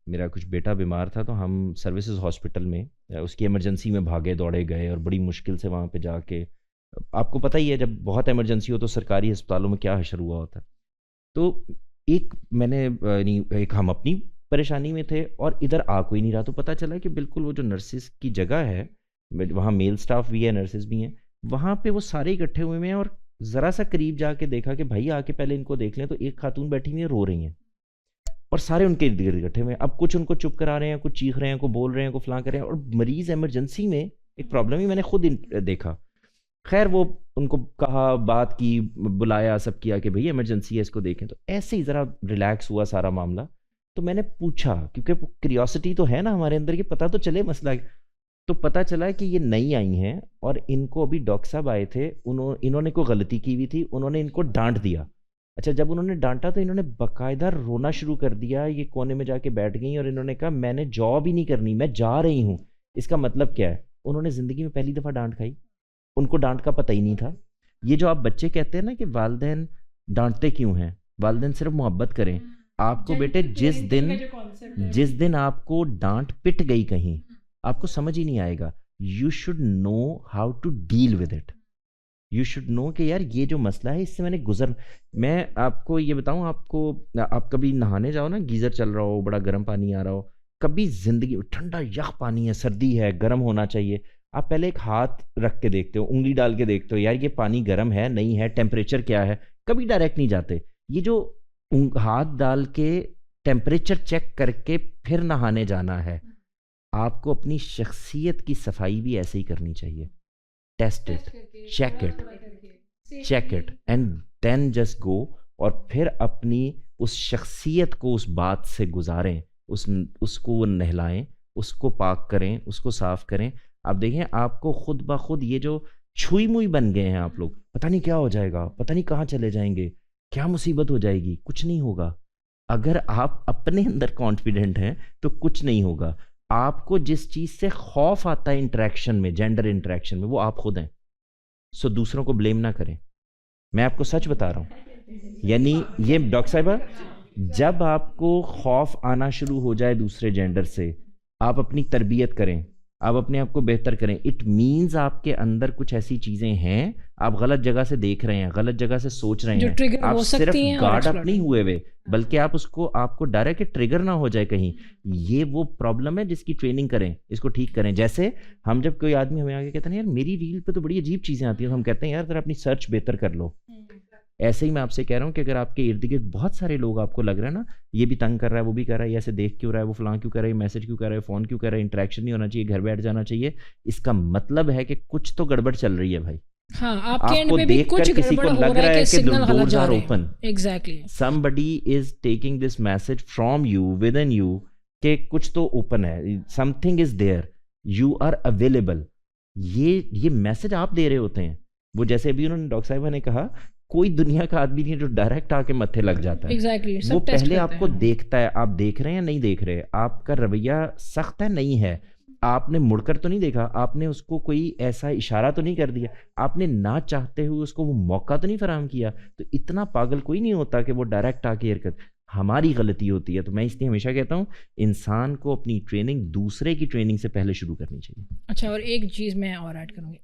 मेरा कुछ बेटा बीमार था, तो हम सर्विसेज हॉस्पिटल में उसकी इमरजेंसी में भागे दौड़े गए और बड़ी मुश्किल से वहाँ पे जाके, आपको पता ही है जब बहुत इमरजेंसी हो तो सरकारी अस्पतालों में क्या हशर हुआ होता है। तो एक हम अपनी परेशानी में थे और इधर आ कोई नहीं रहा, तो पता चला कि बिल्कुल वो जो नर्सिस की जगह है, वहाँ मेल स्टाफ भी है, नर्सिस भी हैं, वहाँ पे वो सारे इकट्ठे हुए हैं। और ज़रा सा करीब जाके देखा कि भाई आके पहले इनको देख लें, तो एक खातून बैठी हुई है, रो रही हैं और सारे उनके इर्द गिर्द इकट्ठे हुए हैं। अब कुछ उनको चुप करा रहे हैं, कुछ चीख रहे हैं, कुछ बोल रहे हैं, कुछ फलां कर रहे हैं, और मरीज़ एमरजेंसी में एक प्रॉब्लम ही मैंने खुद देखा। खैर वो उनको कहा, बात की, बुलाया, सब किया कि भाई इमरजेंसी है, इसको देखें। तो ऐसे ही ज़रा रिलैक्स हुआ सारा मामला। तो मैंने पूछा, क्योंकि क्यूरियोसिटी तो है ना हमारे अंदर, कि पता तो चले मसला। तो पता चला कि ये नई आई हैं और इनको अभी डॉक्टर साहब आए थे, इन्होंने कोई गलती की हुई थी, उन्होंने इनको डांट दिया। अच्छा, जब उन्होंने डांटा तो इन्होंने बाकायदा रोना शुरू कर दिया। ये कोने में जाके बैठ गई और इन्होंने कहा मैंने जॉब ही नहीं करनी, मैं जा रही हूँ। इसका मतलब क्या है? उन्होंने ज़िंदगी में पहली दफ़ा डांट खाई, उनको डांट का पता ही नहीं था। ये जो आप बच्चे कहते हैं ना कि वालिदैन डांटते क्यों हैं, वालिदैन सिर्फ मोहब्बत करें। आपको बेटे जिस दिन आपको डांट पिट गई कहीं, आपको समझ ही नहीं आएगा। You should know how to deal with it. You should know कि यार ये जो मसला है इससे मैं आपको ये बताऊं, आप कभी नहाने जाओ ना, गीज़र चल रहा हो, बड़ा गर्म पानी आ रहा हो, कभी ज़िंदगी में ठंडा यख पानी है, सर्दी है, गर्म होना चाहिए, आप पहले एक हाथ रख के देखते हो, उंगली डाल के देखते हो, यार ये पानी गर्म है नहीं है, टेम्परेचर क्या है। कभी डायरेक्ट नहीं जाते। ये जो हाथ डाल के टेम्परेचर चेक करके फिर नहाने जाना है, आपको अपनी शख्सियत की सफाई भी ऐसे ही करनी चाहिए। Test it, check it and then just go. और फिर अपनी उस शख्सियत को उस बात से गुजारें, उसको नहलाएं, उसको पाक करें, उसको साफ करें। आप देखें, आपको खुद ब खुद ये जो छुई मुई बन गए हैं आप लोग, पता नहीं क्या हो जाएगा, पता नहीं कहाँ चले जाएंगे, क्या मुसीबत हो जाएगी, कुछ नहीं होगा। अगर आप अपने अंदर कॉन्फिडेंट हैं तो कुछ नहीं होगा। आपको जिस चीज़ से खौफ आता है इंटरेक्शन में, जेंडर इंटरेक्शन में, वो आप खुद हैं। सो दूसरों को ब्लेम ना करें। मैं आपको सच बता रहा हूँ, यानी ये डॉक्टर साहिबा, जब आपको खौफ आना शुरू हो जाए दूसरे जेंडर से, आप अपनी तरबियत करें, आप अपने आप को बेहतर करें। इट मीन्स आपके अंदर कुछ ऐसी चीज़ें हैं, आप गलत जगह से देख रहे हैं, गलत जगह से सोच रहे हैं, ट्रिगर आप हो सिर्फ सकती हैं और गार्ड अप एक्सप्लोर नहीं हुए हुए, बल्कि आप उसको, आपको डर है कि ट्रिगर ना हो जाए कहीं। ये वो प्रॉब्लम है जिसकी ट्रेनिंग करें, इसको ठीक करें। जैसे हम जब कोई आदमी हमें आगे कहता है यार मेरी रील पे तो बड़ी अजीब चीज़ें आती हैं, तो हम कहते हैं यार जरा अपनी सर्च बेहतर कर लो। ऐसे ही मैं आपसे कह रहा हूँ कि अगर आपके इर्द गिर्द बहुत सारे लोग आपको लग रहा है ना, ये भी तंग कर रहा है, वो भी कर रहा है, ये ऐसे देख क्यों रहा है, वो फलां क्यों कर रहा है, मैसेज क्यों कर रहा है, फ़ोन क्यों कर रहा है, इंटरेक्शन नहीं होना चाहिए, घर बैठ जाना चाहिए, इसका मतलब है कि कुछ तो गड़बड़ चल रही है भाई। हाँ, आपके एंड आपको पे भी देखकर कुछ किसी गड़बड़ को हो लग रहा रहा है है कि कि सिग्नल गलत doors जा are रहे हैं। open. Exactly. somebody is taking this message from you, within you, कि कुछ तो ओपन है, something is there, you are available। ये मैसेज आप दे रहे होते हैं। वो जैसे अभी उन्होंने डॉक्टर साहिबा ने कहा, कोई दुनिया का आदमी नहीं है जो डायरेक्ट आके मत्थे लग जाता है। एग्जैक्टली, वो पहले आपको देखता है, आप देख रहे हैं या नहीं देख रहे, आपका रवैया सख्त है नहीं है, आपने मुड़कर तो नहीं देखा, आपने उसको कोई ऐसा इशारा तो नहीं कर दिया, आपने ना चाहते हुए उसको वो मौका तो नहीं फराहम किया। तो इतना पागल कोई नहीं होता कि वो डायरेक्ट आके हरकत, हमारी गलती होती है। तो मैं इसलिए हमेशा कहता हूँ इंसान को अपनी ट्रेनिंग दूसरे की ट्रेनिंग से पहले शुरू करनी चाहिए। अच्छा, और एक चीज़ मैं और ऐड करूँगी,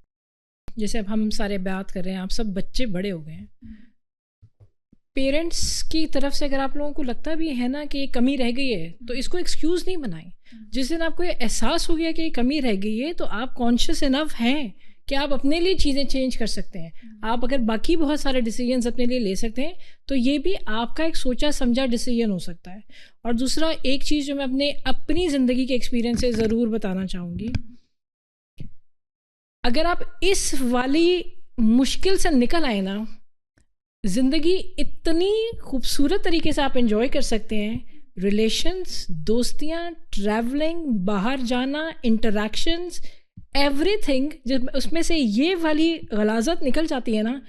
जैसे अब हम सारे बात कर रहे हैं, आप सब बच्चे बड़े हो गए हैं, पेरेंट्स की तरफ से अगर आप लोगों को लगता भी है ना कि ये कमी रह गई है, तो इसको एक्सक्यूज़ नहीं बनाएं। जिस दिन आपको ये एहसास हो गया कि ये कमी रह गई है, तो आप कॉन्शियस इनफ हैं कि आप अपने लिए चीज़ें चेंज कर सकते हैं। आप अगर बाकी बहुत सारे डिसीजंस अपने लिए ले सकते हैं, तो ये भी आपका एक सोचा समझा डिसीजन हो सकता है। और दूसरा एक चीज़ जो मैं अपनी ज़िंदगी के एक्सपीरियंस से ज़रूर बताना चाहूँगी, अगर आप इस वाली मुश्किल से निकल आए ना, ज़िंदगी इतनी खूबसूरत तरीके से आप एंजॉय कर सकते हैं। रिलेशंस, दोस्तियाँ, ट्रैवलिंग, बाहर जाना, इंटरेक्शंस, एवरीथिंग, जब उसमें से ये वाली गलाजत निकल जाती है ना,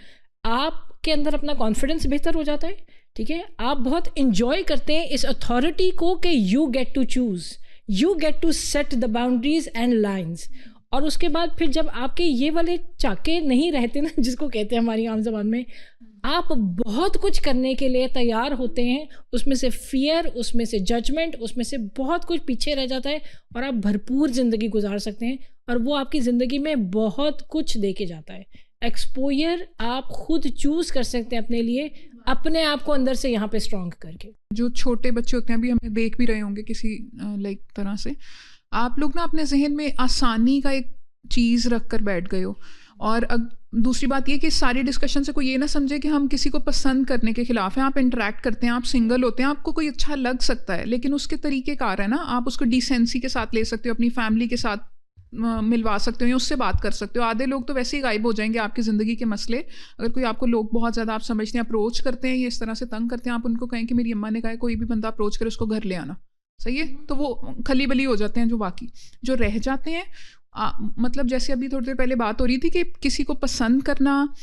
आपके अंदर अपना कॉन्फिडेंस बेहतर हो जाता है। ठीक है, आप बहुत इंजॉय करते हैं इस अथॉरिटी को कि you get to choose, you get to set the boundaries and lines. और उसके बाद फिर जब आपके ये वाले चाके नहीं रहते ना, जिसको कहते हैं हमारी आम ज़बान में, आप बहुत कुछ करने के लिए तैयार होते हैं। उसमें से फियर, उसमें से जजमेंट, उसमें से बहुत कुछ पीछे रह जाता है और आप भरपूर ज़िंदगी गुजार सकते हैं। और वो आपकी ज़िंदगी में बहुत कुछ दे के जाता है। एक्सपोजर आप खुद चूज़ कर सकते हैं अपने लिए, अपने आप को अंदर से यहाँ पे स्ट्रॉन्ग करके। जो छोटे बच्चे होते हैं, अभी हमें देख भी रहे होंगे किसी लाइक तरह से, आप लोग ना अपने जहन में आसानी का एक चीज़ रख कर बैठ गए हो। और दूसरी बात ये कि सारी डिस्कशन से कोई ये ना समझे कि हम किसी को पसंद करने के खिलाफ हैं। आप इंटरेक्ट करते हैं, आप सिंगल होते हैं, आपको कोई अच्छा लग सकता है, लेकिन उसके तरीक़ेकार है ना, आप उसको डिसेंसी के साथ ले सकते हो, अपनी फैमिली के साथ मिलवा सकते हो या उससे बात कर सकते हो। आधे लोग तो वैसे ही गायब हो जाएंगे आपकी ज़िंदगी के मसले। अगर कोई आपको लोग बहुत ज़्यादा आप समझते हैं अप्रोच करते हैं, ये इस तरह से तंग करते हैं, आप उनको कहें कि मेरी अम्मा ने कहा है कोई भी बंदा अप्रोच करे उसको घर ले आना, सही है, तो वो खली बली हो जाते हैं। जो बाकी जो रह जाते हैं, मतलब जैसे अभी थोड़ी देर पहले बात हो रही थी कि किसी को पसंद करना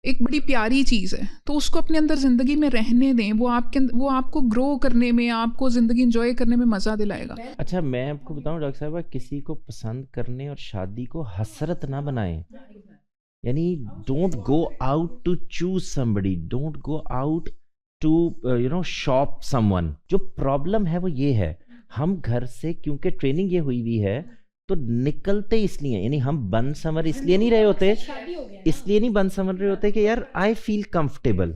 एक बड़ी प्यारी चीज़ है, तो उसको अपने अंदर ज़िंदगी में रहने दें। वो आपको ग्रो करने में, आपको ज़िंदगी इंजॉय करने में मज़ा दिलाएगा। अच्छा, मैं आपको बताऊं डॉक्टर साहबा, किसी को पसंद करने और शादी को हसरत ना बनाएं। यानी don't go out to choose somebody, don't go out to shop someone. जो प्रॉब्लम है वो ये है, हम घर से क्योंकि ट्रेनिंग ये हुई हुई है तो निकलते इसलिए, यानी हम बन संवर इसलिए नहीं रहे होते, इसलिए नहीं बन संवर रहे होते कि यार आई फील कंफर्टेबल।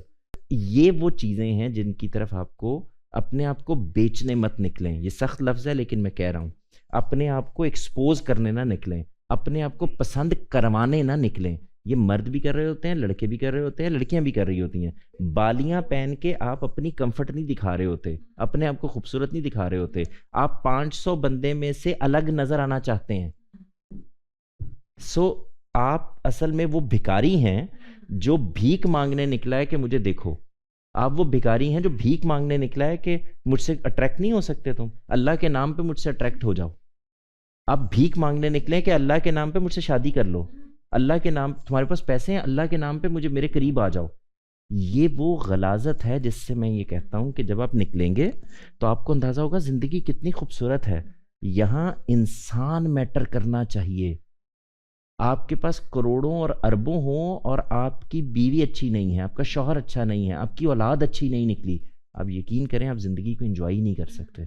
ये वो चीज़ें हैं जिनकी तरफ आपको अपने आप को बेचने मत निकलें। ये सख्त लफ्ज़ है लेकिन मैं कह रहा हूँ, अपने आप को एक्सपोज करने ना निकलें, अपने आप को पसंद करवाने ना निकलें। ये मर्द भी कर रहे होते हैं, लड़के भी कर रहे होते हैं, लड़कियां भी कर रही होती हैं। बालियां पहन के आप अपनी कंफर्ट नहीं दिखा रहे होते, अपने आप को खूबसूरत नहीं दिखा रहे होते। आप 500 बंदे में से अलग नजर आना चाहते हैं। आप असल में वो भिखारी हैं जो भीख मांगने निकला है कि मुझे देखो। आप वो भिखारी हैं जो भीख मांगने निकला है कि मुझसे अट्रैक्ट नहीं हो सकते तुम, अल्लाह के नाम पे मुझसे अट्रैक्ट हो जाओ। आप भीख मांगने निकले कि अल्लाह के नाम पे मुझसे शादी कर लो, अल्लाह के नाम, तुम्हारे पास पैसे हैं, अल्लाह के नाम पे मुझे मेरे करीब आ जाओ। ये वो गलाजत है जिससे मैं ये कहता हूँ कि जब आप निकलेंगे तो आपको अंदाज़ा होगा ज़िंदगी कितनी खूबसूरत है। यहाँ इंसान मैटर करना चाहिए। आपके पास करोड़ों और अरबों हों और आपकी बीवी अच्छी नहीं है, आपका शौहर अच्छा नहीं है, आपकी औलाद अच्छी नहीं निकली, आप यकीन करें आप ज़िंदगी को एंजॉय ही नहीं कर सकते।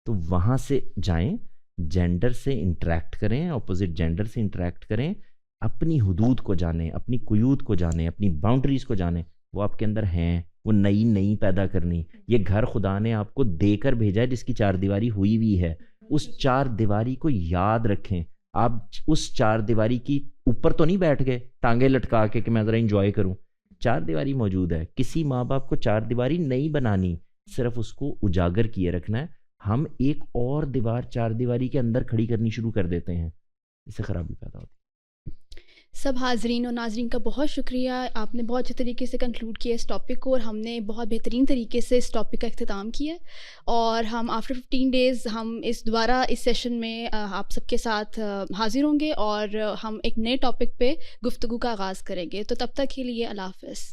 तो वहाँ से जाएं, जेंडर से इंटरेक्ट करें, अपोजिट जेंडर से इंटरेक्ट करें, अपनी हुदूद को जानें, अपनी कुयूद को जानें, अपनी बाउंड्रीज़ को जानें। वो आपके अंदर हैं, वो नई नई पैदा करनी। ये घर खुदा ने आपको देकर भेजा है जिसकी चार दीवारी हुई हुई है। उस चार दीवारी को याद रखें। आप उस चार दीवारी की ऊपर तो नहीं बैठ गए टांगे लटका के कि मैं ज़रा इंजॉय करूं। चार दीवारी मौजूद है। किसी माँ बाप को चार दीवारी नहीं बनानी, सिर्फ उसको उजागर किए रखना है। हम एक और दीवार चार दीवारी के अंदर खड़ी करनी शुरू कर देते हैं, इससे खराबी पैदा होती है। सब हाजरीन और नाजरीन का बहुत शुक्रिया, आपने बहुत अच्छे तरीके से कंक्लूड किया इस टॉपिक को और हमने बहुत बेहतरीन तरीके से इस टॉपिक का अख्तिताम किया। और हम आफ्टर 15 डेज़ हम दोबारा इस सेशन में आप सबके साथ हाजिर होंगे और हम एक नए टॉपिक पे गुफ्तगू का आगाज़ करेंगे। तो तब तक के लिए अल्लाह हाफ़िज़।